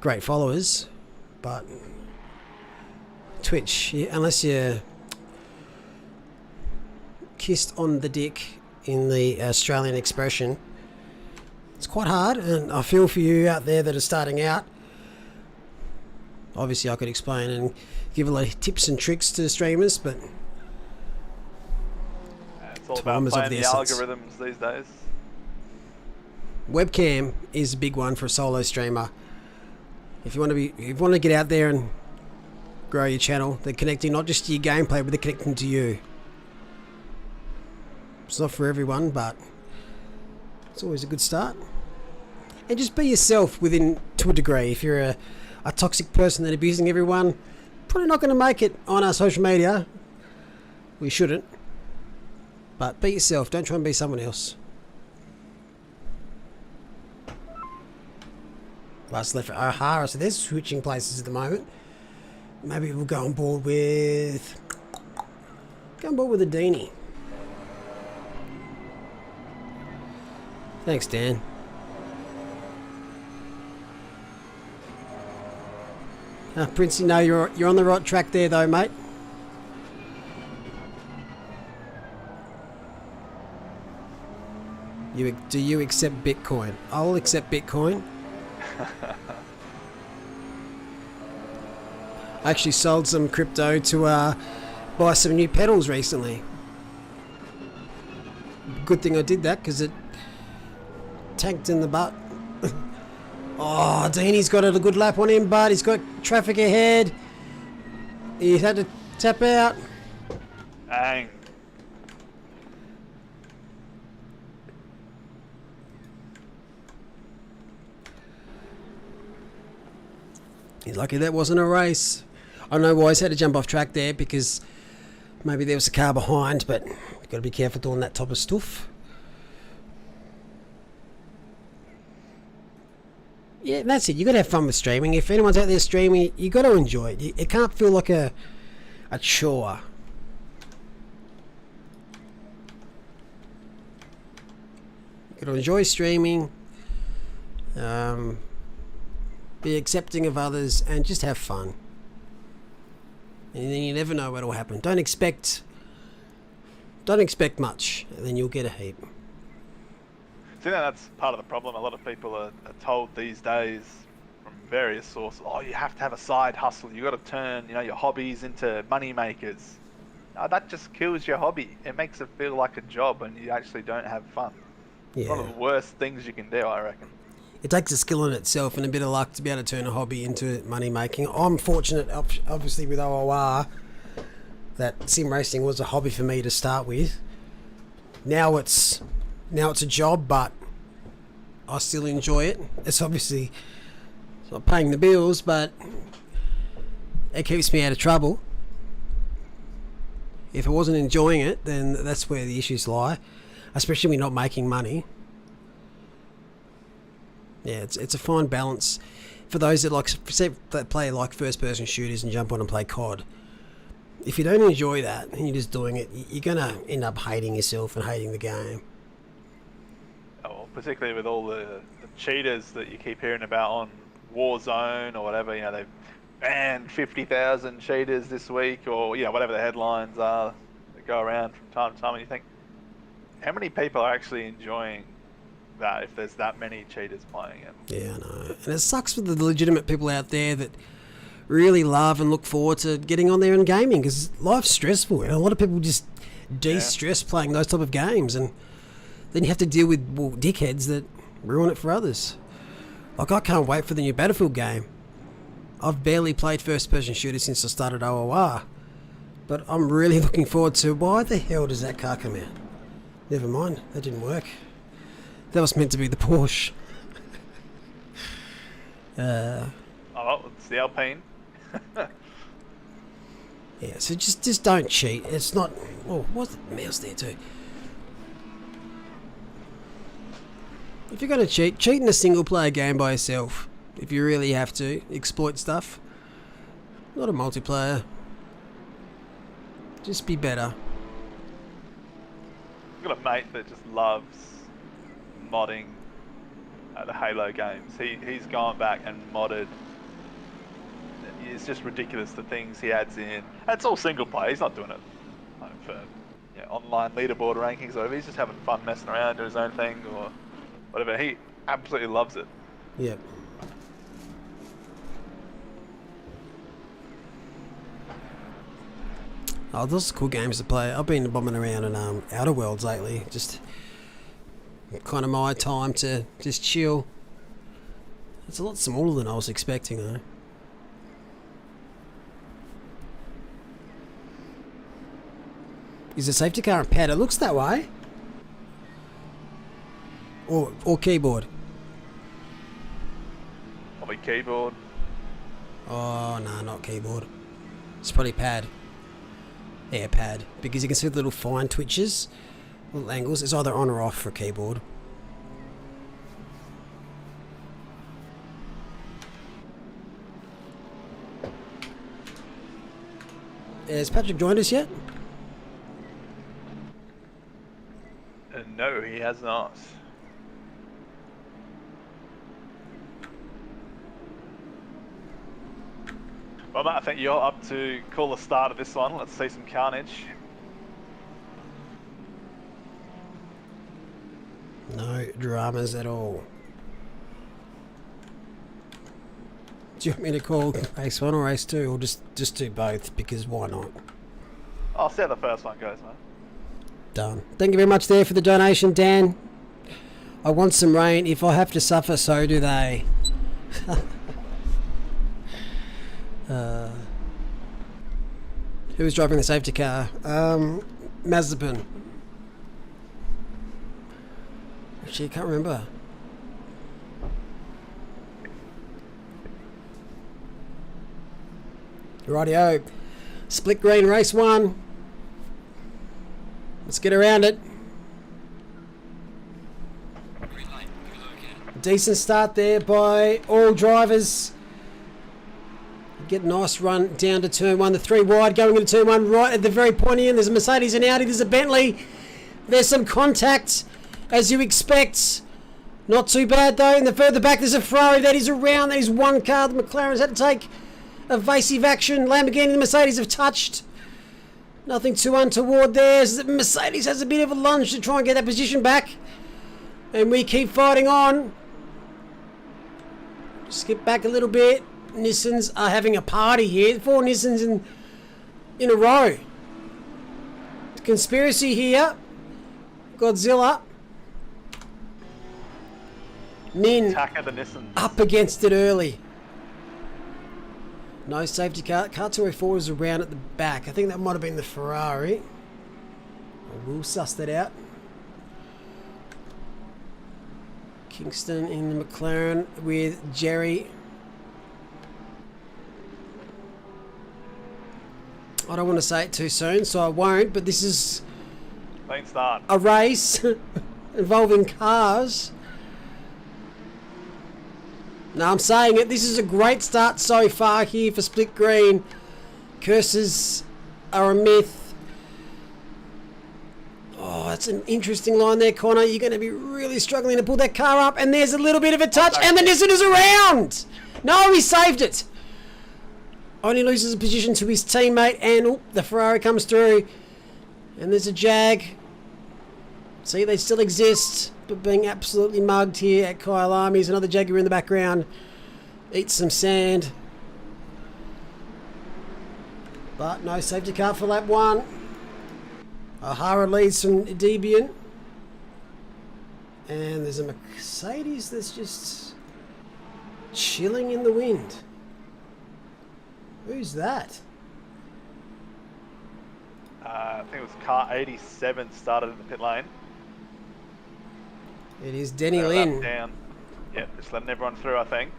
great followers, but Twitch, unless you're kissed on the dick in the Australian expression, it's quite hard. And I feel for you out there that are starting out. Obviously I could explain and give a lot of tips and tricks to streamers, but it's all about playing the algorithms these days. Webcam is a big one for a solo streamer. If you want to get out there and grow your channel, they're connecting not just to your gameplay, but they're connecting to you. It's not for everyone, but it's always a good start. And just be yourself to a degree. If you're a toxic person that's abusing everyone, probably not going to make it on our social media. We shouldn't. But be yourself. Don't try and be someone else. Last left for O'Hara, so they're switching places at the moment. Maybe we'll go on board with Adini. Thanks, Dan. Princey, no, you're on the right track there, though, mate. Do you accept Bitcoin? I'll accept Bitcoin. I actually sold some crypto to buy some new pedals recently. Good thing I did that, because it tanked in the butt. Oh, Deanie's got a good lap on him, but he's got traffic ahead. He's had to tap out. Dang. He's lucky that wasn't a race. I don't know why he's had to jump off track there, because maybe there was a car behind, but you've got to be careful doing that type of stuff. Yeah, that's it. You got to have fun with streaming. If anyone's out there streaming, you got to enjoy it. It can't feel like a chore. You got to enjoy streaming. Be accepting of others and just have fun. And then you never know what'll happen. Don't expect much, and then you'll get a heap. I think that's part of the problem. A lot of people are told these days from various sources, oh, you have to have a side hustle. You got to turn, your hobbies into money makers. No, that just kills your hobby. It makes it feel like a job, and you actually don't have fun. Yeah. It's one of the worst things you can do, I reckon. It takes a skill in itself and a bit of luck to be able to turn a hobby into money making. I'm fortunate, obviously, with OOR, that sim racing was a hobby for me to start with. Now it's a job, but I still enjoy it. It's obviously not paying the bills, but it keeps me out of trouble. If I wasn't enjoying it, then that's where the issues lie, especially when you're not making money. Yeah, it's a fine balance for those that play like first-person shooters and jump on and play COD. If you don't enjoy that and you're just doing it, you're gonna end up hating yourself and hating the game. Oh, particularly with all the cheaters that you keep hearing about on Warzone or whatever. They've banned 50,000 cheaters this week, or whatever the headlines are that go around from time to time. And you think, how many people are actually enjoying that if there's that many cheaters playing it? Yeah, I know. And it sucks for the legitimate people out there that really love and look forward to getting on there and gaming, because life's stressful, and a lot of people just de-stress playing those type of games, and then you have to deal with dickheads that ruin it for others. Like, I can't wait for the new Battlefield game. I've barely played first-person shooters since I started OOR, but I'm really looking forward to, why the hell does that car come out? Never mind, that didn't work. That was meant to be the Porsche. Oh, well, it's the Alpine. Yeah, so just don't cheat. It's not... Oh, what's the mouse there too? If you're going to cheat in a single-player game by yourself. If you really have to. Exploit stuff. Not a multiplayer. Just be better. I've got a mate that just loves modding the Halo games. He's gone back and modded. It's just ridiculous, the things he adds in. And it's all single player. He's not doing it for online leaderboard rankings or whatever. He's just having fun messing around, doing his own thing or whatever. He absolutely loves it. Yep. Oh, those are cool games to play. I've been bombing around in Outer Worlds lately. Just kind of my time to just chill. It's a lot smaller than I was expecting, though. Is the safety car and pad? It looks that way. Or keyboard. Probably keyboard. Oh, no, not keyboard. It's probably pad. Yeah, pad. Because you can see the little fine twitches, little angles. It's either on or off for keyboard. Has Patrick joined us yet? No, he has not. Well, Matt, I think you're up to call the start of this one. Let's see some carnage. No dramas at all. Do you want me to call race 1 or race 2, or just do both, because why not? I'll see how the first one goes, man. Done. Thank you very much there for the donation, Dan. I want some rain. If I have to suffer, so do they. Who was driving the safety car? Mazepin. Actually, I can't remember. Rightio. Split green, race 1. Let's get around it. Green light, yellow again. Decent start there by all drivers. Get a nice run down to turn 1. The 3 wide going into turn 1 right at the very pointy end. There's a Mercedes and Audi. There's a Bentley. There's some contact, as you expect. Not too bad though. And the further back there's a Ferrari that is around. That is one car. The McLaren's had to take evasive action. Lamborghini and the Mercedes have touched. Nothing too untoward there. Mercedes has a bit of a lunge to try and get that position back. And we keep fighting on. Skip back a little bit. Nissans are having a party here. 4 Nissans in a row. Conspiracy here. Godzilla. Nin Attack of the Nissan. up against it early. No safety car. Car 204 is around at the back. I think that might have been the Ferrari. I will suss that out. Kingston in the McLaren with Jerry. I don't want to say it too soon, so I won't, but this is Clean start. a race involving cars. No, I'm saying it. This is a great start so far here for Split Green. Curses are a myth. Oh, that's an interesting line there, Connor. You're going to be really struggling to pull that car up. And there's a little bit of a touch. And the Nissan is around. No, he saved it. Only loses a position to his teammate. And the Ferrari comes through. And there's a Jag. See, they still exist. But being absolutely mugged here at Kyalami. There's another Jaguar in the background. Eats some sand. But no safety car for lap 1. O'Hara leads from Debian. And there's a Mercedes that's just chilling in the wind. Who's that? I think it was car 87 started in the pit lane. It is Denny They're Lynn. lap down. Yep, just letting everyone through, I think.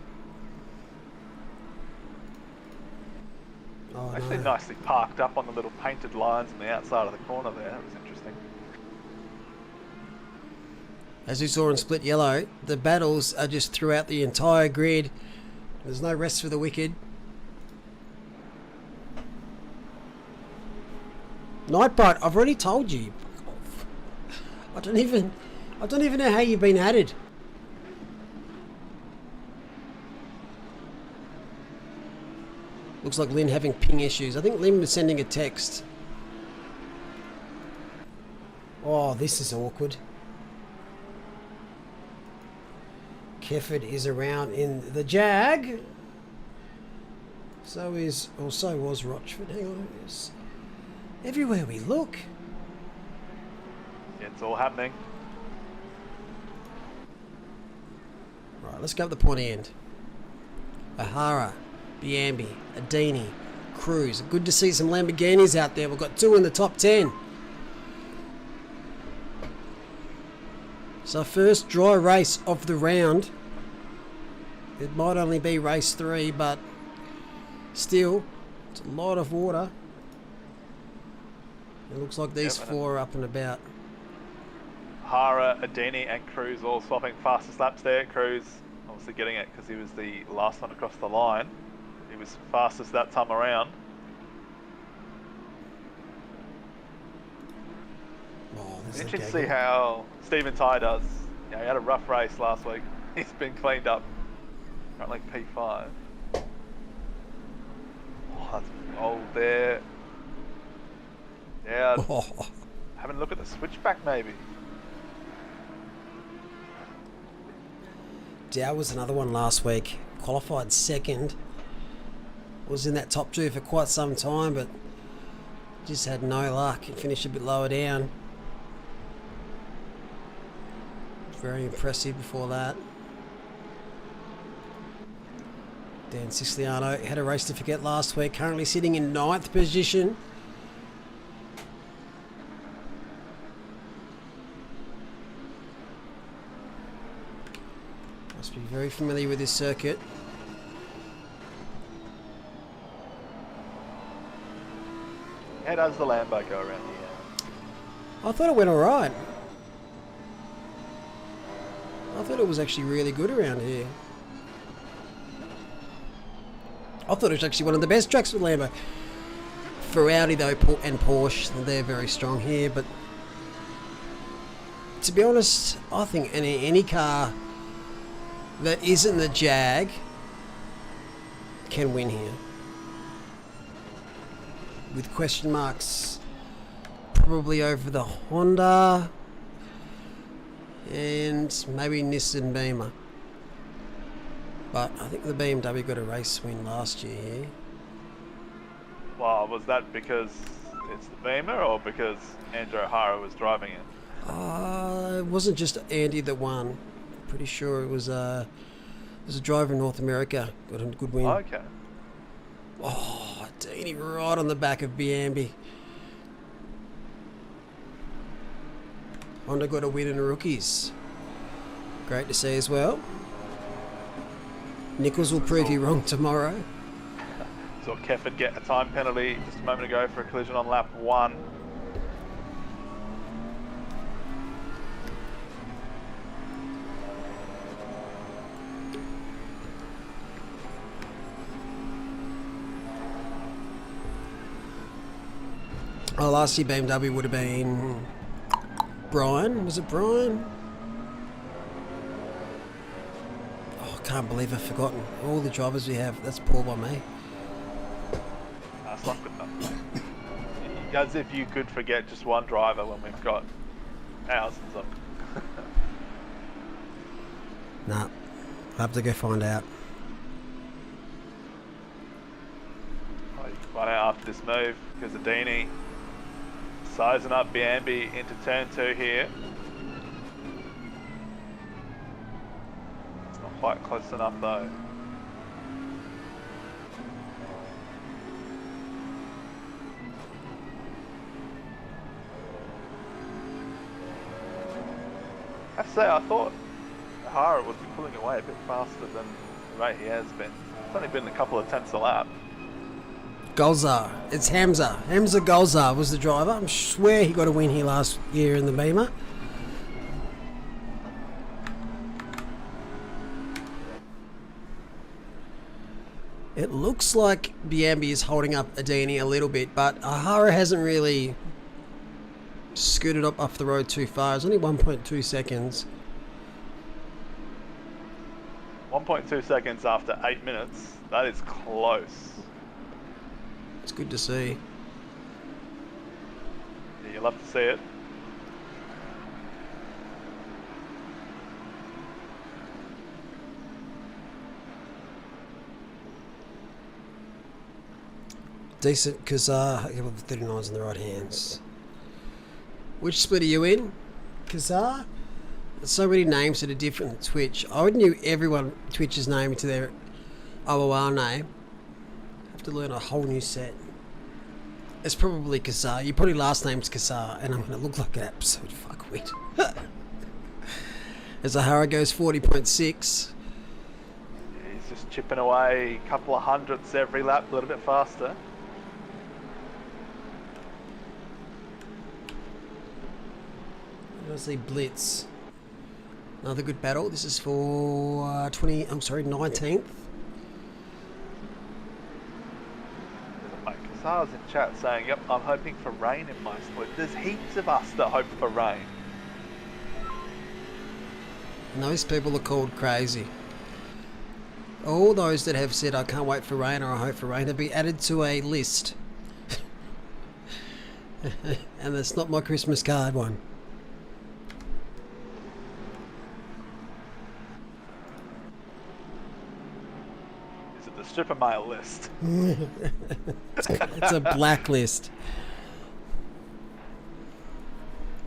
Oh, Actually no. nicely parked up on the little painted lines on the outside of the corner there. That was interesting. As we saw in Split Yellow, the battles are just throughout the entire grid. There's no rest for the wicked. Nightbite, I've already told you. I don't even know how you've been added. Looks like Lynn having ping issues. I think Lynn was sending a text. Oh, this is awkward. Kefford is around in the Jag. So was Rochford. Hang on. Yes. Everywhere we look. Yeah, it's all happening. Right, let's go up the pointy end. O'Hara, Biambi, Adini, Cruz. Good to see some Lamborghinis out there. We've got 2 in the top 10. So first dry race of the round. It might only be race 3, but still, it's a lot of water. It looks like these 4 are up and about. Hara, Adeni and Cruz all swapping fastest laps there. Cruz obviously getting it because he was the last one across the line. He was fastest that time around. Oh, It's interesting to see how Stephen Ty does. Yeah, he had a rough race last week. He's been cleaned up. Currently P5. Oh, that's old there. Yeah. Having a look at the switchback maybe. Dow was another one last week. Qualified second. Was in that top 2 for quite some time, but just had no luck. He finished a bit lower down. Very impressive before that. Dan Siciliano had a race to forget last week. Currently sitting in 9th position. Must be very familiar with this circuit. How does the Lambo go around here? I thought it went alright. I thought it was actually really good around here. I thought it was actually one of the best tracks with Lambo. For Audi though, and Porsche, they're very strong here, but to be honest, I think any car that isn't the Jag can win here. With question marks probably over the Honda and maybe Nissan Beamer. But I think the BMW got a race win last year here. Well, was that because it's the Beamer or because Andrew O'Hara was driving it? It wasn't just Andy that won. Pretty sure it was a driver in North America got a good win. Okay. Oh, Deanie right on the back of Biambi. Honda got a win in the rookies. Great to see as well. Nichols will prove you wrong tomorrow. Saw Kefford get a time penalty just a moment ago for a collision on lap 1. Oh, last year BMW would have been Brian. Was it Brian? Oh, I can't believe I've forgotten all the drivers we have. That's poor by me. That's luck with them. As if you could forget just one driver when we've got thousands of them. Nah, I'll have to go find out. Oh, you can find out after this move because Adini sizing up Biambi into turn 2 here. It's not quite close enough though. I have to say, I thought Hara would be pulling away a bit faster than the rate he has been. It's only been a couple of tenths a lap. Golzar. It's Hamza. Hamza Golzar was the driver. I swear he got a win here last year in the Beamer. It looks like Biambi is holding up Adini a little bit, but Ahara hasn't really scooted up off the road too far. It's only 1.2 seconds. 1.2 seconds after 8 minutes. That is close. It's good to see. Yeah, you love to see it. Decent, because 39's in the right hands. Which split are you in? Kazar? There's so many names that are different at Twitch. I would knew everyone Twitch's name to their OOR name. Have to learn a whole new set. It's probably Kazar. Your probably last name's Kazar, and I'm going to look like an absolute fuckwit. As Ahara goes 40.6. Yeah, he's just chipping away a couple of hundredths every lap, a little bit faster. Obviously Blitz. Another good battle. This is for 19th. Mate, Kazar's in chat saying, yep, I'm hoping for rain in my split. There's heaps of us that hope for rain. And those people are called crazy. All those that have said I can't wait for rain or I hope for rain have been added to a list. And it's not my Christmas card one. Stripper mail list. It's a blacklist.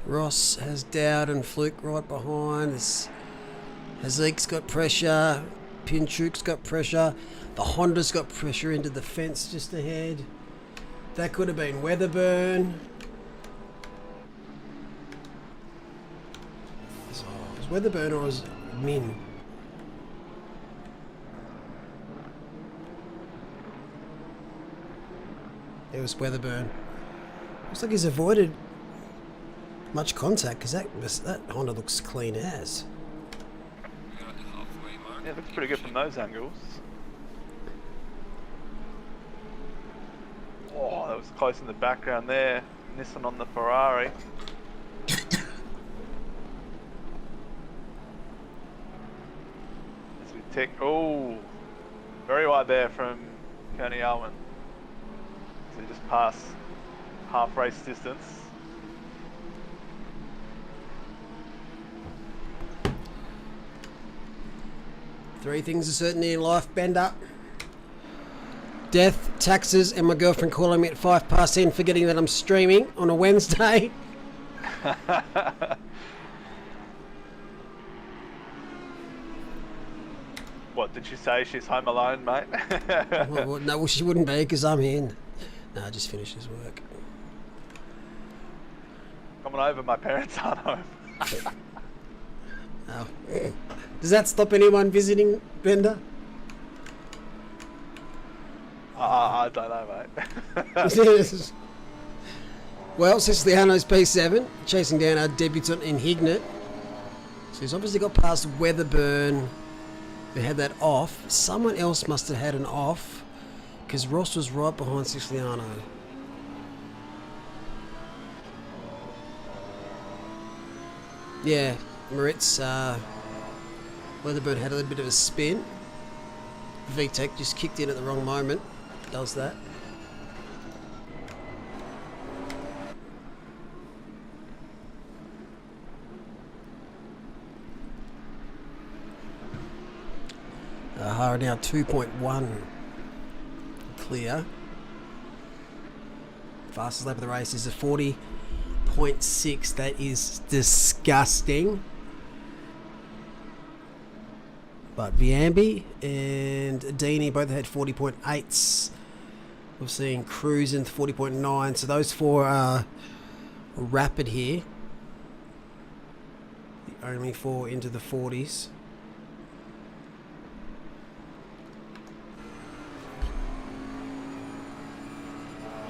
Ross has Dowd and Fluke right behind. Haziq's got pressure. Pinchuk's got pressure. The Honda's got pressure into the fence just ahead. That could have been Weatherburn. Was Weatherburn or was Min? It was Weatherburn. Looks like he's avoided much contact because that Honda looks clean as. We're at the halfway mark. Yeah, it looks pretty good from those angles. Oh, that was close in the background there. Nissan on the Ferrari. As we tick, oh, very wide there from Kyalami. So just pass half race distance. Three things are certain in life, Bender. Death, taxes, and my girlfriend calling me at 10:05 forgetting that I'm streaming on a Wednesday. What, did she say she's home alone, mate? No, she wouldn't be because I'm in. No, I just finished his work. Coming over, my parents aren't home. Oh. Does that stop anyone visiting, Bender? I don't know, mate. Well, Siciliano's P7, chasing down our debutant in Hignett. So he's obviously got past Weatherburn, who had that off. Someone else must have had an off, because Ross was right behind Siciliano. Yeah, Moritz, Weatherburn had a little bit of a spin. VTEC just kicked in at the wrong moment. Does that. Hara now 2.1 clear. Fastest lap of the race is a 40.6. That is disgusting. But Viambi and Dini both had 40.8s. We're seeing Cruz in 40.9. So those four are rapid here. The only four into the 40s.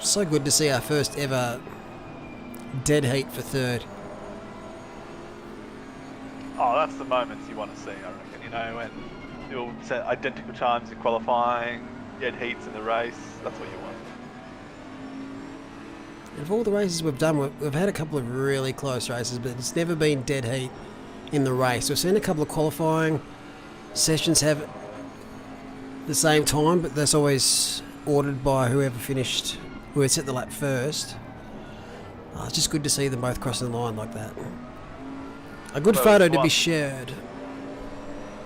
So good to see our first ever dead heat for third. Oh, that's the moments you want to see, I reckon. You know, when you'll set identical times in qualifying, dead heats in the race. That's what you want. Of all the races we've done, we've had a couple of really close races, but it's never been dead heat in the race. We've seen a couple of qualifying sessions have the same time, but that's always ordered by whoever had set the lap first. Oh, it's just good to see them both crossing the line like that. A good photo to be shared.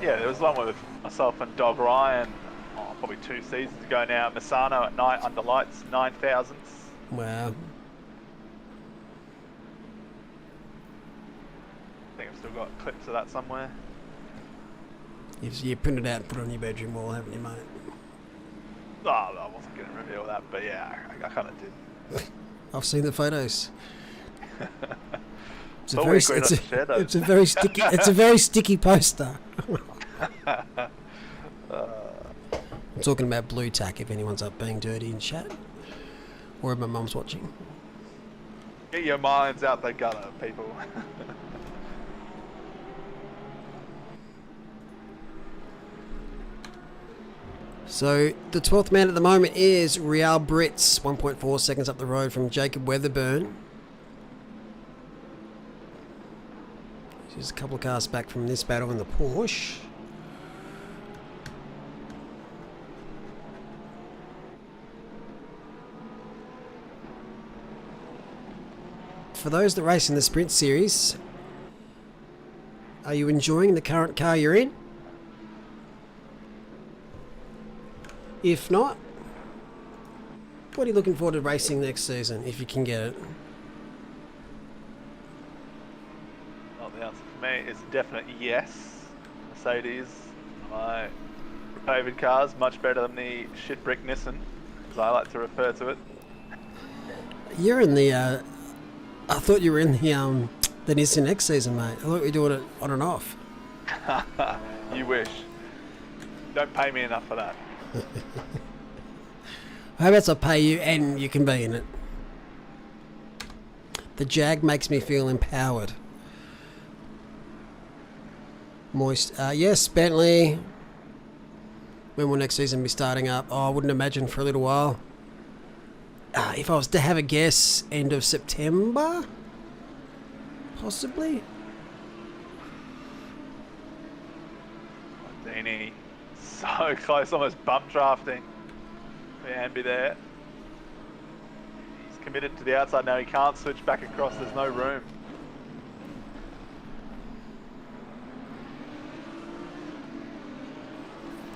Yeah, there was one with myself and Dog Ryan, probably 2 seasons ago now, at Misano at night under lights, 9,000s. Wow. I think I've still got clips of that somewhere. You printed it out and put it on your bedroom wall, haven't you, mate? Oh, I wasn't going to reveal that, but yeah, I kind of did. I've seen the photos. It's a very sticky. It's a very sticky poster. I'm talking about blue tack. If anyone's up being dirty in chat, or if my mum's watching. Get your minds out the gutter, people. So the 12th man at the moment is Real Brits, 1.4 seconds up the road from Jacob Weatherburn. Just a couple of cars back from this battle in the Porsche. For those that race in the Sprint Series, are you enjoying the current car you're in? If not, what are you looking forward to racing next season, if you can get it? Well, the answer for me is a definite yes. Mercedes, my favourite cars, much better than the shit brick Nissan, as I like to refer to it. You're in the, I thought you were in the Nissan next season, mate. I thought you were doing it on and off. You wish. Don't pay me enough for that. How about I pay you and you can be in it? The Jag makes me feel empowered. Moist. Yes, Bentley. When will next season be starting up? Oh, I wouldn't imagine for a little while. If I was to have a guess, end of September? Possibly? Dini, so close, almost bump drafting. Ambi there. He's committed to the outside now, he can't switch back across, there's no room.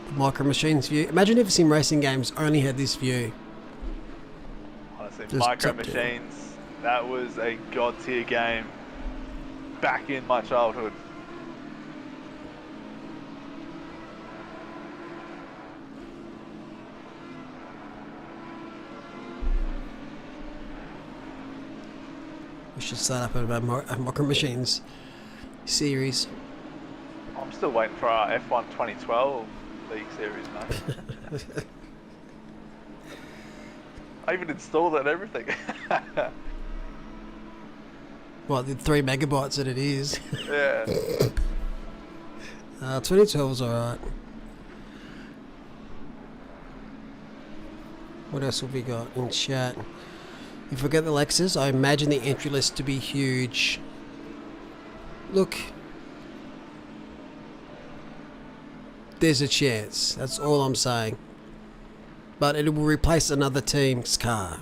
The Micro Machines view. Imagine if sim racing games only had this view. Honestly, Just Micro top down. Machines, that was a god tier game back in my childhood. We should start up a Micro Machines series. I'm still waiting for our F1 2012 League Series, mate. I even installed it and everything. What, the 3 megabytes that it is? Yeah. 2012 is alright. What else have we got in chat? If we get the Lexus, I imagine the entry list to be huge. Look. There's a chance. That's all I'm saying. But it will replace another team's car.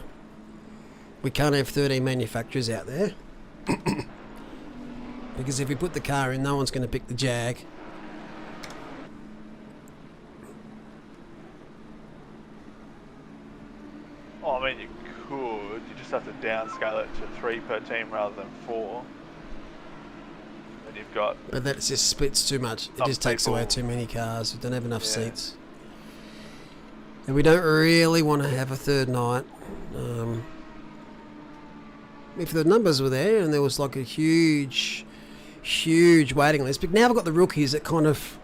We can't have 13 manufacturers out there. Because if we put the car in, no one's going to pick the Jag. Oh, I mean, you could. You just have to downscale it to 3 per team rather than 4. And you've got... But that just splits too much. It Some just takes away people- too many cars. We don't have enough Yeah. seats. And we don't really want to have a third night. If the numbers were there and there was like a huge waiting list. But now we've got the rookies that kind of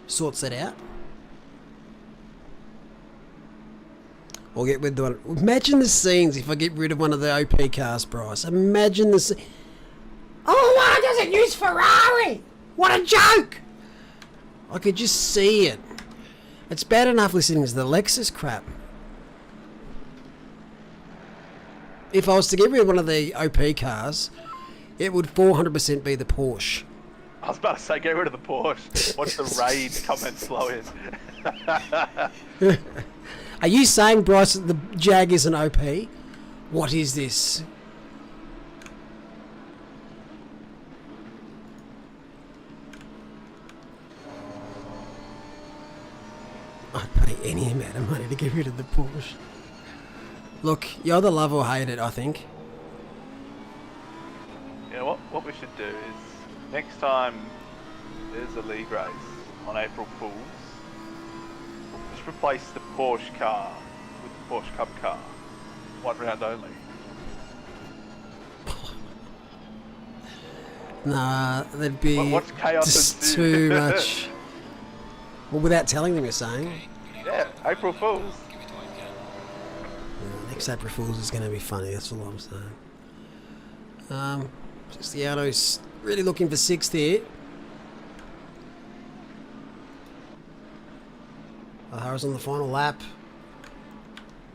sorts that out. Or get rid of one. Imagine the scenes if I get rid of one of the OP cars, Bryce. Imagine the scene. Oh, why doesn't use Ferrari? What a joke! I could just see it. It's bad enough listening to the Lexus crap. If I was to get rid of one of the OP cars, it would 400% be the Porsche. I was about to say, get rid of the Porsche. Watch the raid comment flow in. Are you saying, Bryce, that the Jag is an OP? What is this? I'd pay any amount of money to get rid of the Porsche. Look, you either love or hate it, I think. You know what we should do is, next time there's a league race on April Fools, just replace the Porsche car with the Porsche Cup car. 1 round only. Nah, that'd be What's chaos just ensue? too much. Well, without telling them, you're saying. Yeah, April Fools. Next April Fools is going to be funny, that's all I'm saying. Cristiano's really looking for 6th here. O'Hara's on the final lap.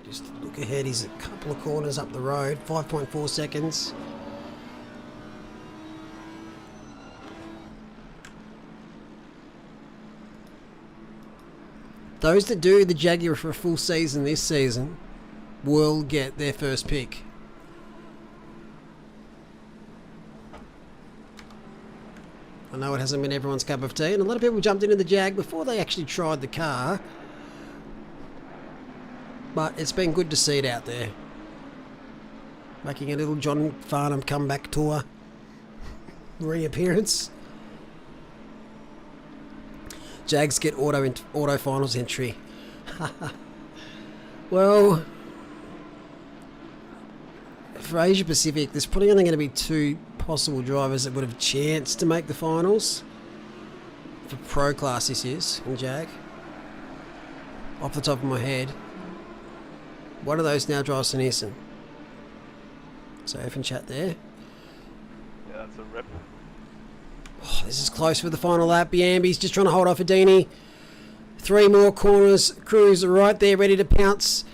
Just look ahead, he's a couple of corners up the road, 5.4 seconds. Those that do the Jaguar for a full season this season will get their first pick. I know it hasn't been everyone's cup of tea, and a lot of people jumped into the Jag before they actually tried the car. But it's been good to see it out there. Making a little John Farnham comeback tour reappearance. Jags get auto finals entry. Well, for Asia Pacific, there's probably only going to be 2 possible drivers that would have a chance to make the finals. For pro class this is, in Jag. Off the top of my head. One of those now drives to Nissan. So open chat there. Yeah, that's a rip. Oh, this is close for the final lap. Biambi's just trying to hold off Adini. 3 more corners. Cruz right there, ready to pounce.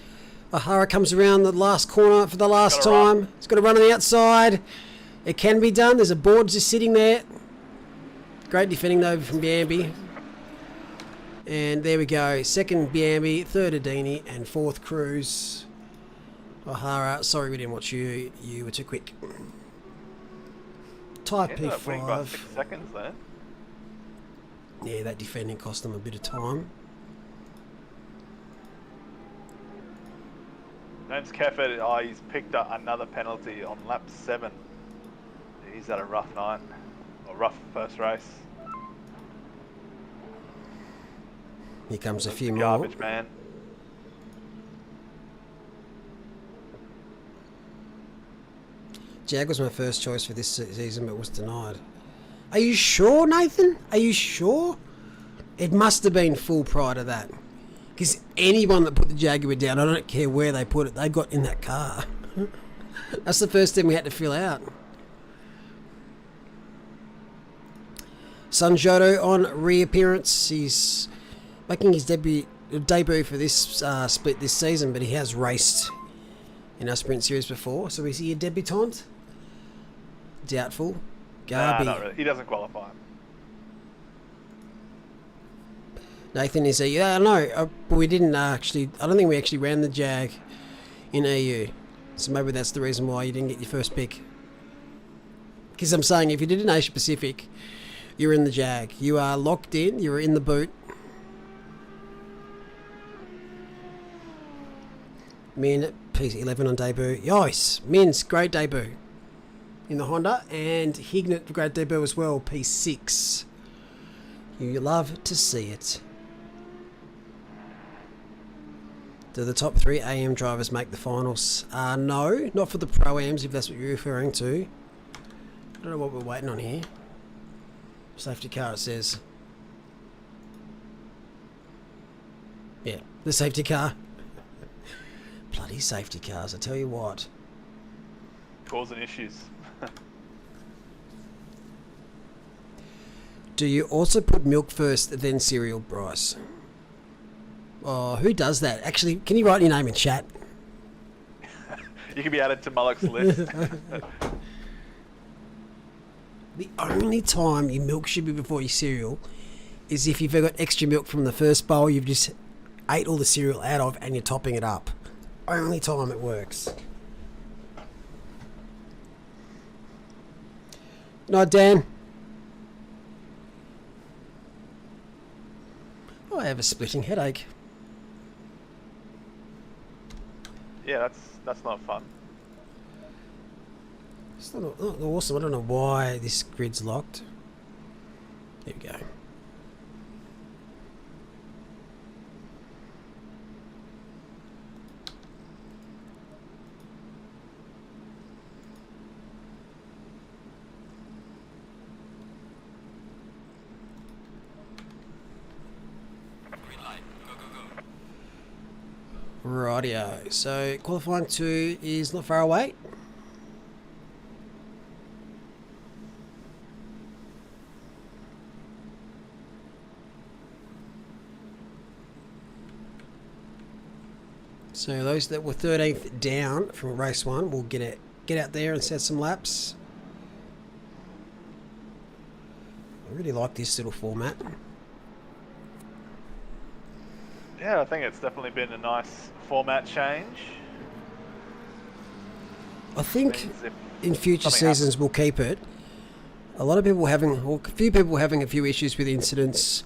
O'Hara comes around the last corner for the last time. He's got to run on the outside. It can be done. There's a board just sitting there. Great defending though from Biambi. And there we go. 2nd Biambi, 3rd Adini, and 4th Cruz. O'Hara, sorry we didn't watch you. You were too quick. Type Yeah, winning by 6 P5. seconds there. Yeah, that defending cost them a bit of time. James Kefford, he's picked up another penalty on lap 7. He's had a rough night, or rough first race. Here comes a few more. Garbage man. Jag was my first choice for this season, but was denied. Are you sure, Nathan? Are you sure? It must have been full prior to that. Because anyone that put the Jaguar down, I don't care where they put it, they got in that car. That's the first thing we had to fill out. Sanjoto on reappearance. He's making his debut for this split this season, but he has raced in our Sprint Series before. So is he a debutant? Doubtful. Nah, Garby. not really. He doesn't qualify. Nathan is a... Yeah, no, we didn't actually... I don't think we actually ran the Jag in EU. So maybe that's the reason why you didn't get your first pick. Because I'm saying, if you did an Asia Pacific, you're in the Jag. You are locked in, you're in the boot. Me and P11 on debut. Yes, Mins, great debut in the Honda, and Hignett, great debut as well, P6. You love to see it. Do the top 3 AM drivers make the finals? No, not for the Pro-Ams, if that's what you're referring to. I don't know what we're waiting on here. Safety car, it says. Yeah, the safety car. Bloody safety cars, I tell you what. Causing issues. Do you also put milk first, then cereal, Bryce? Oh, who does that? Actually, can you write your name in chat? You can be added to Mullock's list. The only time your milk should be before your cereal is if you've got extra milk from the first bowl you've just ate all the cereal out of and you're topping it up. Only time it works. No, Dan. I have a splitting headache. Yeah, that's not fun. It's not awesome. I don't know why this grid's locked. Here we go. Green light. Go, go, go. Rightio. So qualifying 2 is not far away. So those that were 13th down from race 1 will get out there and set some laps. I really like this little format. Yeah, I think it's definitely been a nice format change. I think Means if in future something seasons we'll keep it. A lot of people a few people having a few issues with incidents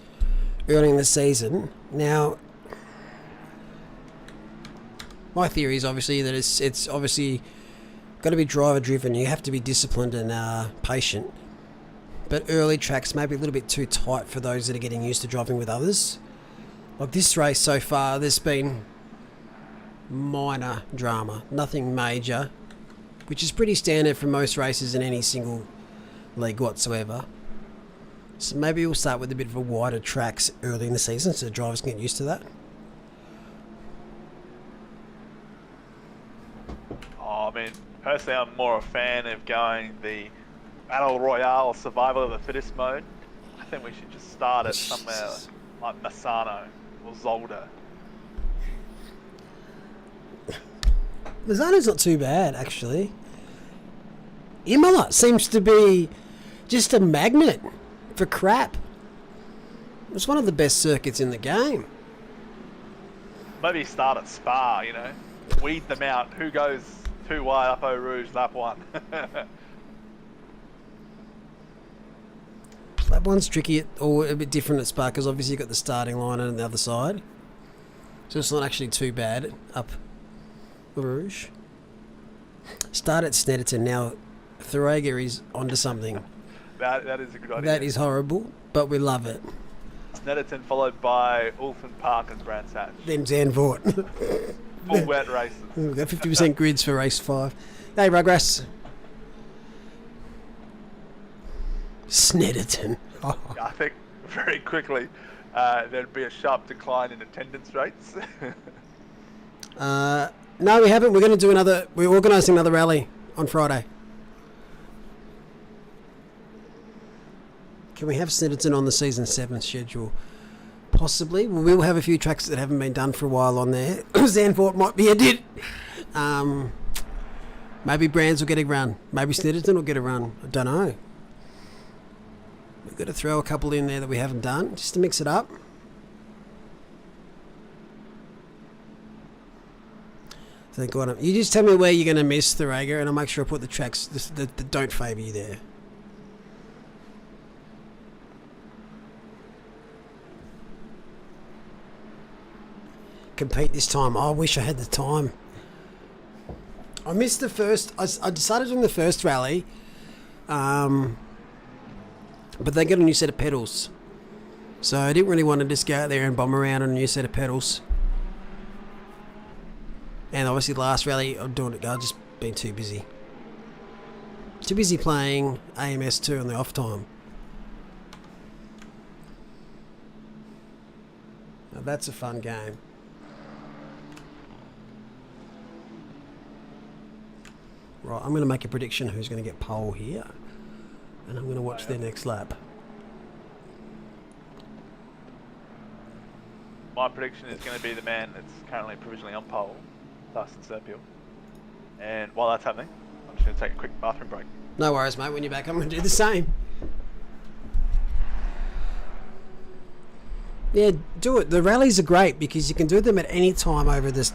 early in the season. Now, my theory is obviously that it's obviously got to be driver driven. You have to be disciplined and patient. But early tracks may be a little bit too tight for those that are getting used to driving with others. Like this race so far, there's been minor drama, nothing major, which is pretty standard for most races in any single league whatsoever. So maybe we'll start with a bit of a wider tracks early in the season so the drivers can get used to that. Oh, I mean, personally, I'm more a fan of going the Battle Royale Survival of the Fittest mode. I think we should just start it somewhere like Masano or Zolder. Lozano's not too bad, actually. Imola seems to be just a magnet for crap. It's one of the best circuits in the game. Maybe start at Spa, you know, weed them out. Who goes too wide up Eau Rouge, lap 1? That one's tricky, or a bit different at Spa, because obviously you've got the starting line on the other side. So it's not actually too bad up Eau Rouge. Start at Snetterton. Now, Thurega is onto something. that is a good idea. That is horrible, but we love it. Snetterton followed by Ulfin Park and Brands Hatch. Then Zandvoort. Full wet races. We've got 50% grids for race 5. Hey, Ruggrass. Snetterton. Oh. I think very quickly there'd be a sharp decline in attendance rates. No, we haven't. We're going to do another. We're organising another rally on Friday. Can we have Snetterton on the season 7 schedule? Possibly. We will have a few tracks that haven't been done for a while on there. Zandvoort might be a did. Maybe Brands will get a run. Maybe Snetterton will get a run. I don't know. We've got to throw a couple in there that we haven't done, just to mix it up. So you just tell me where you're going to miss Thurega, and I'll make sure I put the tracks that don't favour you there. Compete this time. Oh, I wish I had the time. I missed the first. I decided on the first rally, but they got a new set of pedals, so I didn't really want to just go out there and bomb around on a new set of pedals. And obviously, the last rally I'm doing it, I've just been too busy. Too busy playing AMS2 on the off time. Now that's a fun game. Right, I'm going to make a prediction who's going to get pole here. And I'm going to watch their next lap. My prediction is going to be the man that's currently provisionally on pole, Dustin Serpiel. And while that's happening, I'm just going to take a quick bathroom break. No worries, mate. When you're back, I'm going to do the same. Yeah, do it. The rallies are great because you can do them at any time over the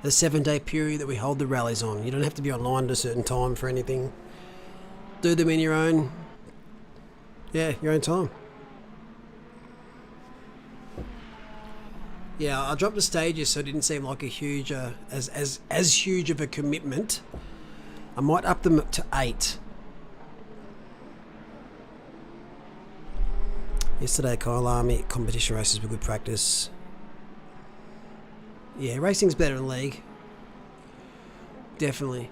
7-day period that we hold the rallies on. You don't have to be online at a certain time for anything. Do them in your own, your own time. Yeah, I dropped the stages so it didn't seem like a huge, as huge of a commitment. I might up them to 8. Yesterday, Kyalami competition races were good practice. Yeah, racing's better than league. Definitely.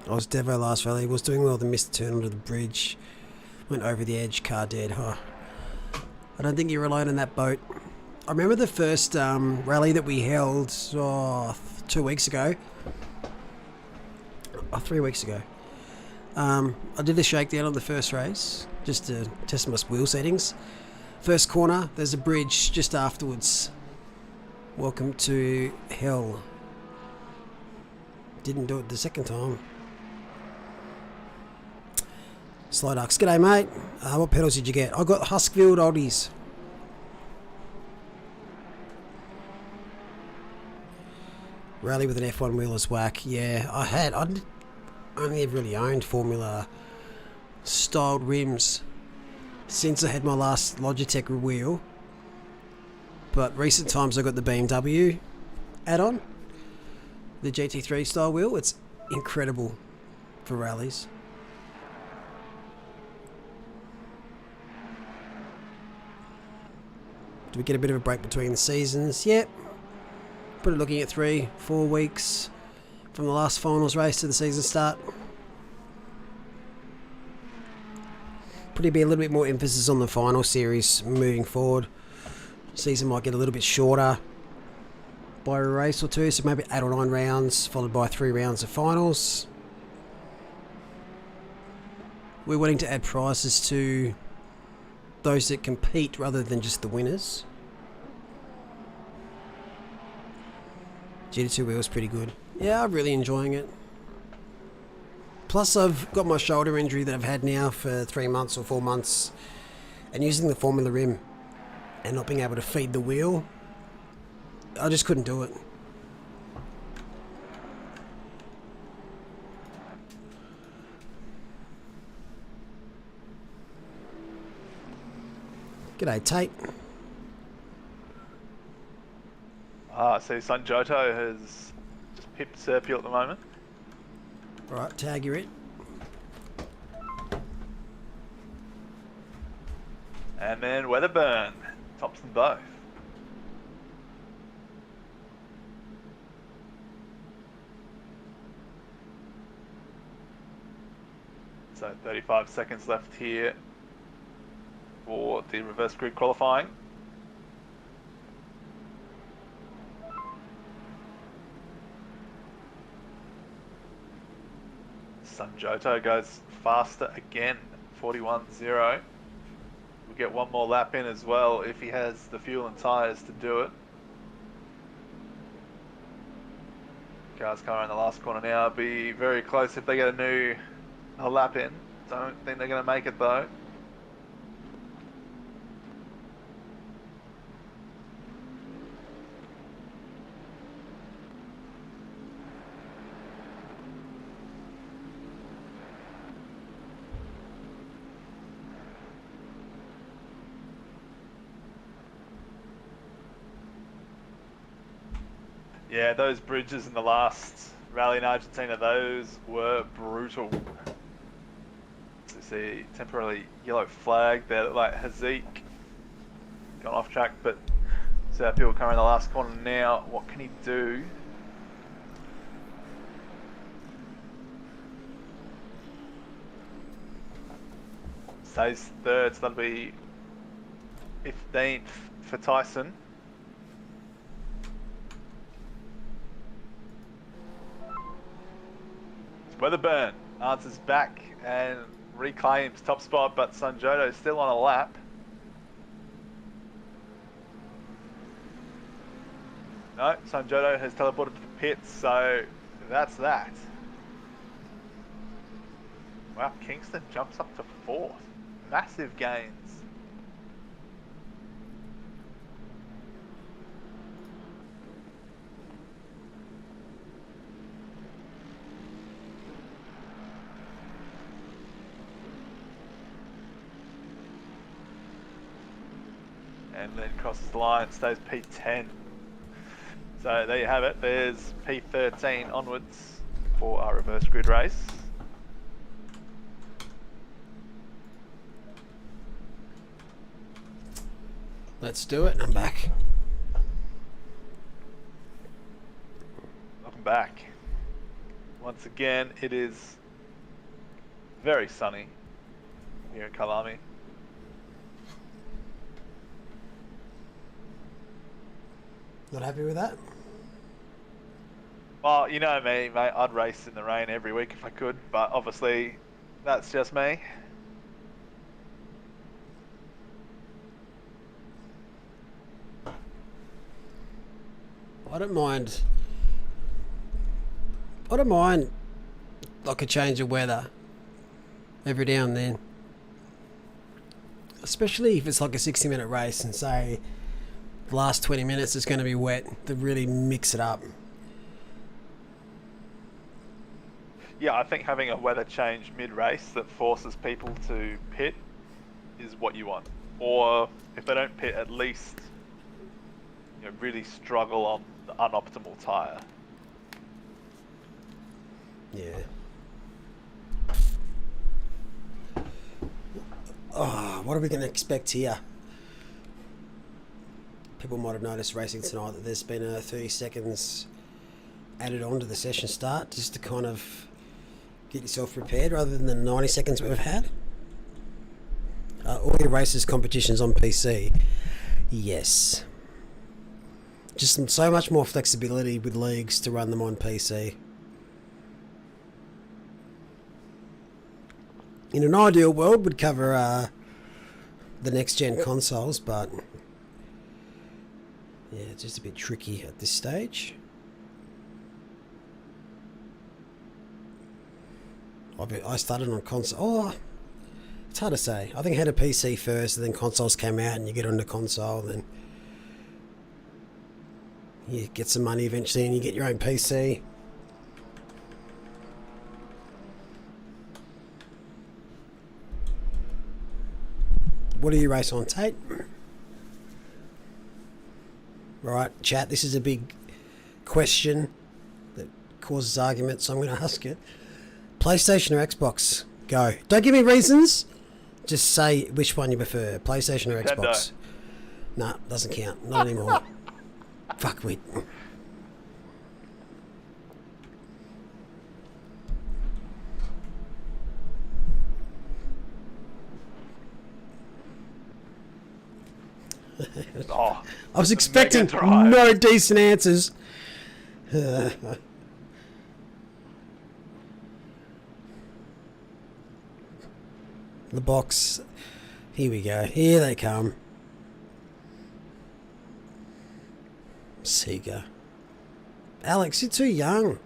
I was Devo last rally. Was doing well. The missed turn onto the bridge. Went over the edge. Car dead. Huh. I don't think you're alone in that boat. I remember the first rally that we held 2 weeks ago. 3 weeks ago. I did a shakedown on the first race just to test my wheel settings. First corner, there's a bridge just afterwards. Welcome to hell. Didn't do it the second time. Slow Ducks. G'day, mate. What pedals did you get? I got Huskfield Oldies. Rally with an F1 wheel is whack. Yeah, I only really owned Formula styled rims since I had my last Logitech wheel. But recent times I got the BMW add-on. The GT3 style wheel. It's incredible for rallies. Do we get a bit of a break between the seasons? Yep. Probably looking at 3-4 weeks from the last finals race to the season start. Probably be a little bit more emphasis on the final series moving forward. Season might get a little bit shorter by a race or two, so maybe 8 or 9 rounds followed by 3 rounds of finals. We're wanting to add prizes to those that compete rather than just the winners. GT2 wheel's pretty good. Yeah, I'm really enjoying it. Plus I've got my shoulder injury that I've had now for 3 months or 4 months, and using the Formula rim and not being able to feed the wheel, I just couldn't do it. G'day, Tate. So Sanjoto has just pipped Serpiel at the moment. Right, tag you're it. And then Weatherburn tops them both. So 35 seconds left here for the reverse grid qualifying. Sanjoto goes faster again, 41.0. We'll get one more lap in as well if he has the fuel and tyres to do it. Cars coming in the last corner now. Be very close if they get a lap in. Don't think they're going to make it though. Yeah, those bridges in the last rally in Argentina, those were brutal. So you see temporarily yellow flag there, like Hazik gone off track, but so people coming in the last corner now. What can he do? Stays third, so that'll be 15th for Tyson. Weatherburn answers back and reclaims top spot, but Sanjoto is still on a lap. No, Sanjoto has teleported to the pits, so that's that. Wow, Kingston jumps up to 4th. Massive gains. And then crosses the line, stays P10. So there you have it. There's P13 onwards for our reverse grid race. Let's do it. I'm back. Welcome back. Once again, it is very sunny here in Kyalami. Not happy with that? Well, you know me, mate. I'd race in the rain every week if I could, but obviously that's just me. I don't mind like a change of weather every now and then. Especially if it's like a 60-minute race and say the last 20 minutes is going to be wet, to really mix it up. Yeah, I think having a weather change mid-race that forces people to pit is what you want. Or if they don't pit, at least really struggle on the unoptimal tyre. Yeah. Oh, what are we going to expect here? People might have noticed racing tonight that there's been 30 seconds added on to the session start just to kind of get yourself prepared rather than the 90 seconds we've had. All your races competitions on PC. Yes. Just so much more flexibility with leagues to run them on PC. In an ideal world, would cover the next gen consoles, but yeah, it's just a bit tricky at this stage. I started on console. Oh, it's hard to say. I think I had a PC first, and then consoles came out, and you get onto console, and then you get some money eventually, and you get your own PC. What do you race on, Tate? Right, chat, this is a big question that causes arguments, so I'm going to ask it. PlayStation or Xbox? Go. Don't give me reasons. Just say which one you prefer, PlayStation or Xbox. Nah, doesn't count. Not anymore. Fuck with. Oh, I was expecting no decent answers. The box. Here we go. Here they come. Sega. Alex, you're too young.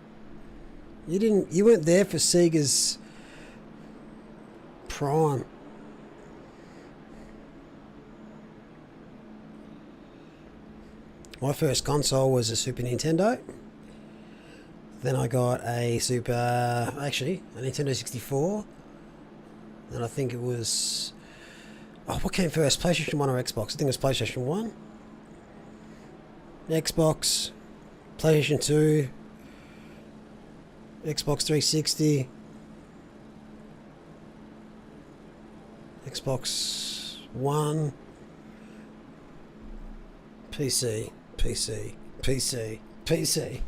You weren't there for Sega's prime. My first console was a Super Nintendo. Then I got a Nintendo 64. And I think it was... Oh, what came first? PlayStation 1 or Xbox? I think it was PlayStation 1. Xbox. PlayStation 2, Xbox 360, Xbox One, PC, PC, PC, PC.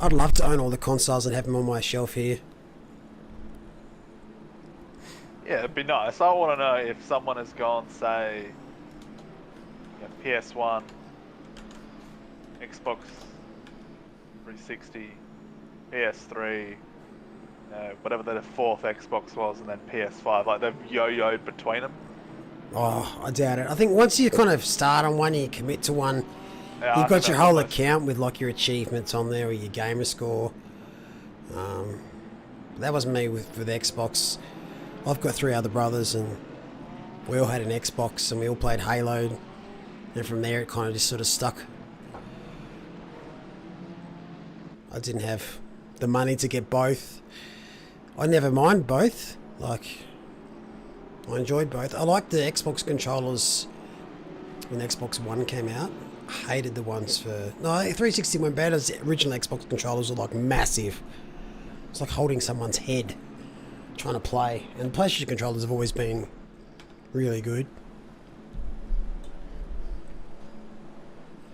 I'd love to own all the consoles and have them on my shelf here. Yeah, it'd be nice. I want to know if someone has gone, say, PS1, Xbox 360, PS3, whatever the fourth Xbox was, and then PS5. Like they've yo-yoed between them. Oh, I doubt it. I think once you kind of start on one and you commit to one, Yeah, you've got your whole account with like your achievements on there or your gamer score. That was me with Xbox. I've got 3 other brothers and we all had an Xbox and we all played Halo. And from there it kind of just sort of stuck. I didn't have the money to get both. I never mind both. Like, I enjoyed both. I liked the Xbox controllers when Xbox One came out. I hated the ones for... No, 360 went bad as the original Xbox controllers were like massive. It's like holding someone's head trying to play. And PlayStation controllers have always been really good.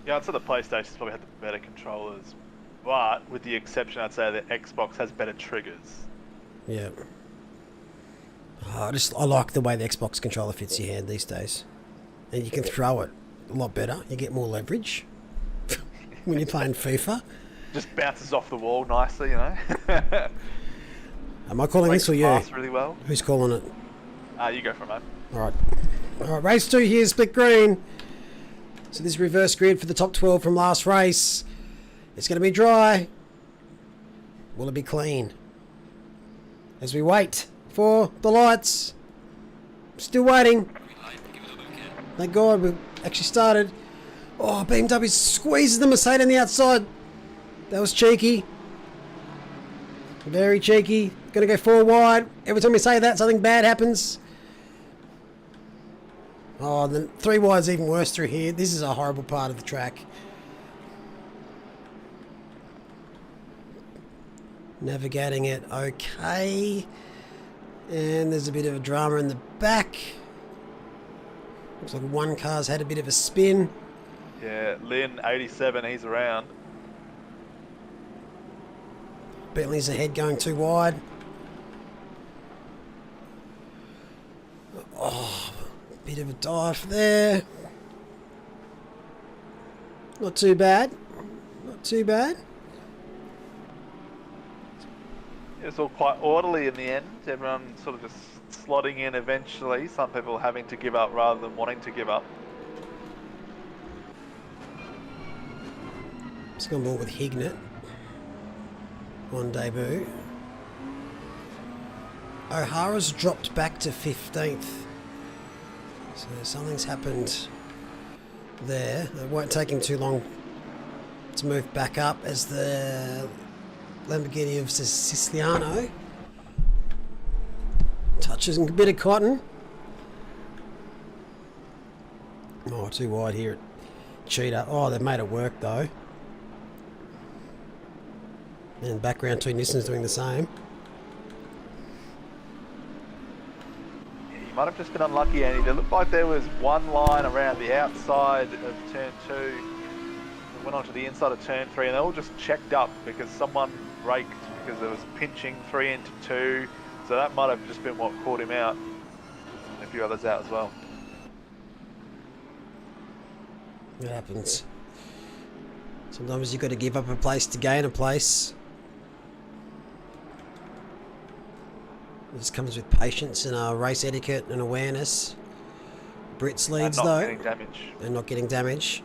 Yeah, I'd say the PlayStation's probably had the better controllers, but with the exception, I'd say that Xbox has better triggers. Yeah. I like the way the Xbox controller fits your hand these days. And you can throw it a lot better. You get more leverage when you're playing FIFA. Just bounces off the wall nicely, you know. Am I calling this or you? Pass really well. Who's calling it? You go for it, mate. Alright, race 2 here, split green. So this reverse grid for the top 12 from last race. It's going to be dry. Will it be clean? As we wait for the lights. Still waiting. Thank God we actually started. Oh, BMW squeezes the Mercedes on the outside. That was cheeky. Very cheeky. Gonna go 4 wide. Every time we say that, something bad happens. Oh, the 3 wide is even worse through here. This is a horrible part of the track. Navigating it okay. And there's a bit of a drama in the back. Looks like one car's had a bit of a spin. Yeah, Lynn, 87, he's around. Bentley's ahead going too wide. Oh, bit of a dive there. Not too bad. Not too bad. It's all quite orderly in the end. Everyone sort of just slotting in eventually. Some people having to give up rather than wanting to give up. Just gone ball with Hignett on debut. O'Hara's dropped back to 15th. So something's happened there. It won't take him too long to move back up as the Lamborghini of Siciliano touches a bit of cotton. Oh, too wide here at Cheetah. Oh, they've made it work though. And background 2 Nissan's doing the same. You might have just been unlucky, Andy. It looked like there was one line around the outside of turn 2. It went onto the inside of turn 3 and they all just checked up because someone braked because there was pinching 3 into 2. So that might have just been what caught him out. And a few others out as well. It happens. Sometimes you've got to give up a place to gain a place. This comes with patience and race etiquette and awareness. Brits leads and not though. Getting damage. And not getting damage.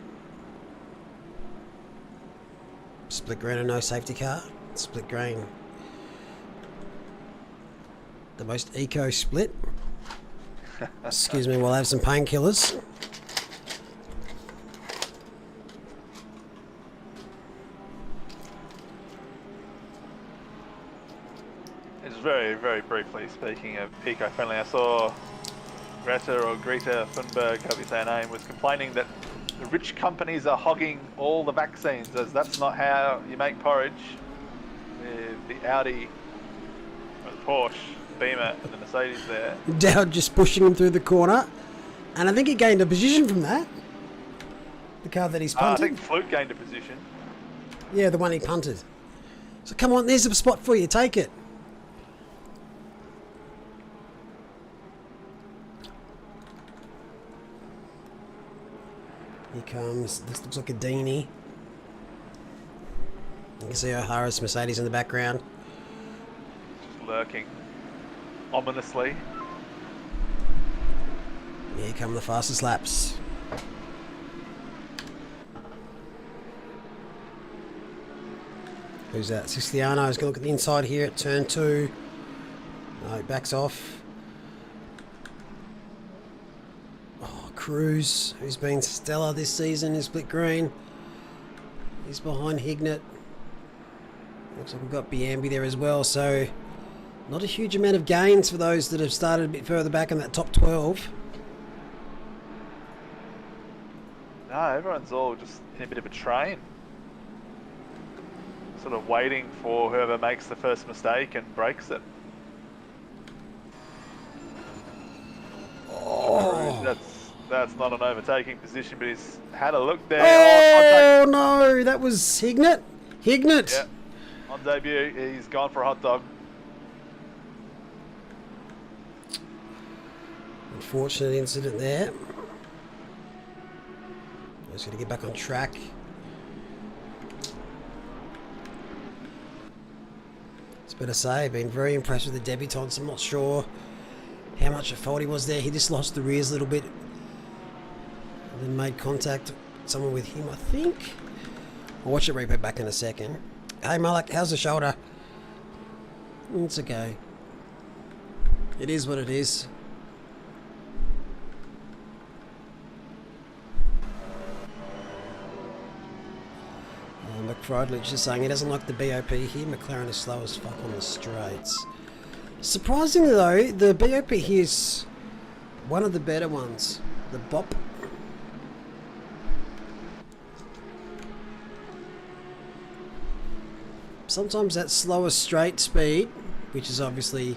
Split green and no safety car. Split green. The most eco split. Excuse me while I have some painkillers. Very, very briefly speaking of eco-friendly, I saw Greta Thunberg, hope you say her name, was complaining that the rich companies are hogging all the vaccines, as that's not how you make porridge. The Audi, or the Porsche, Beamer, and the Mercedes there. Dowd just pushing him through the corner, and I think he gained a position from that. The car that he's I punted. think Fluke gained a position. Yeah, the one he punted. So come on, there's a spot for you. Take it. Here comes. This looks like a Dini. You can see O'Hara's Mercedes in the background. Just lurking ominously. Here come the fastest laps. Who's that? Siciliano is going to look at the inside here at turn 2. No, he backs off. Oh, Cruz, who's been stellar this season, is split green. He's behind Hignett. Looks like we've got Biambi there as well, so not a huge amount of gains for those that have started a bit further back in that top 12. No, everyone's all just in a bit of a train. Sort of waiting for whoever makes the first mistake and breaks it. Oh, That's not an overtaking position, but he's had a look there. oh no, that was Hignett. Hignett. Yeah, on debut, he's gone for a hot dog. Unfortunate incident there. Just going to get back on track. It's better say, been very impressed with the debutants. I'm not sure how much at fault he was there. He just lost the rears a little bit and then made contact with someone with him, I think. I'll watch it replay back in a second. Hey Malak, how's the shoulder? It's okay. It is what it is. McFriedlich is saying he doesn't like the BOP here. McLaren is slow as fuck on the straights. Surprisingly though, the BOP here is one of the better ones. The BOP. Sometimes that slower straight speed, which is obviously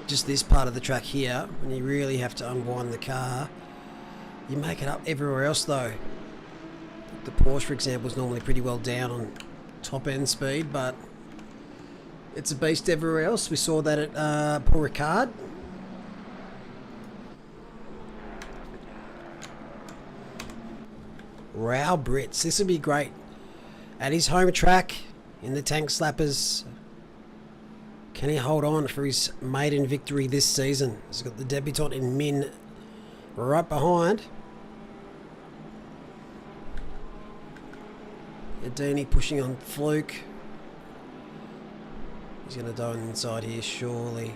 just this part of the track here, when you really have to unwind the car, you make it up everywhere else though. The Porsche, for example, is normally pretty well down on top end speed, but it's a beast everywhere else. We saw that at Paul Ricard. Wow, Brits, this would be great. At his home track, in the Tank Slappers, can he hold on for his maiden victory this season? He's got the debutant in Min right behind. Adini pushing on Fluke. He's going to dive inside here, surely.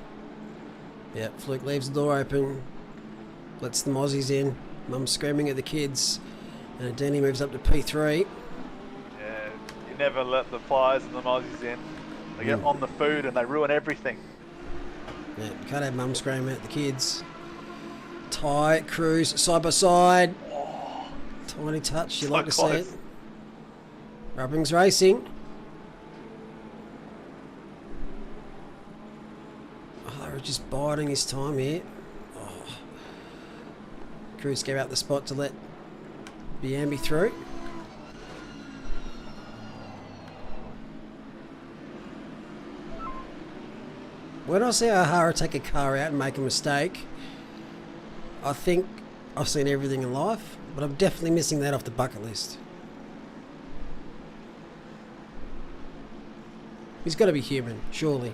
Yep, Fluke leaves the door open. Lets the Mozzies in. Mum's screaming at the kids. And Adini moves up to P3. Yeah, you never let the flies and the Mozzies in. They get on the food and they ruin everything. Yeah, can't have Mum screaming at the kids. Ty, Cruz, side by side. Oh, tiny touch, you so like to see close. it. Rubbings Racing. Oh, they're just biding his time here. Oh. Cruz gave out the spot to let Biambi through. When I see O'Hara take a car out and make a mistake, I think I've seen everything in life, but I'm definitely missing that off the bucket list. He's got to be human, surely.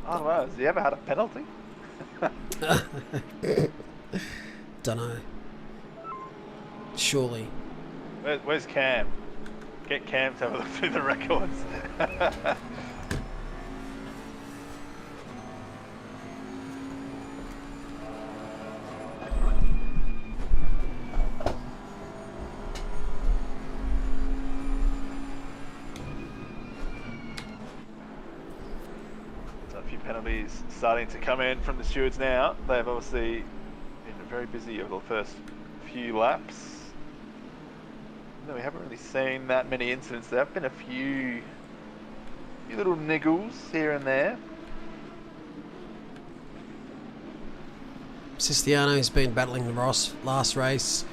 I don't know, has he ever had a penalty? Dunno. Surely. Where's Cam? Get Cam to have a look through the records. So a few penalties starting to come in from the stewards now. They've obviously been very busy over the first few laps. No, we haven't really seen that many incidents. There have been a few little niggles here and there. Sistiano has been battling the Ross last race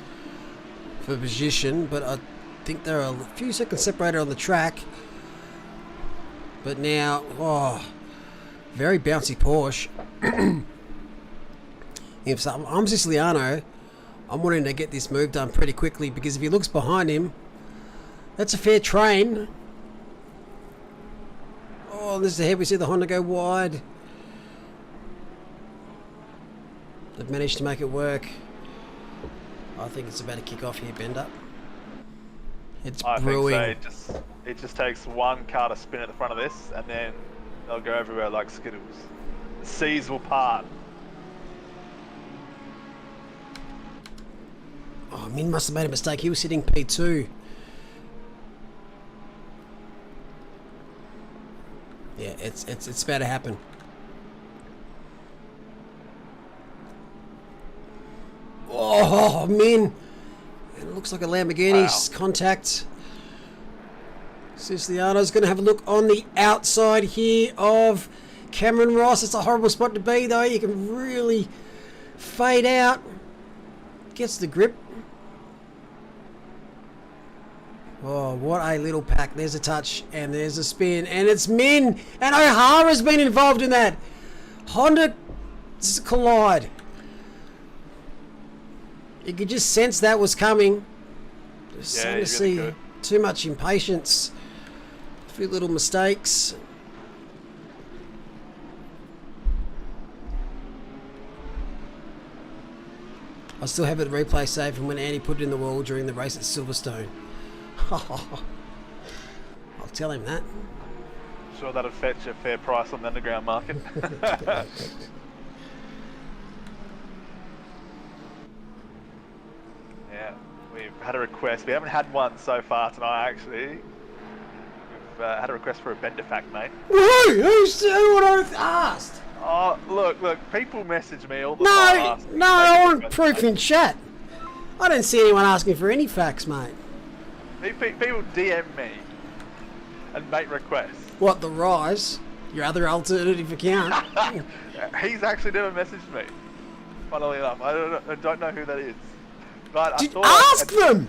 for position, but I think they're a few seconds separated on the track. But now, very bouncy Porsche. If I'm Siciliano, I'm wanting to get this move done pretty quickly, because if he looks behind him, that's a fair train. Oh, this is ahead. We see the Honda go wide. They've managed to make it work. I think it's about to kick off here, Bender. It's brewing. I think so. It just takes one car to spin at the front of this, and then they'll go everywhere like Skittles. The seas will part. Oh, Min must have made a mistake. He was sitting P2. Yeah, it's about to happen. Oh, Min! It looks like a Lamborghini's contact. Siciliano's going to have a look on the outside here of Cameron Ross. It's a horrible spot to be, though. You can really fade out. Gets the grip. Oh, what a little pack. There's a touch, and there's a spin, and it's Min, and O'Hara's been involved in that. Honda collide. You could just sense that was coming. Just starting to see too much impatience. A few little mistakes. I still have it replay saved from when Andy put it in the wall during the race at Silverstone. I'll tell him that. Sure, that'll fetch a fair price on the underground market. Yeah, we've had a request. We haven't had one so far tonight, actually. We've had a request for a Bender fact, mate. Who on earth asked? Oh, look, people message me all the time. No, I want proof in chat. I don't see anyone asking for any facts, mate. People DM me and make requests. What, the Rise? Your other alternative account? He's actually never messaged me, funnily enough. I don't know who that is. But Ask them!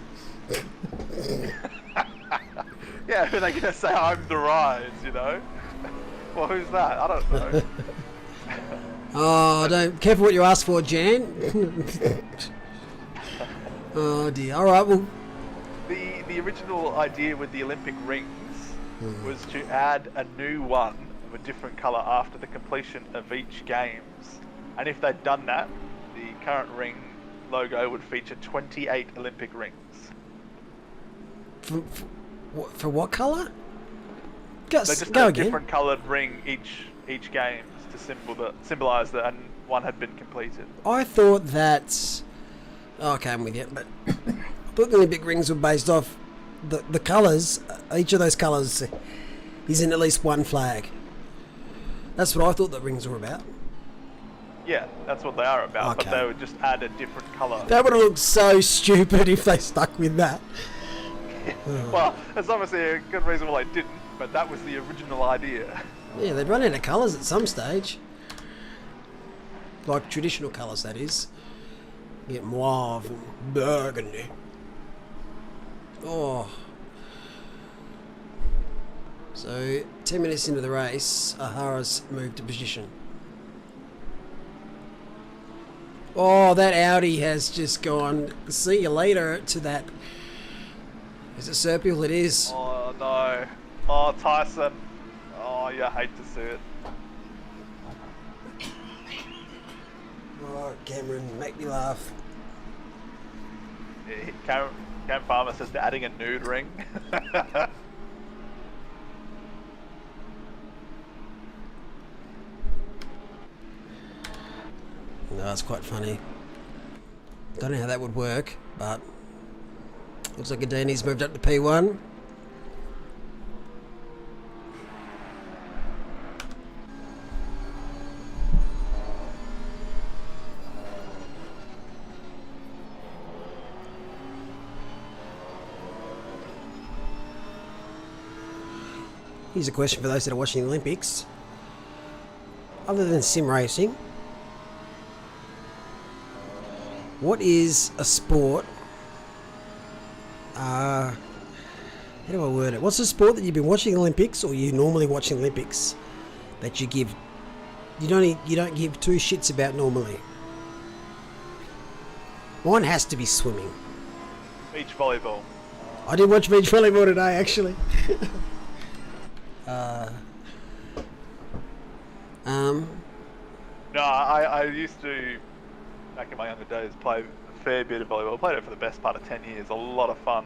Yeah, who are they going to say I'm the Rise, you know? Well, who's that? I don't know. Oh, don't careful what you ask for, Jan. Oh dear. All right. Well, the original idea with the Olympic rings was to add a new one of a different colour after the completion of each games, and if they'd done that, the current ring logo would feature 28 Olympic rings. for what colour? They just go a again. different coloured ring each games to symbolise that one had been completed. I thought that. Okay, I'm with you, but I thought the Olympic rings were based off the colours. Each of those colours is in at least one flag. That's what I thought the rings were about. Yeah, that's what they are about, Okay. but they would just add a different colour. That would have looked so stupid if they stuck with that. Well, there's obviously a good reason why they didn't, but that was the original idea. Yeah, they'd run out of colours at some stage. Like traditional colours, that is. You get mauve and burgundy. Oh. So, 10 minutes into the race, O'Hara's moved to position. Oh, that Audi has just gone, see you later to that. Is it Serpil? It is. Oh no. Oh, Tyson. Oh, you hate to see it. Oh, Cameron, make me laugh. Cam Farmer says they're adding a nude ring. No, it's quite funny. Don't know how that would work, but looks like Adeni's moved up to P1. Here's a question for those that are watching the Olympics. Other than sim racing, what is a sport? How do I word it? What's a sport that you've been watching the Olympics, or you normally watching Olympics, that you don't give two shits about normally? Mine has to be swimming. Beach volleyball. I did watch beach volleyball today, actually. No, I used to, back in my younger days, play a fair bit of volleyball. I played it for the best part of 10 years. A lot of fun.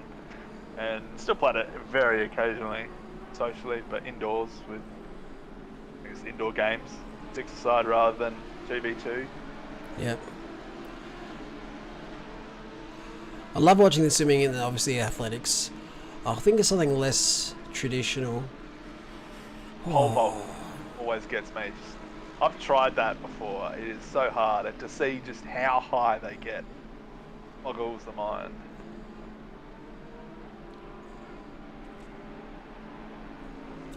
And still played it very occasionally, socially, but indoors with, I guess, indoor games. 6-a-side rather than 2v2. Yep. I love watching the swimming and obviously athletics. I think it's something less traditional. Pole vault always gets me. I've tried that before. It is so hard, and to see just how high they get boggles the mind.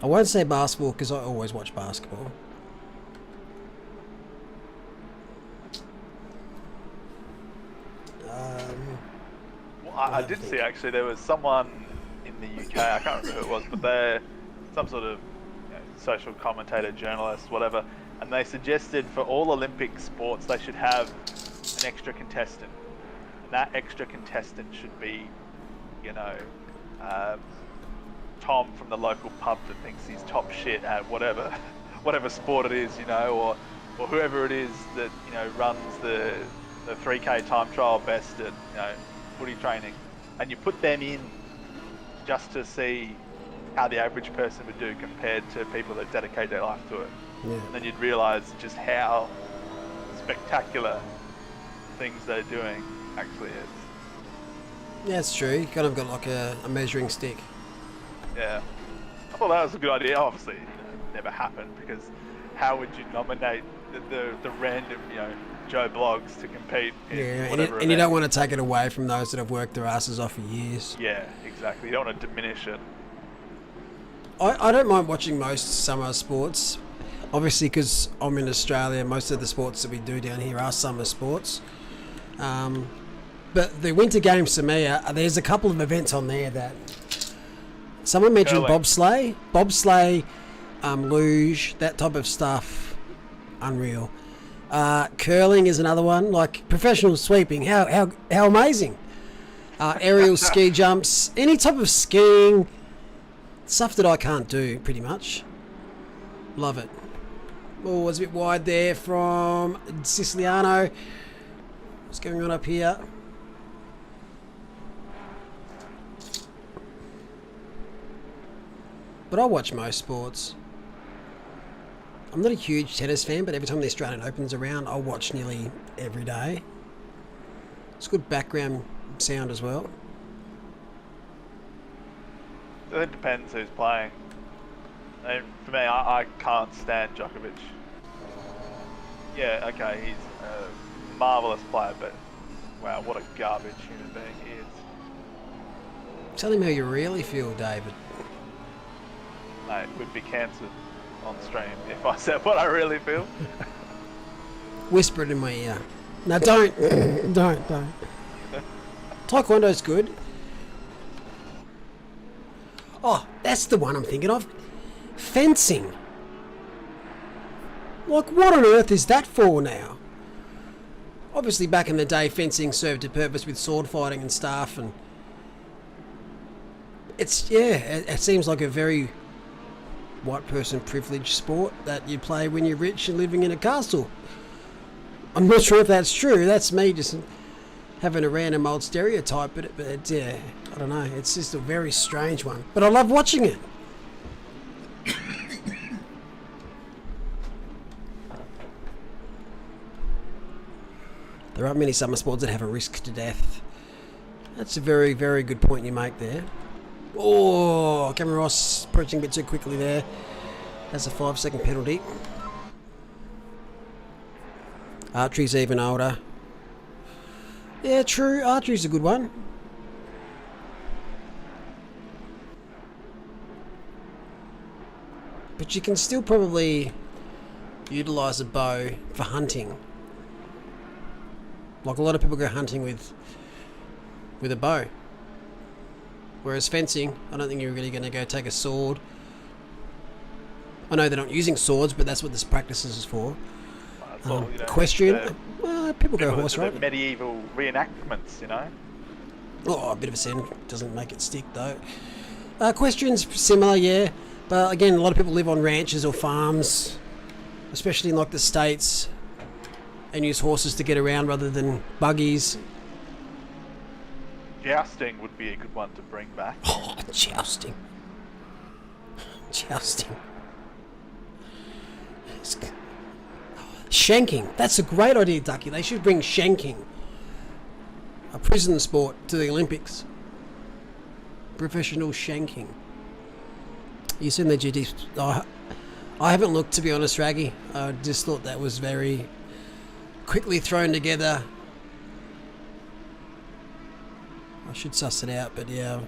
I won't say basketball because I always watch basketball. I did see actually there was someone in the UK, I can't remember who it was, but they're some sort of social commentator, journalist, whatever, and they suggested for all Olympic sports they should have an extra contestant, and that extra contestant should be, Tom from the local pub that thinks he's top shit at whatever sport it is, or whoever it is that runs the 3K time trial best at footy training, and you put them in just to see how the average person would do compared to people that dedicate their life to it. Yeah. And then you'd realise just how spectacular things they're doing actually is. Yeah, it's true. You kind of got like a measuring stick. Yeah. I thought that was a good idea. Obviously, it never happened, because how would you nominate the random, Joe Blogs to compete in whatever and you don't want to take it away from those that have worked their asses off for years. Yeah, exactly. You don't want to diminish it. I don't mind watching most summer sports, obviously, because I'm in Australia. Most of the sports that we do down here are summer sports. But the winter games to me, there's a couple of events on there that someone mentioned. Curling. bobsleigh, luge, that type of stuff, unreal. Curling is another one, like professional sweeping. How amazing! Aerial ski jumps, any type of skiing, stuff that I can't do, pretty much. Love it. Oh, it was a bit wide there from Siciliano. What's going on up here? But I watch most sports. I'm not a huge tennis fan, but every time the Australian Open's around, I watch nearly every day. It's good background sound as well. It depends who's playing. And for me, I can't stand Djokovic. Yeah, okay, he's a marvellous player, but wow, what a garbage human being he is. Tell him how you really feel, David. Mate, we'd be cancelled on stream if I said what I really feel. Whisper it in my ear. No, don't. don't. Taekwondo's good. Oh, that's the one I'm thinking of. Fencing. Like, what on earth is that for now? Obviously, back in the day, fencing served a purpose with sword fighting and stuff, and it seems like a very white person privileged sport that you play when you're rich and living in a castle. I'm not sure if that's true. That's me just having a random old stereotype, but yeah, I don't know. It's just a very strange one. But I love watching it. There aren't many summer sports that have a risk to death. That's a very, very good point you make there. Oh, Cameron Ross approaching a bit too quickly there. That's a 5-second penalty. Archery's even older. Yeah, true. Archery's a good one. but you can still probably utilise a bow for hunting. Like a lot of people go hunting with a bow. Whereas fencing, I don't think you're really going to go take a sword. I know they're not using swords, but that's what this practice is for. Equestrian, people go horse riding. Medieval reenactments, you know. Oh, a bit of a sin. Doesn't make it stick though. Equestrian's similar, yeah. But again, a lot of people live on ranches or farms, especially in like the States, and use horses to get around rather than buggies. Jousting would be a good one to bring back. Oh, jousting. Jousting. Shanking. That's a great idea, Ducky. They should bring shanking, a prison sport, to the Olympics. Professional shanking. You seen the GT? Oh, I haven't looked, to be honest, Raggy. I just thought that was very quickly thrown together. I should suss it out, but yeah,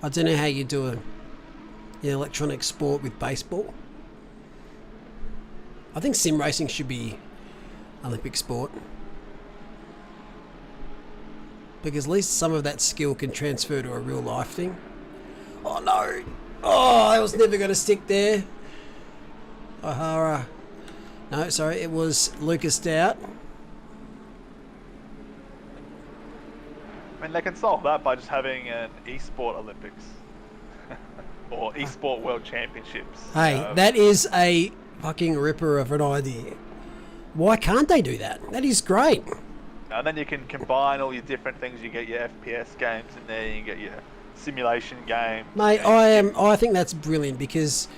I don't know how you do an electronic sport with baseball. I think sim racing should be Olympic sport, because at least some of that skill can transfer to a real life thing. Oh no! Oh, that was never going to stick there. O'Hara. No, sorry, it was Lucas Stout. I mean, they can solve that by just having an esport Olympics or esport World Championships. Hey, that is a fucking ripper of an idea. Why can't they do that? That is great. And then you can combine all your different things. You get your FPS games in there. You get your simulation game. Mate, I think that's brilliant, because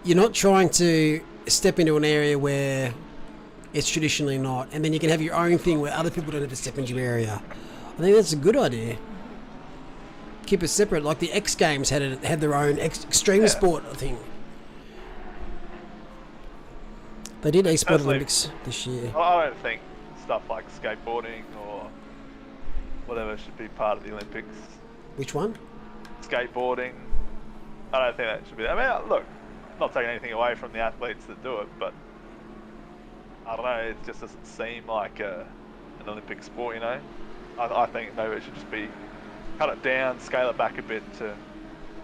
you're not trying to step into an area where it's traditionally not, and then you can have your own thing where other people don't have to step into your area. I think that's a good idea. Keep it separate, like the X Games had their own extreme sport thing. They did eSport Olympics this year. I don't think stuff like skateboarding or whatever should be part of the Olympics. Which one? Skateboarding. I don't think that should be. I mean, look, not taking anything away from the athletes that do it, but I don't know. It just doesn't seem like an Olympic sport, you know. I think maybe it should just be cut it down, scale it back a bit to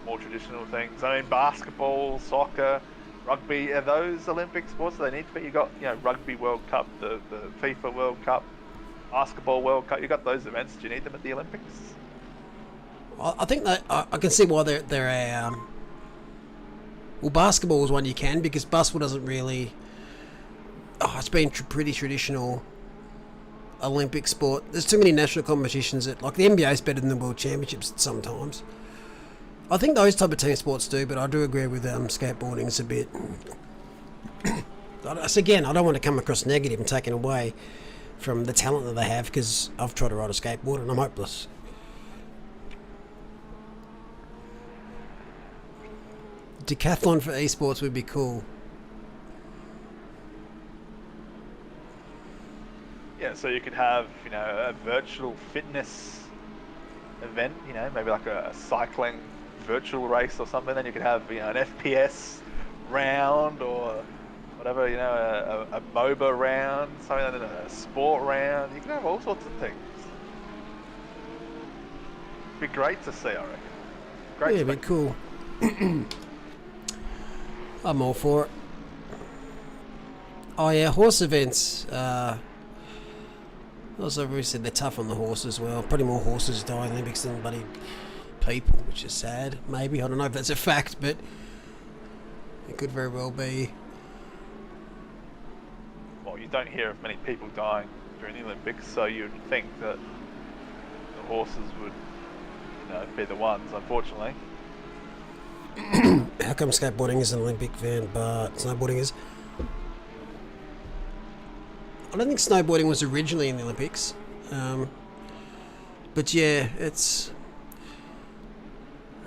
more traditional things. I mean, basketball, soccer, rugby, are those Olympic sports? Do they need to be? You got, you know, Rugby World Cup, the FIFA World Cup, Basketball World Cup. You got those events. Do you need them at the Olympics? I think that I can see why they're a. Well, basketball is one you can, because basketball doesn't really. Oh, it's been pretty traditional Olympic sport. There's too many national competitions that, like, the NBA is better than the World Championships sometimes. I think those type of team sports do, but I do agree with skateboarding. It's a bit. Again, I don't want to come across negative and taken away from the talent that they have, because I've tried to ride a skateboard and I'm hopeless. Decathlon for esports would be cool. Yeah, so you could have, you know, a virtual fitness event, you know, maybe like a cycling virtual race or something. Then you could have, you know, an FPS round or whatever, you know, a MOBA round, something like that, a sport round. You can have all sorts of things. It'd be great to see, I reckon. Great. Yeah, it'd be cool. I'm all for it. Oh yeah, horse events. Also, we said they're tough on the horse as well. Probably more horses die in Olympics than bloody people, which is sad. Maybe, I don't know if that's a fact, but it could very well be. Well, you don't hear of many people dying during the Olympics, so you'd think that the horses would, you know, be the ones, unfortunately. How come skateboarding is an Olympic event, but snowboarding is? I don't think snowboarding was originally in the Olympics, but yeah, it's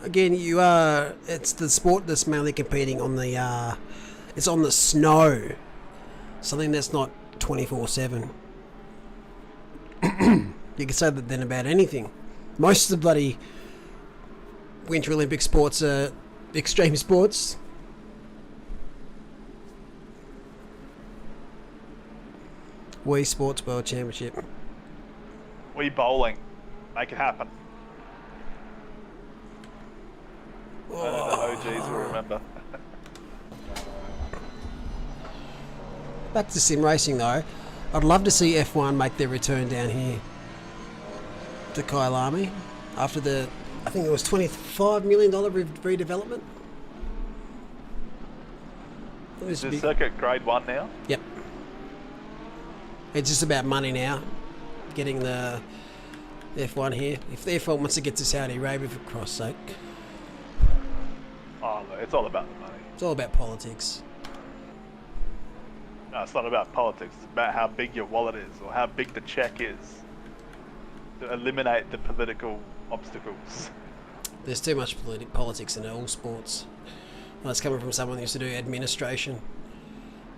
again it's the sport that's mainly competing on the it's on the snow, something that's not 24/7. You can say that then about anything. Most of the bloody Winter Olympic sports are extreme sports. Wii Sports World Championship. We bowling. Make it happen. Only the OGs will remember. Back to sim racing though. I'd love to see F1 make their return down here to Kyalami after the, I think it was $25 million redevelopment. Is the circuit grade 1 now? Yep. It's just about money now. Getting the F1 here. If the F1 wants to get to Saudi Arabia, for Christ's sake. Oh, look, it's all about the money. It's all about politics. No, it's not about politics. It's about how big your wallet is or how big the check is to eliminate the political obstacles. There's too much politics in all sports. Well, that's coming from someone who used to do administration.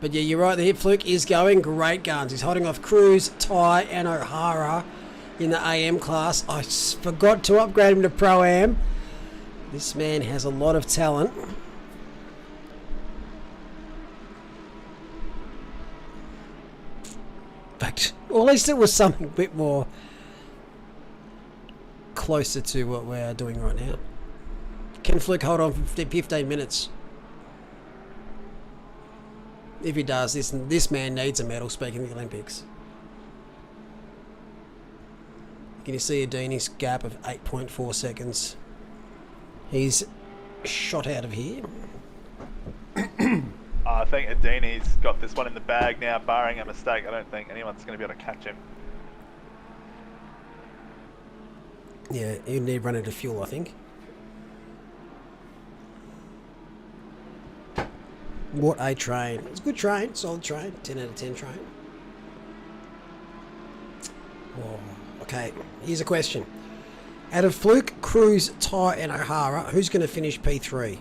But yeah, you're right, the hit fluke is going great guns. He's holding off Cruz, Ty and O'Hara in the AM class. I forgot to upgrade him to Pro-Am. This man has a lot of talent. But well, at least it was something a bit more closer to what we're doing right now. Can Fluke hold on for 15 minutes? If he does, this man needs a medal, speaking of the Olympics. Can you see Adini's gap of 8.4 seconds? He's shot out of here. I think Adini's got this one in the bag now, barring a mistake. I don't think anyone's going to be able to catch him. Yeah, he'd need to run out of fuel, I think. What a train. It's a good train, solid train, 10 out of 10 train. Oh, okay, here's a question. Out of Fluke, Cruz, Ty and O'Hara, who's going to finish P3?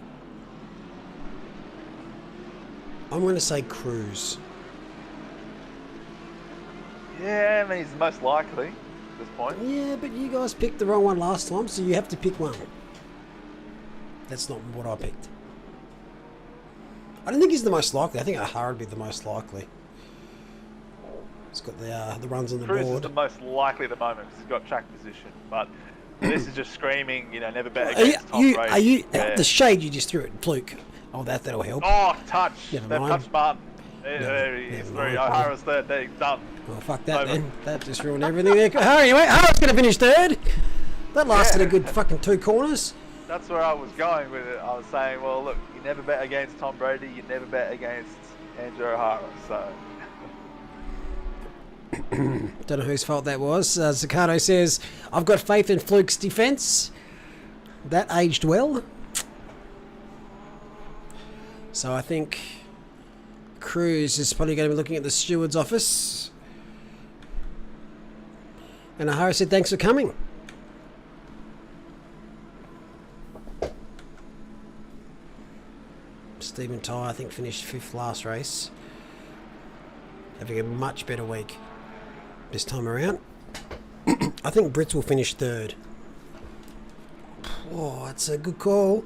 I'm going to say Cruz. Yeah, I mean, he's the most likely at this point. Yeah, but you guys picked the wrong one last time, so you have to pick one. That's not what I picked. I don't think he's the most likely. I think O'Hara would be the most likely. He's got the runs on the Cruz board. is the most likely at the moment because he's got track position. But this is just screaming, you know, never bet against Tom Brady. The shade you just threw at Fluke. Oh, that'll help. Oh, touch. Never They've mind. touched Martin. There he is. O'Hara's third. There, he's done. Oh, fuck that then. That just ruined everything there. Anyway, O'Hara's going to finish third. That lasted a good fucking 2 corners. That's where I was going with it. I was saying, well, look, you never bet against Tom Brady. You never bet against Andrew O'Hara. So. Don't know whose fault that was. Zaccato says, I've got faith in Fluke's defence. That aged well. So I think Cruz is probably going to be looking at the steward's office. And O'Hara said, thanks for coming. Stephen Ty, I think, finished 5th last race. Having a much better week this time around. I think Brits will finish 3rd. Oh, that's a good call.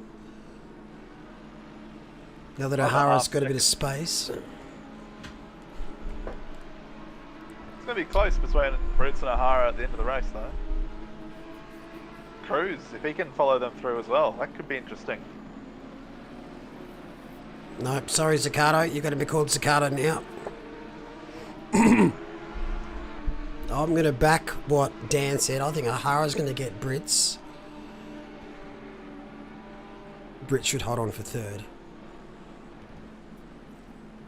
Now that O'Hara's got a bit of space. It's going to be close between Brits and O'Hara at the end of the race, though. Cruz, if he can follow them through as well, that could be interesting. No, sorry, Zaccato. You've got to be called Zaccato now. I'm going to back what Dan said. I think O'Hara's going to get Brits. Brits should hold on for 3rd.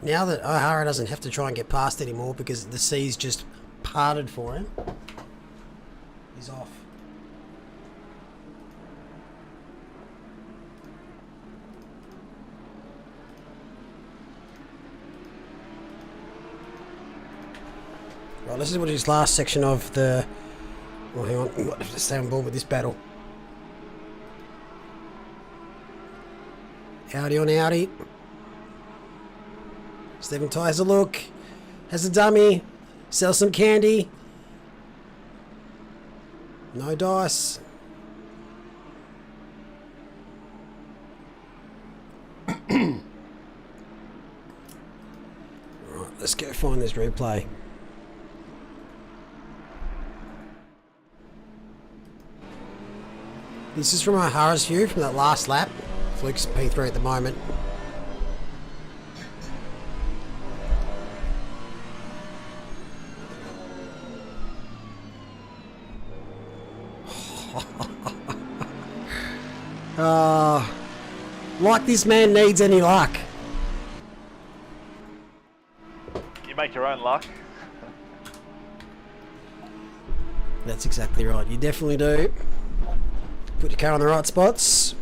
Now that O'Hara doesn't have to try and get past anymore because the sea's just parted for him, he's off. Right, this is what his last section of the... Well, hang on, we might have to stay on board with this battle. Audi on Audi. Stephen Ty has a look. Has a dummy. Sell some candy. No dice. Right, let's go find this replay. This is from O'Hara's view from that last lap. Fluke's P3 at the moment. Like this man needs any luck. You make your own luck. That's exactly right. You definitely do. Put your car on the right spots.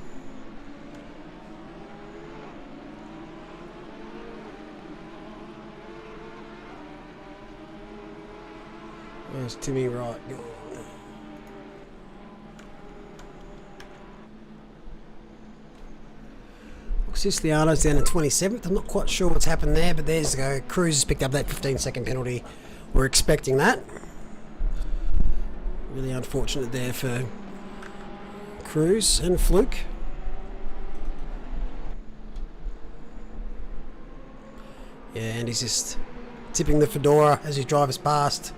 Where's Timmy Wright gone? Siciliano's down to 27th. I'm not quite sure what's happened there, but there's go. Cruz has picked up that 15-second penalty. We're expecting that. Really unfortunate there for Cruz and Fluke. Yeah, and he's just tipping the fedora as he drives past.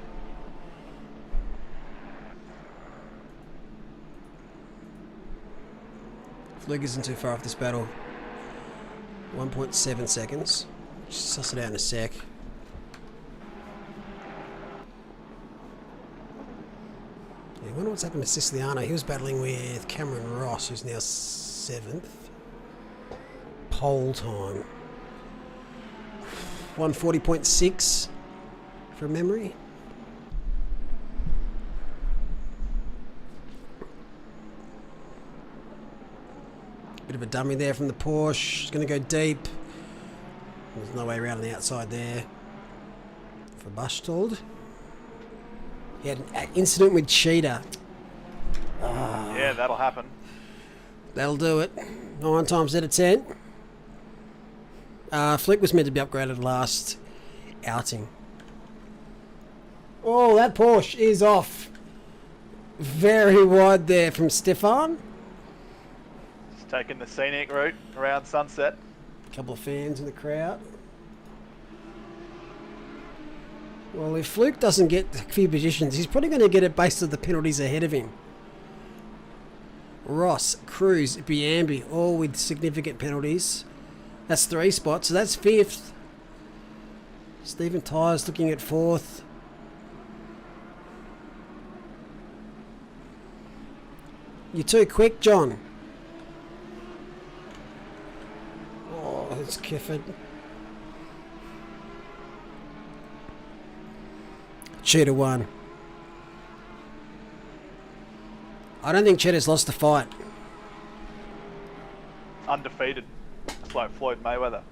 Fluke isn't too far off this battle. 1.7 seconds. Just suss it out in a sec. Yeah, I wonder what's happened to Siciliano. He was battling with Cameron Ross, who's now 7th. Pole time. 140.6 from memory. Bit of a dummy there from the Porsche. He's going to go deep. There's no way around on the outside there for Bustold. He had an incident with Cheetah. Yeah, that'll happen. That'll do it. 9 times out of 10. Flick was meant to be upgraded last outing. Oh, that Porsche is off. Very wide there from Stefan. Just taking the scenic route around Sunset. A couple of fans in the crowd. Well, if Fluke doesn't get a few positions, he's probably going to get it based on the penalties ahead of him. Ross, Cruz, Biambi, all with significant penalties. That's 3 spots, so that's 5th. Stephen Tyres looking at 4th. You're too quick, John. Oh, that's Kifford. Cheetah won. I don't think Cheetah's lost the fight. Undefeated. It's like Floyd Mayweather.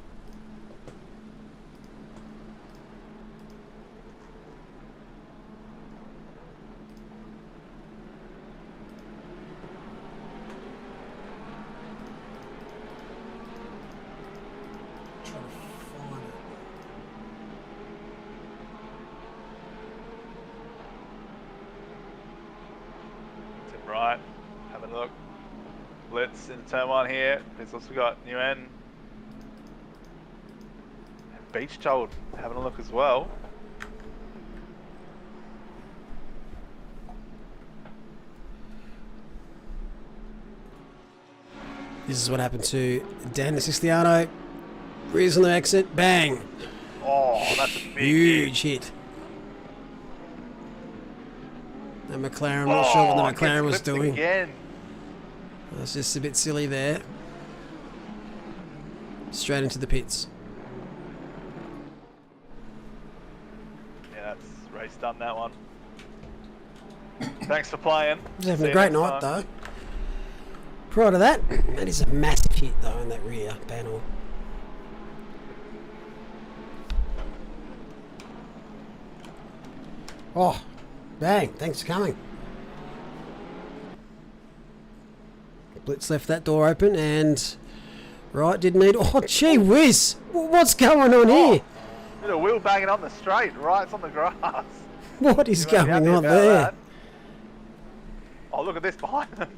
Right, having a look. Blitz in turn 1 here. He's also got Nguyen and Beach Told having a look as well. This is what happened to Dan Siciliano. Rears on the exit, bang! Oh, that's a big Huge hit. The McLaren, I'm not sure what the McLaren was doing. Again. That's just a bit silly there. Straight into the pits. Yeah, that's race done, that one. Thanks for playing. He's having a great night though. Prior to that, that is a massive hit though in that rear panel. Oh, bang, thanks for coming. Blitz left that door open and right, didn't need. Oh, gee whiz! What's going on here? Bit of wheel banging on the straight, right? It's on the grass. What is You won't be going happy on about there? that. Oh, look at this behind them.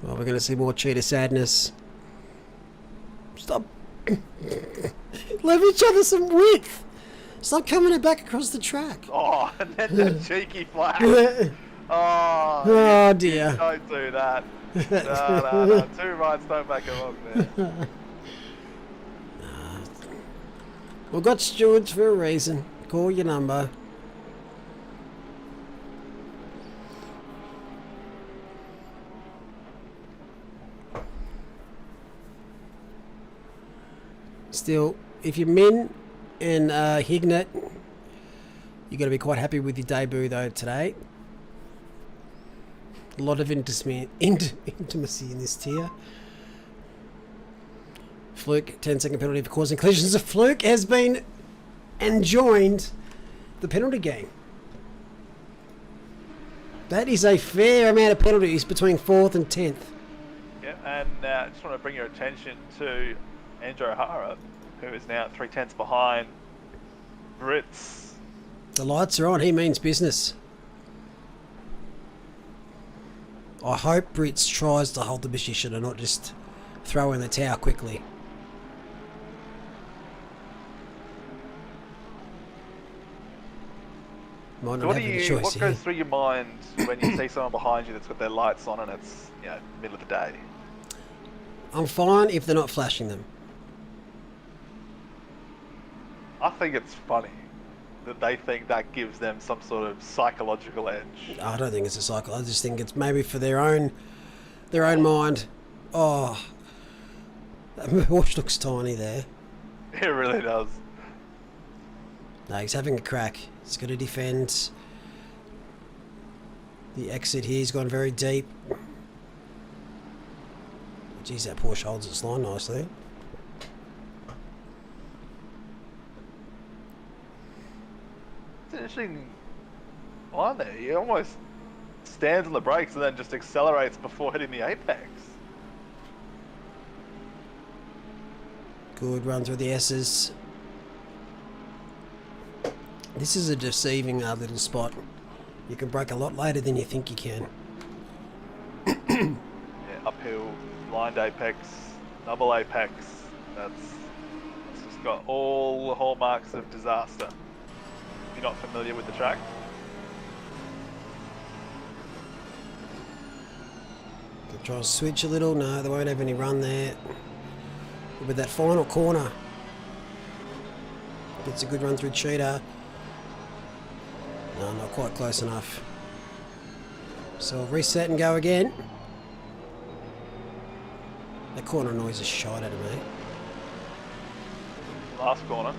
Well, we're going to see more cheetah sadness. Stop. Leave each other some width. Stop coming back across the track. Oh, and then the cheeky flag. Oh, Oh, dear. You don't do that. No. 2 rights don't make a wrong there. We've got stewards for a reason. Call your number. Still, if you're Min and Hignett, you got to be quite happy with your debut though today. A lot of intimacy in this tier. Fluke, 10-second penalty for causing collisions. Fluke has been and joined the penalty game. That is a fair amount of penalties between 4th and 10th. Yeah, and I just want to bring your attention to Andrew O'Hara, who is now 3/10 behind Brits. The lights are on. He means business. I hope Brits tries to hold the position and not just throw in the towel quickly. Might not So have any choice what here. goes through your mind when you see someone behind you that's got their lights on and it's, you know, middle of the day? I'm fine if they're not flashing them. I think it's funny that they think that gives them some sort of psychological edge. I don't think it's a cycle. I just think it's maybe for their own mind. Oh, that horse looks tiny there. It really does. No, he's having a crack. He's got to defend. The exit here, he's gone very deep. Geez, that Porsche holds its line nicely. It's an interesting line there. He almost stands on the brakes and then just accelerates before hitting the apex. Good run through the S's. This is a deceiving little spot. You can break a lot later than you think you can. Yeah, uphill, blind apex, double apex. It's just got all the hallmarks of disaster. If you're not familiar with the track. They'll try to switch a little. No, they won't have any run there. With that final corner. Gets a good run through Cheetah. No, not quite close enough. So I'll reset and go again. That corner noise is shot out of me. Last corner.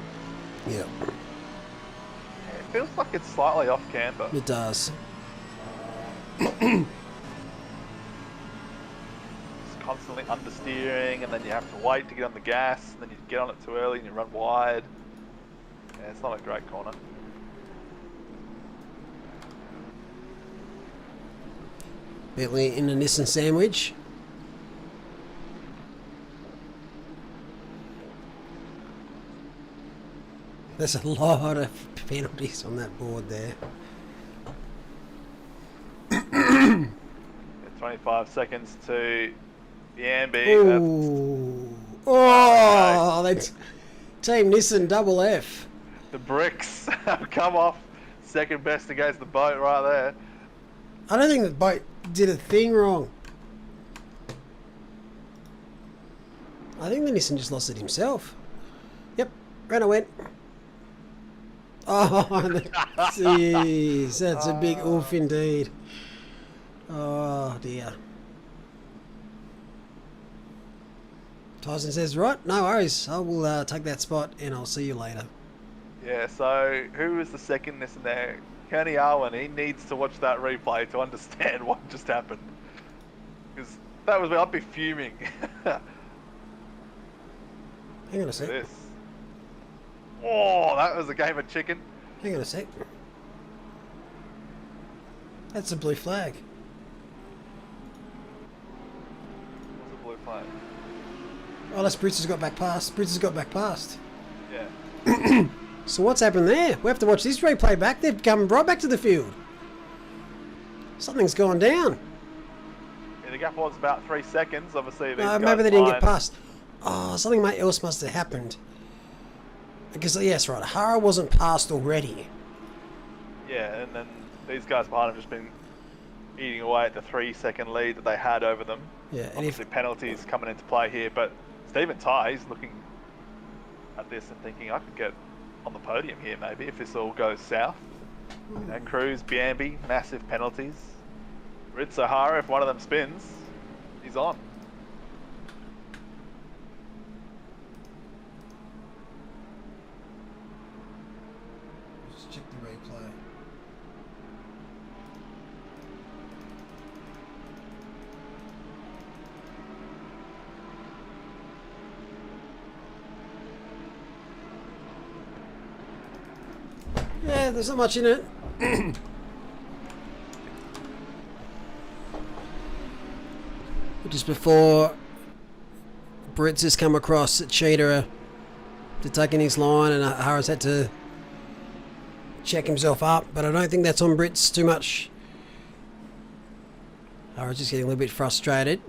Yep, It feels like it's slightly off camber. it does. It's constantly understeering, and then you have to wait to get on the gas, and then you get on it too early and you run wide. Yeah, it's not a great corner. Bentley in a Nissan sandwich. There's a lot of penalties on that board there. 25 seconds to Biambi. Ooh. Oh, that's Team Nissan double F. The bricks have come off. Second best against the boat right there. I don't think the boat did a thing wrong. I think the Nissan just lost it himself. Yep, Renault went. Oh, jeez, that's a big oof indeed. Oh dear. Tyson says, right, no worries. I will take that spot and I'll see you later. Yeah, so who was the second Nissan there? Kenny Arwen. He needs to watch that replay to understand what just happened. Because that was, I'd be fuming. Hang on a sec. This. Oh, that was a game of chicken. Hang on a sec. That's a blue flag. What's a blue flag? Oh, that's Brits has got back past. Brits has got back past. Yeah. So what's happened there? We have to watch this replay back. They've come right back to the field. Something's gone down. Yeah, the gap was about 3 seconds. Obviously, these Maybe guys they didn't get behind- past. Oh, something else must have happened. Because, yes, right, Hara wasn't passed already. Yeah, and then these guys behind have just been eating away at the 3-second lead that they had over them. Yeah, and Obviously penalties coming into play here, but Stephen Ty is looking at this and thinking I could get on the podium here maybe if this all goes south. Cruz, Biambi, massive penalties. Ritz O'Hara, if one of them spins, he's on. Just check the replay. Yeah, there's not much in it. Just before Brits has come across Cheetah to tuck in his line, and Harris had to check himself up, but I don't think that's on Brits too much. Harris just getting a little bit frustrated.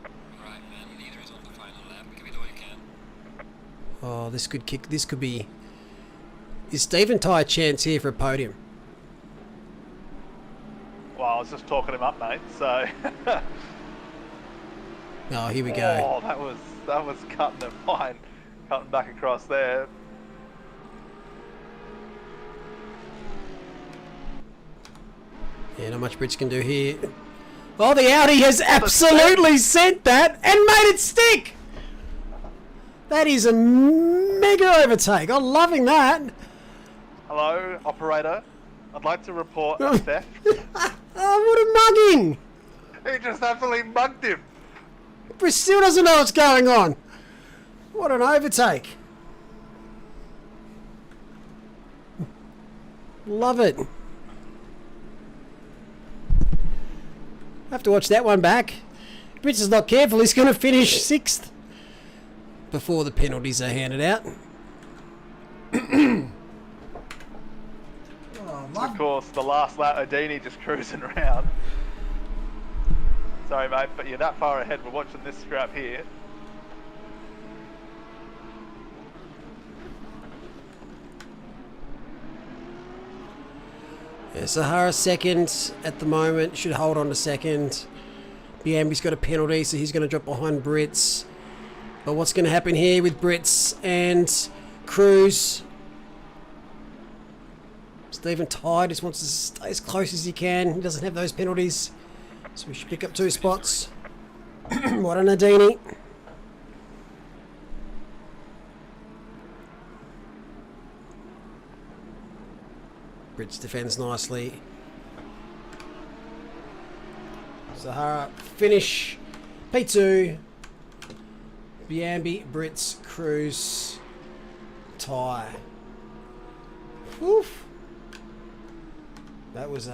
Right, man. Leader is on the final lap. Give it all you can. Oh, this could kick. This could be. Is Stephen Ty a chance here for a podium? Well, I was just talking him up, mate, so... Oh, here we go. Oh, that was cutting it fine. Cutting back across there. Yeah, not much Brits can do here. Oh, the Audi has absolutely sent that and made it stick! That is a mega overtake. I'm loving that. Hello, operator. I'd like to report a theft. Oh, what a mugging! He just absolutely mugged him. Brits still doesn't know what's going on. What an overtake. Love it. Have to watch that one back. Brits is not careful. He's going to finish 6th before the penalties are handed out. Of course, the last lap, Odini just cruising around. Sorry, mate, but you're that far ahead. We're watching this scrap here. Yeah, Sahara second at the moment. Should hold on to second. Biambi's got a penalty, so he's going to drop behind Brits. But what's going to happen here with Brits and Cruz? Stephen Ty just wants to stay as close as he can. He doesn't have those penalties, so we should pick up 2 spots. What an Adini. Brits defends nicely. Sahara finish. P2. Biambi, Brits, Cruz, Ty. Woof. That was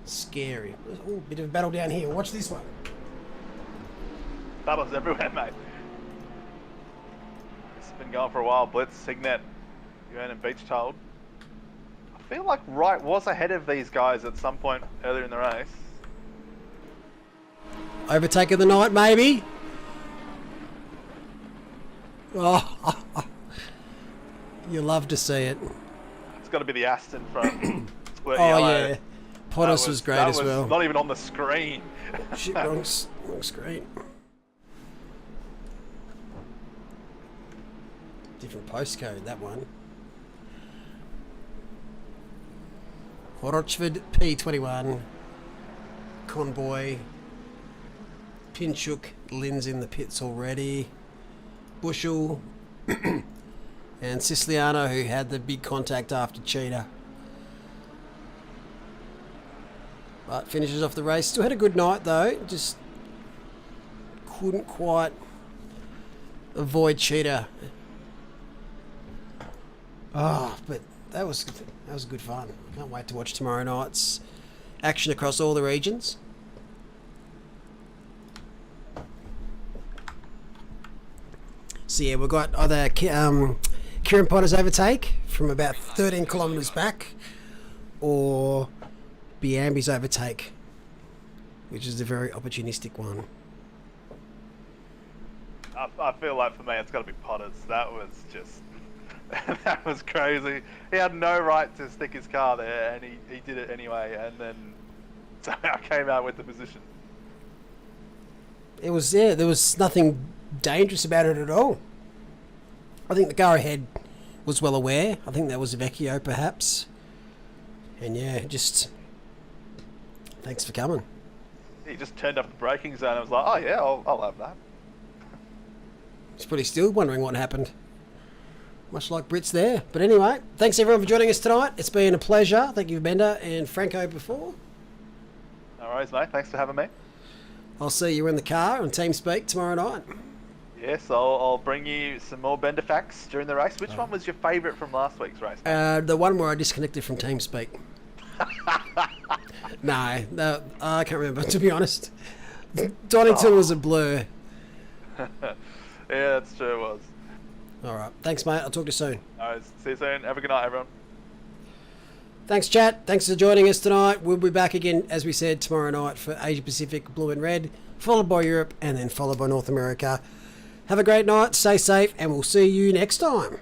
scary. Ooh, bit of a battle down here. Watch this one. Battles everywhere, mate. This has been going for a while. Blitz, Signet, Yuan and Beachtold. I feel like Wright was ahead of these guys at some point earlier in the race. Overtake of the night, maybe. Oh, you love to see it. It's got to be the Aston from Split Oh Yellow. yeah, Pottas was great as well. Not even on the screen. Shit, wrong screen. Different postcode, that one. Rochford P21. Convoy. Pinchuk. Lynn's in the pits already. Bushel. And Siciliano, who had the big contact after Cheetah. But finishes off the race. Still had a good night though. Just couldn't quite avoid Cheetah. Oh, but that was good fun. I can't wait to watch tomorrow night's action across all the regions. So yeah, we've got either Kieran Potter's overtake from about 13 kilometres back, or Biambi's overtake, which is a very opportunistic one. I feel like for me it's got to be Potters. That was just That was crazy. He had no right to stick his car there, and he did it anyway, and then somehow came out with the position. It was, yeah, there was nothing dangerous about it at all. I think the car ahead was well aware. I think that was Vecchio, perhaps. And yeah, just thanks for coming. He just turned up the braking zone and was like, oh yeah, I'll have that. He's probably still wondering what happened. Much like Brits there. But anyway, thanks everyone for joining us tonight. It's been a pleasure. Thank you, Bender and Franco before. No worries, mate. Thanks for having me. I'll see you in the car on TeamSpeak tomorrow night. Yes, I'll bring you some more Bender facts during the race. Which one was your favourite from last week's race? The one where I disconnected from TeamSpeak. No, I can't remember, to be honest. Donington was a blur. Yeah, that's true, it was. Alright, thanks mate, I'll talk to you soon. Alright, see you soon. Have a good night, everyone. Thanks chat, thanks for joining us tonight. We'll be back again, as we said, tomorrow night for Asia Pacific Blue and Red, followed by Europe and then followed by North America. Have a great night, stay safe, and we'll see you next time.